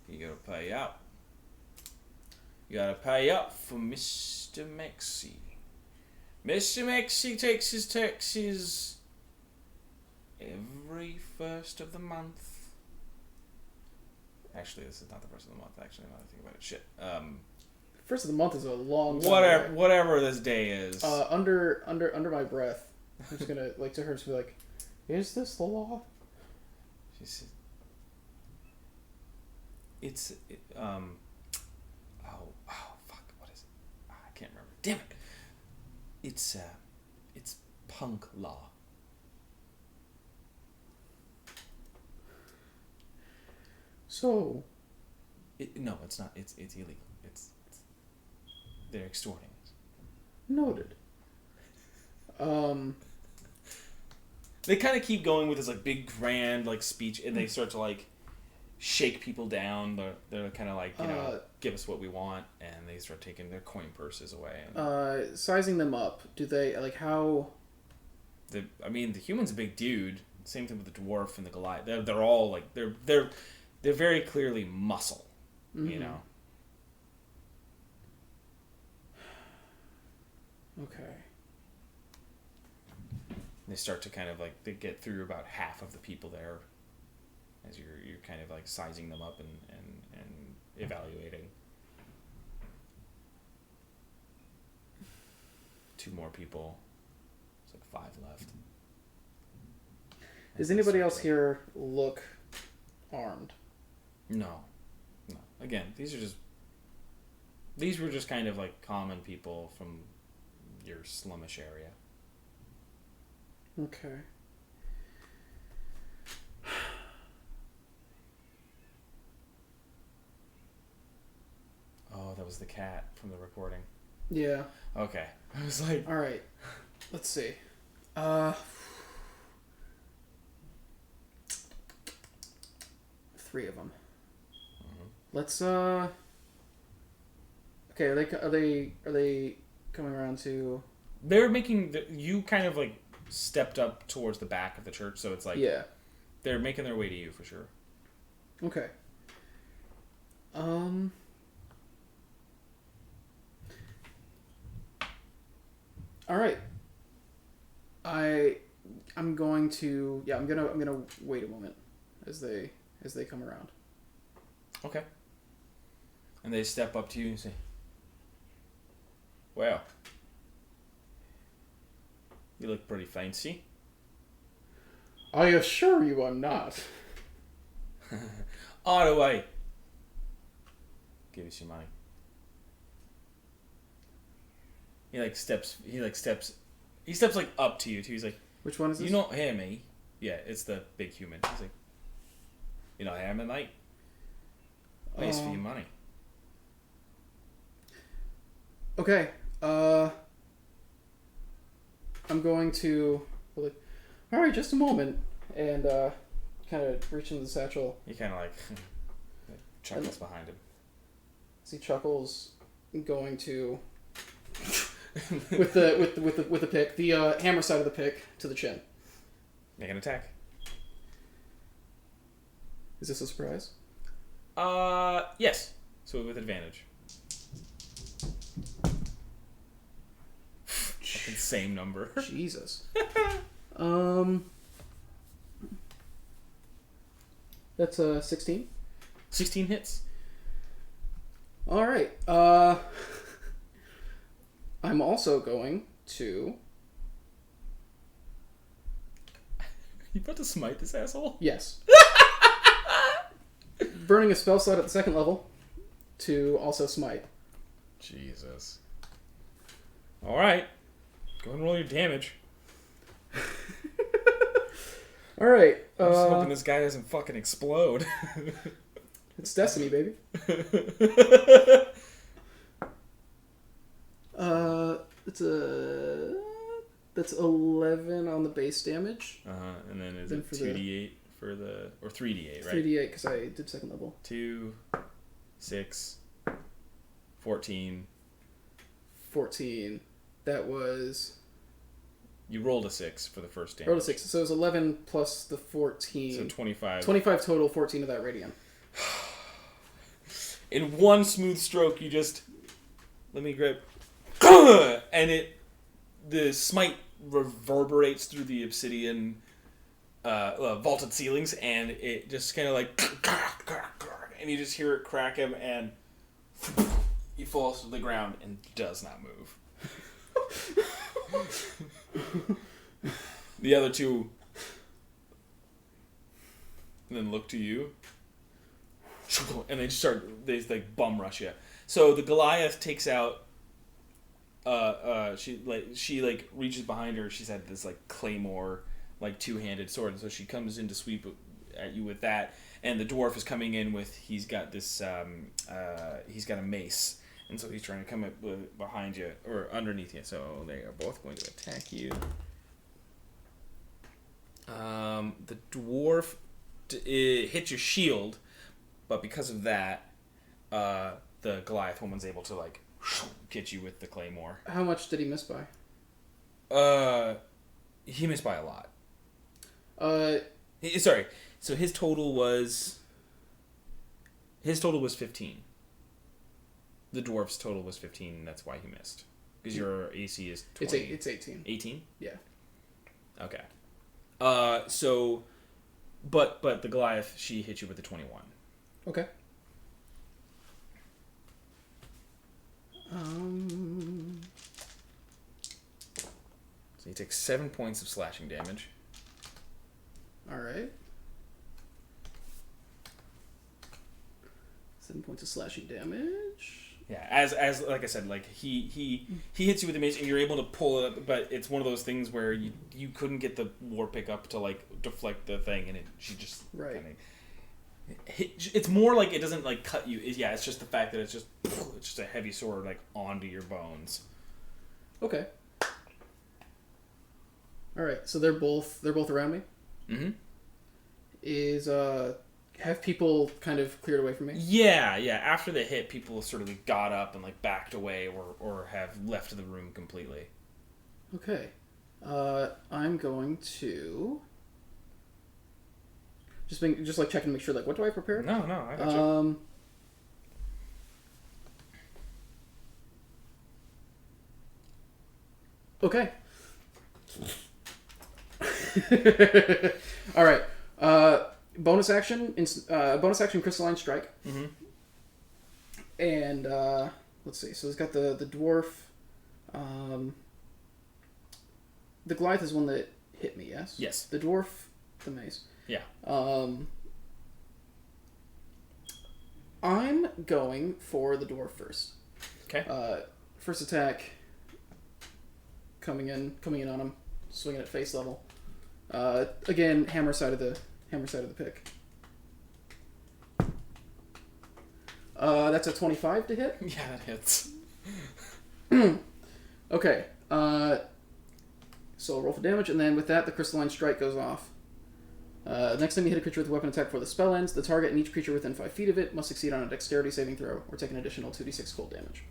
You gotta pay up. You gotta pay up for Mr. Mexi. Mr. Mexi takes his taxes every first of the month." Actually, this is not the first of the month. Actually, now that I think about it, shit. First of the month is a long time. Whatever this day is. Under my breath, I'm just gonna like to her to be like, "Is this the law?" She said, oh fuck, what is it? I can't remember. Damn it. It's punk law. So, No, it's not. It's illegal. They're extorting us. Noted. They kind of keep going with this like big grand like speech, and they start to like shake people down. They're kind of like, give us what we want, and they start taking their coin purses away. And, sizing them up, do they like how? the human's a big dude. Same thing with the dwarf and the Goliath. They're all like they're very clearly muscle, Mm-hmm. Okay. They start to kind of like they get through about half of the people there, as you're kind of like sizing them up and evaluating. 2 more people. It's like 5 left. Does anybody else here look armed? No. Again, these were just kind of like common people from your slummish area. Okay. Oh, that was the cat from the recording. Yeah. Okay. I was like... All right. Let's see. 3 of them. Mm-hmm. Let's Okay, are they coming around to? They're making you kind of like stepped up towards the back of the church, so it's like they're making their way to you for sure. Okay. All right. I'm gonna wait a moment. as they come around. Okay. And they step up to you and say, "Well, you look pretty fancy." I assure you, I'm not. Out of the way. Give us your money. He steps like up to you too. He's like, Which one is this? "You not hear me?" Yeah, it's the big human. He's like, "You not hear me, mate? Nice for your money." Okay. I'm going to. Like, all right, just a moment, and kind of reach into the satchel. He kind of like chuckles behind him. See Chuckles going to with the pick, the hammer side of the pick to the chin. Make an attack. Is this a surprise? Yes. So with advantage. Fucking same number. Jesus. That's 16. 16 hits. All right. I'm also going to. You about to smite this asshole? Yes. Burning a spell slot at the second level to also smite. Jesus. All right. Go and roll your damage. All right. I'm just hoping this guy doesn't fucking explode. It's destiny, baby. That's 11 on the base damage. And then is Then it for 2d8 for the or 3d8, right? 3d8 because I did second level. 2, 6, 14. 14. That was. You rolled a 6 for the first damage. Rolled a 6. So it was 11 plus the 14. So 25. 25 total, 14 of that radiant. In one smooth stroke, you just let me grab, and the smite reverberates through the obsidian vaulted ceilings, and it just kind of like, and you just hear it crack him, and he falls to the ground and does not move. The other two then look to you. And they like bum rush you. So the Goliath takes out. She reaches behind her. She's had this like claymore, like two-handed sword, and so she comes in to sweep at you with that. And the dwarf is coming in with he's got this he's got a mace, and so he's trying to come up behind you or underneath you. So they are both going to attack you. The dwarf hits your shield. But because of that, the Goliath woman's able to like get you with the claymore. How much did he miss by? He missed by a lot. Sorry. So his total was 15. The dwarf's total was 15. And that's why he missed. Because your AC is 20. It's 18. 18? Yeah. Okay. So, but the Goliath, she hit you with the 21. Okay. So he takes 7 points of slashing damage. All right. 7 points of slashing damage. Yeah, as like I said, like he hits you with the mace and you're able to pull it up, but it's one of those things where you couldn't get the war pick up to like deflect the thing, and she just right. Kinda, it's more like it doesn't like cut you. Yeah, it's just the fact that it's just a heavy sword like onto your bones. Okay. All right, so they're both around me. Mm-hmm. Have people kind of cleared away from me? Yeah. After the hit, people sort of like got up and like backed away or have left the room completely. Okay. I'm going to just like checking to make sure, like, what do I prepare? No, I got you. Okay. All right. bonus action crystalline strike. Mm-hmm. And let's see. So it's got the dwarf. The Goliath is one that hit me. Yes. Yes. The dwarf, the mace. Yeah. I'm going for the dwarf first. Okay. First attack. Coming in on him, swinging at face level. Again, hammer side of the pick. That's a 25 to hit. Yeah, that hits. Okay. So roll for damage, and then with that, the crystalline strike goes off. Next time you hit a creature with a weapon attack before the spell ends, the target and each creature within 5 feet of it must succeed on a dexterity saving throw or take an additional 2d6 cold damage.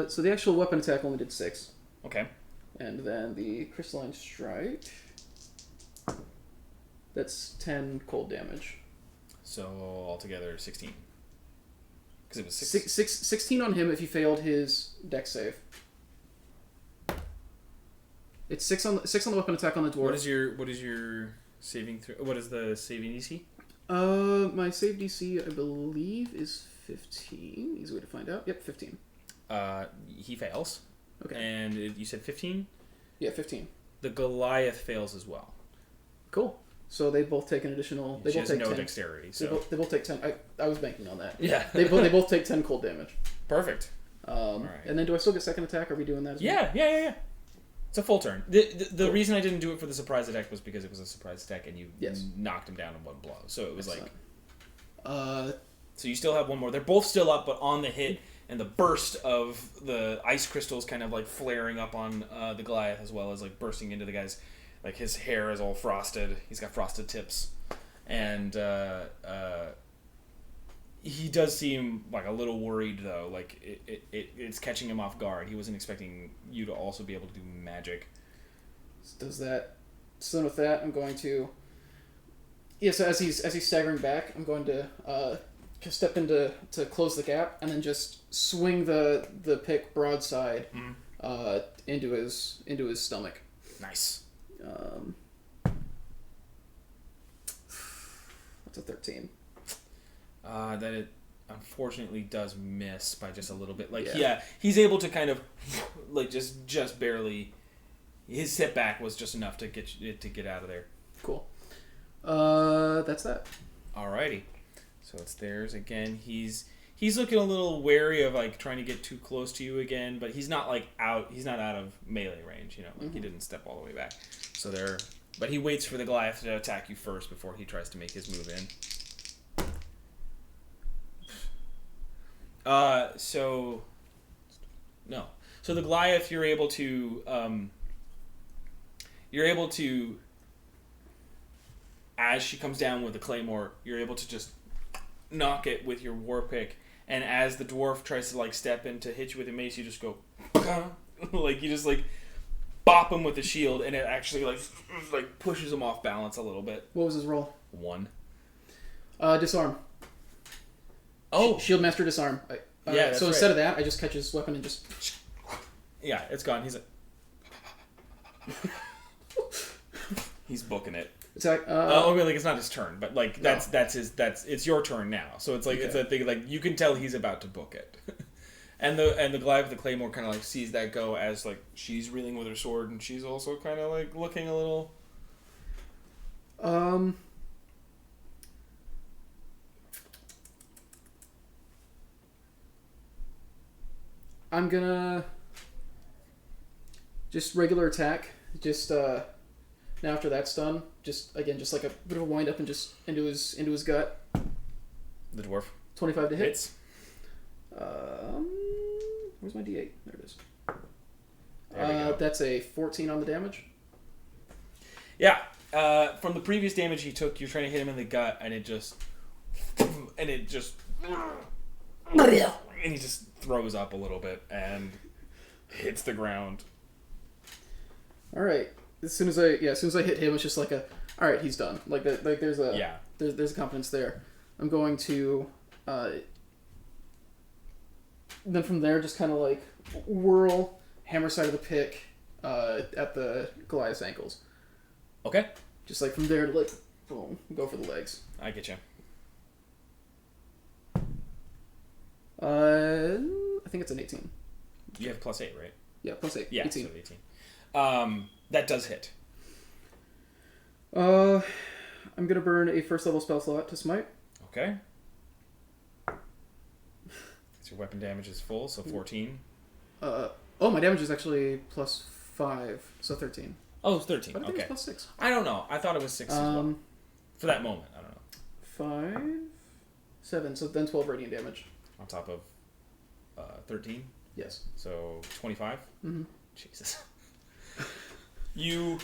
So the actual weapon attack only did 6. Okay. And then the crystalline strike, that's 10 cold damage. So altogether 16. Because it was 16 on him if he failed his dex save. It's 6 on the weapon attack on the dwarf. What is your saving throw? What is the saving DC? My save DC I believe is 15. Easy way to find out. Yep, 15. He fails. Okay. And you said 15? Yeah, 15. The Goliath fails as well. Cool. So they both take an additional. They She both has take no 10. dexterity. So They both take 10. I was banking on that. yeah. They both take 10 cold damage. Perfect. Right. And then do I still get second attack? Are we doing that as well? Yeah. It's a full turn. The reason I didn't do it for the surprise attack was because it was a surprise attack and you knocked him down in one blow. So it was Excellent. So you still have one more. They're both still up, but on the hit and the burst of the ice crystals kind of like flaring up on the Goliath as well as like bursting into the guy's, like his hair is all frosted. He's got frosted tips. And he does seem like a little worried though. Like it's catching him off guard. He wasn't expecting you to also be able to do magic. Does that? So with that, I'm going to. Yeah. So as he's staggering back, I'm going to step into to close the gap and then just swing the pick broadside into his stomach. Nice. That's a 13. That it unfortunately does miss by just a little bit. Like he's able to kind of like just barely. His setback was just enough to get out of there. Cool. That's that. Alrighty. So it's theirs again. He's looking a little wary of like trying to get too close to you again, but he's not like out. He's not out of melee range. You know, like he didn't step all the way back. So there, but he waits for the Goliath to attack you first before he tries to make his move in. So the Goliath, you're able to, as she comes down with the claymore, you're able to just knock it with your war pick, and as the dwarf tries to like step in to hit you with a mace, you just go, like you just like bop him with the shield, and it actually like pushes him off balance a little bit. What was his roll? 1. Disarm. Oh, Shield Master Disarm. That's so instead of that, I just catch his weapon and just. Yeah, it's gone. He's he's booking it. Attack. Like it's not his turn, but like it's your turn now. So it's like it's a thing like you can tell he's about to book it. and the Goliath with the claymore kind of like sees that go as like she's reeling with her sword, and she's also kind of like looking a little. I'm gonna just regular attack. Just now after that's done, just like a bit of a wind up and just into his gut. The dwarf. 25 to hit. Hits. Where's my D8? There it is. There we go. That's a 14 on the damage. Yeah. From the previous damage he took, you're trying to hit him in the gut, and it just and he just throws up a little bit and hits the ground. All right. As soon as I hit him, it's just like all right, he's done. Like there's a there's a confidence there. I'm going to then from there just kind of like whirl hammer side of the pick at the Goliath's ankles. Okay. Just like from there to like, boom, go for the legs. I get you. I think it's an 18. You have +8, right? Yeah, +8. Yeah, 18. so 18. That does hit. I'm gonna burn a first level spell slot to smite. Okay. So your weapon damage is full, so 14. My damage is actually +5, so 13. Oh, it's 13. But I think Okay. it's +6. I don't know. I thought it was 6 as well. For that moment, I don't know. 5, 7, so then 12 radiant damage. On top of 13, Yes. so 25. Mm-hmm. Jesus. You,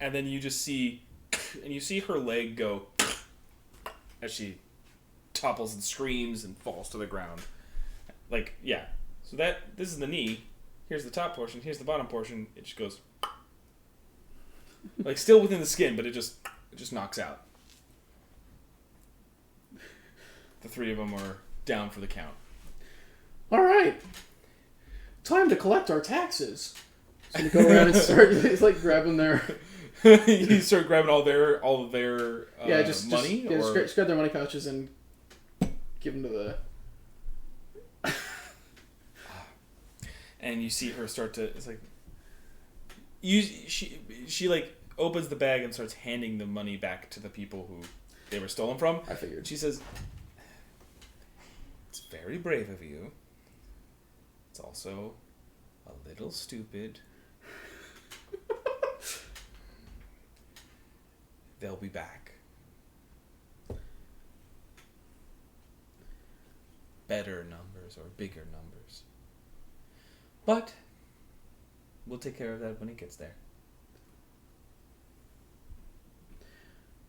and then you just see, and you see her leg go as she topples and screams and falls to the ground. Like, yeah. So this is the knee. Here's the top portion. Here's the bottom portion. It just goes, like, still within the skin, but it just knocks out. The three of them are down for the count. All right. Time to collect our taxes. So you go around and start like grabbing their. You start grabbing all of their money, or or just grab their money pouches and give them to the. And you see her start to. It's like. She like opens the bag and starts handing the money back to the people who they were stolen from. I figured. She says, "It's very brave of you. It's also a little stupid. They'll be back. Better numbers or bigger numbers. But we'll take care of that when it gets there."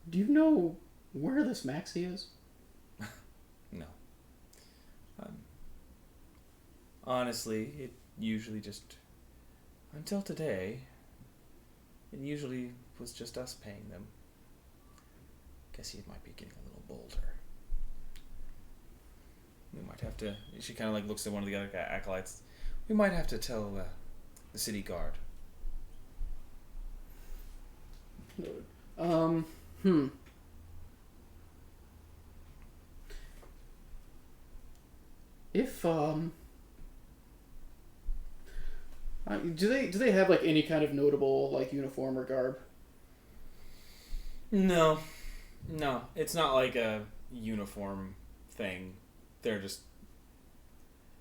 Do you know where this Maxie is? No. Honestly, it usually just... Until today, it usually was just us paying them. Guess he might be getting a little bolder. We might have to... She kind of like looks at one of the other acolytes. We might have to tell the city guard. If do they have like any kind of notable like uniform or garb? No, it's not like a uniform thing. They're just...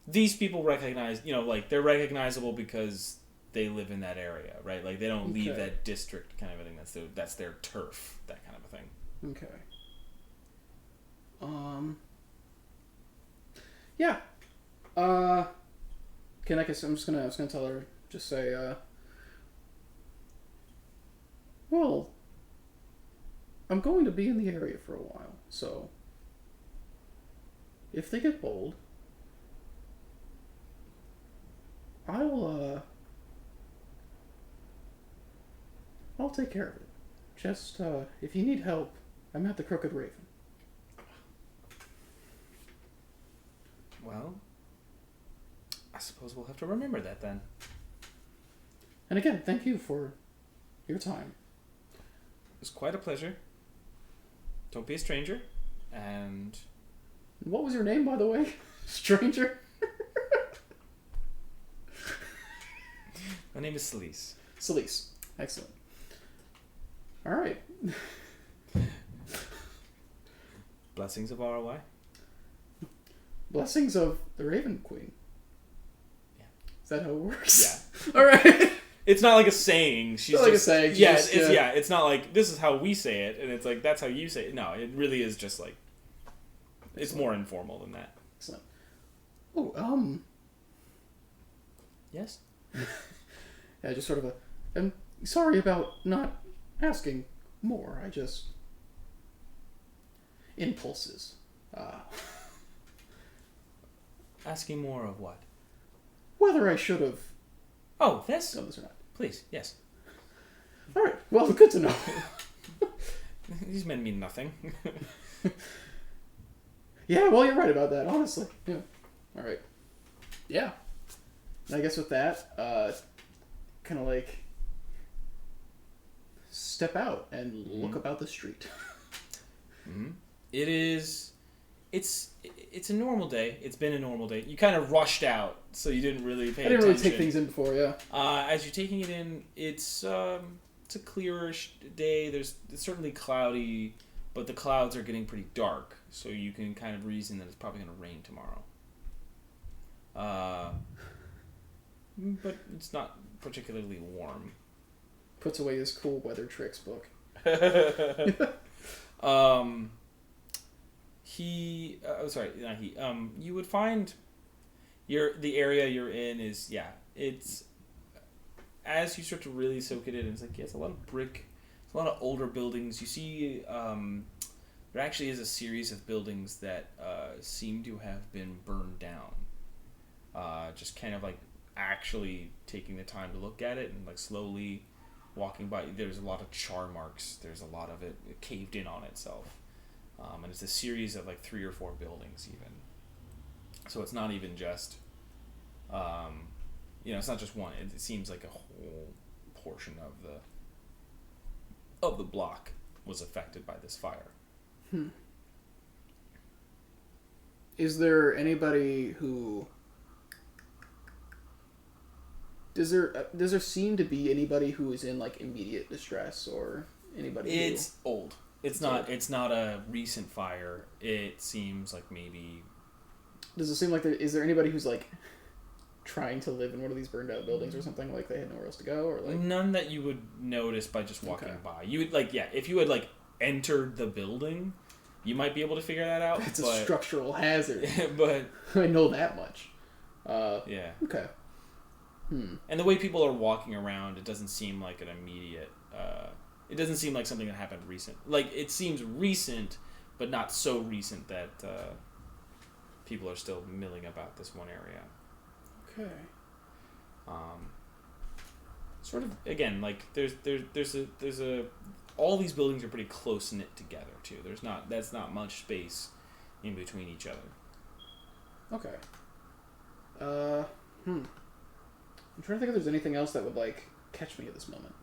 These people recognize, like, they're recognizable because they live in that area, right? Like, they don't leave that district kind of a thing. That's their turf, that kind of a thing. Okay. Yeah. I guess I was gonna tell her, just say, well, I'm going to be in the area for a while, so if they get bold, I'll take care of it. Just, if you need help, I'm at the Crooked Raven. Well, I suppose we'll have to remember that then. And again, thank you for your time. It was quite a pleasure. Don't be a stranger. And... What was your name, by the way? Stranger? My name is Celise. Celise. Excellent. All right. Blessings of ROI. Blessings of the Raven Queen. Yeah. Is that how it works? Yeah. All right. It's not like a saying. She's not like just, a saying. Yeah, it's not like this is how we say it, and it's like that's how you say it. No, it really is just like it's more informal than that. Excellent. Oh, Yes. Yeah, just sort of I'm sorry about not asking more. I just impulses. Asking more of what? Whether I should have Oh, this? done this or not. Please, yes. All right. Well, good to know. These men mean nothing. Yeah, well, you're right about that, honestly. Yeah. All right. Yeah. And I guess with that, kind of like step out and look about the street. Mm-hmm. It's a normal day. It's been a normal day. You kind of rushed out, so you didn't really pay attention. I didn't really take things in before, yeah. As you're taking it in, it's a clearish day. It's certainly cloudy, but the clouds are getting pretty dark, so you can kind of reason that it's probably going to rain tomorrow. But it's not particularly warm. Puts away his cool weather tricks book. You would find the area you're in is, it's, as you start to really soak it in, it's like, it's a lot of brick, it's a lot of older buildings. You see, there actually is a series of buildings that seem to have been burned down. Just kind of like actually taking the time to look at it and like slowly walking by. There's a lot of char marks. There's a lot of it caved in on itself. And it's a series of like 3 or 4 buildings even. So it's not even just, it's not just one. It seems like a whole portion of the block was affected by this fire. Is there anybody who... Does there seem to be anybody who is in like immediate distress or anybody? It's old. It's not a recent fire. It seems like maybe. Does it seem like is there anybody who's like trying to live in one of these burned out buildings or something, like they had nowhere else to go, or like none that you would notice by just walking by. You would if you had like entered the building, you might be able to figure that out. It's a structural hazard. But I know that much. Yeah. Okay. And the way people are walking around, it doesn't seem like an immediate. It doesn't seem like something that happened recent. Like, it seems recent, but not so recent that people are still milling about this one area. Okay. Sort of, again, like there's a all these buildings are pretty close knit together too. That's not much space in between each other. Okay. I'm trying to think if there's anything else that would like catch me at this moment.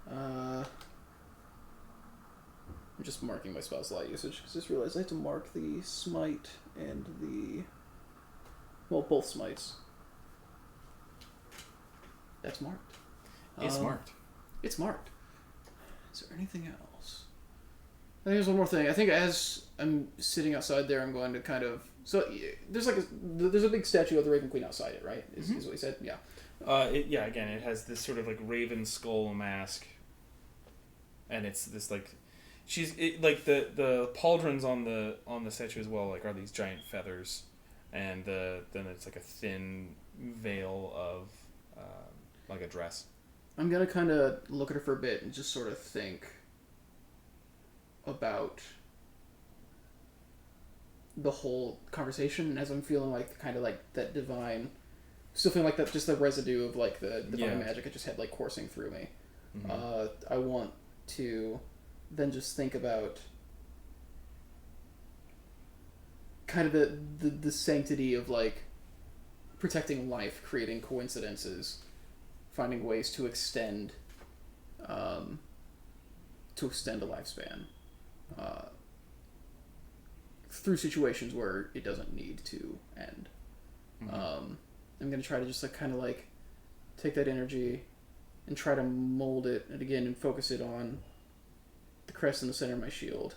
I'm just marking my spell slot usage because I just realized I have to mark the smite and both smites. That's marked. It's marked. It's marked. Is there anything else? I think there's one more thing. I think as I'm sitting outside there, I'm going to kind of... So there's a big statue of the Raven Queen outside it, right? Is what he said? Yeah. Again, it has this sort of like raven skull mask, and it's this like, the pauldrons on the statue as well, like, are these giant feathers, and then it's like a thin veil of like a dress. I'm gonna kind of look at her for a bit and just sort of think about the whole conversation, as I'm feeling like kind of like that divine, still feeling like that, just the residue of like the divine magic I just had like coursing through me. Mm-hmm. I want to then just think about kind of the sanctity of like protecting life, creating coincidences, finding ways to extend a lifespan. Through situations where it doesn't need to end. Mm-hmm. I'm going to try to just like kind of like take that energy and try to mold it and focus it on the crest in the center of my shield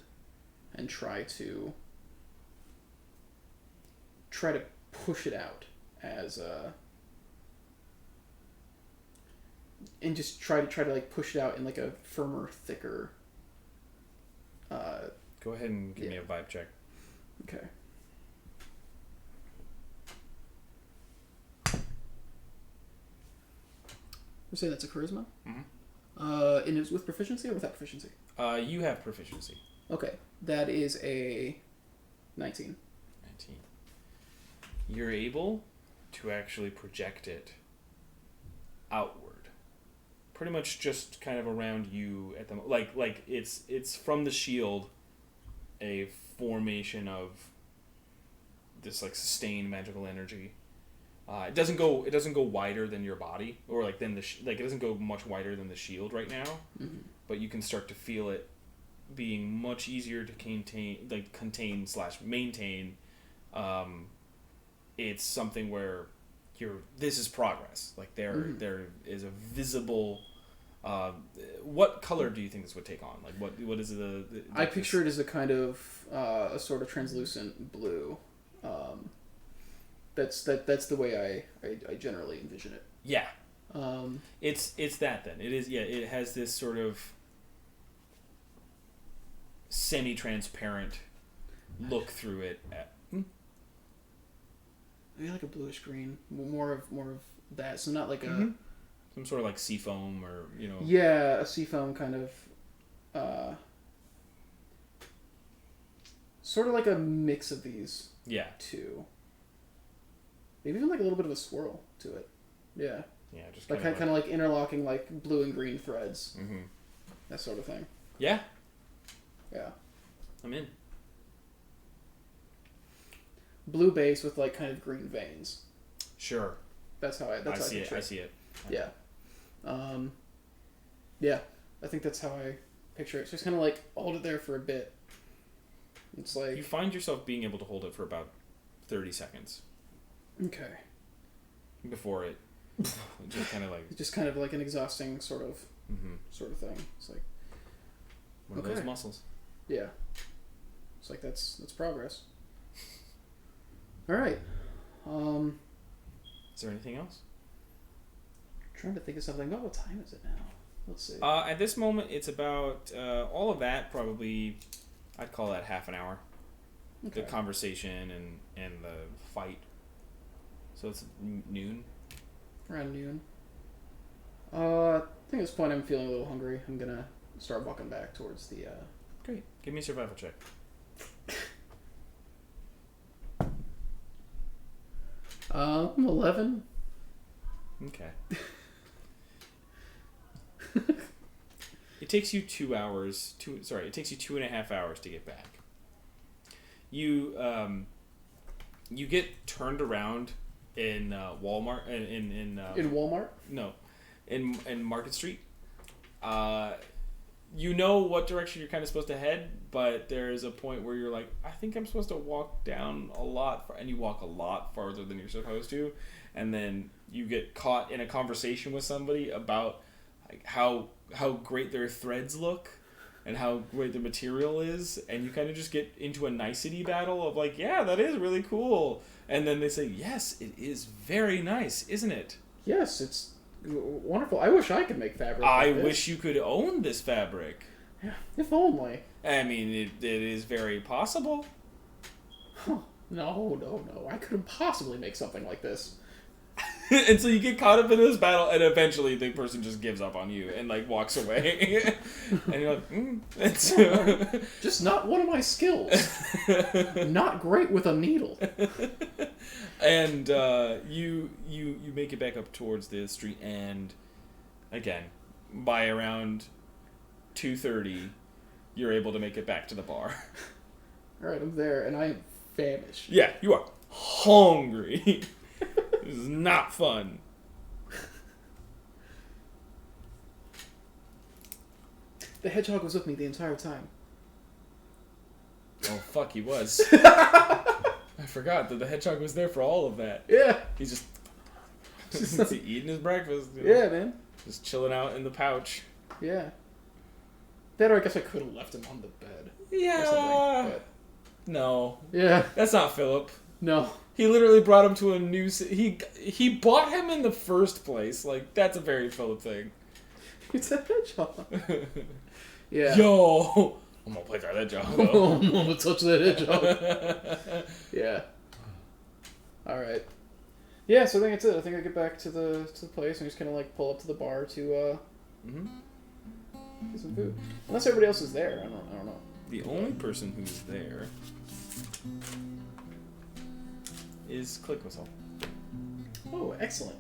and try to push it out as and just try to like push it out in like a firmer, thicker. Go ahead and give me a vibe check. Okay. We're saying that's a charisma? Mm-hmm. And it's with proficiency or without proficiency? You have proficiency. Okay. That is a 19. 19. You're able to actually project it outward. Pretty much just kind of around you at the like it's from the shield, a formation of this like sustained magical energy. It doesn't go wider than your body, or like than it doesn't go much wider than the shield right now. Mm-hmm. But you can start to feel it being much easier to contain/maintain. It's something where this is progress. Like there is a visible. What color do you think this would take on? Like what is the I picture it as a kind of a sort of translucent blue. That's the way I generally envision it. Yeah. It's that then. It is, yeah, it has this sort of semi-transparent look through it. Maybe like a bluish green. More of that. So not like some sort of like seafoam or, Yeah, a seafoam kind of sort of like a mix of these. Yeah. Two. Maybe even like a little bit of a swirl to it. Yeah. Yeah, just kind of like interlocking like blue and green threads. Mm-hmm. That sort of thing. Yeah. Yeah. I'm in. Blue base with like kind of green veins. Sure. That's how I see it. I see it. Yeah. Yeah. I think that's how I picture it. So it's kind of like hold it there for a bit. It's like you find yourself being able to hold it for about 30 seconds. Okay. Before it just kind of like an exhausting sort of thing. It's like one of those muscles. Yeah. It's like that's progress. All right. Is there anything else? I'm trying to think of something. What time is it now? Let's see. At this moment, it's about all of that. Probably, I'd call that half an hour. Okay. The conversation and the fight. So it's noon. Around noon. I think at this point I'm feeling a little hungry. I'm gonna start walking back towards the. Great. Give me a survival check. 11. Okay. It takes you 2 hours. It takes you 2.5 hours to get back. You get turned around in Walmart in Walmart? No, in Market Street. You know what direction you're kind of supposed to head, but there's a point where you're like, I think I'm supposed to walk down a lot, and you walk a lot farther than you're supposed to, and then you get caught in a conversation with somebody about like how great their threads look and how great the material is, and you kind of just get into a nicety battle of like, yeah, that is really cool, and then they say, yes, it is very nice, isn't it? Yes, it's wonderful. I wish I could make fabric. I wish you could own this fabric. Yeah, if only. I mean, it is very possible. Huh. No. I couldn't possibly make something like this. And so you get caught up in this battle, and eventually the person just gives up on you and like walks away. And you're like, It's just not one of my skills. Not great with a needle. And you make it back up towards the street, and again, by around 2:30, you're able to make it back to the bar. All right, I'm there, and I am famished. Yeah, you are hungry. This is not fun. The hedgehog was with me the entire time. Oh, fuck, he was. I forgot that the hedgehog was there for all of that. Yeah. He's just eating his breakfast. Yeah, man. Just chilling out in the pouch. Yeah. That, or I guess I could have left him on the bed. Yeah. But... No. Yeah. That's not Philip. No. He literally brought him to a new... He bought him in the first place. Like, that's a very Philip thing. It's a hedgehog. Yeah. Yo! I'm gonna play that hedgehog. I'm gonna touch that hedgehog. Yeah. Alright. Yeah, so I think that's it. I think I get back to the place and just kind of like pull up to the bar to get some food. Unless everybody else is there. I don't know. The only person who's there is Click Whistle. Oh, excellent.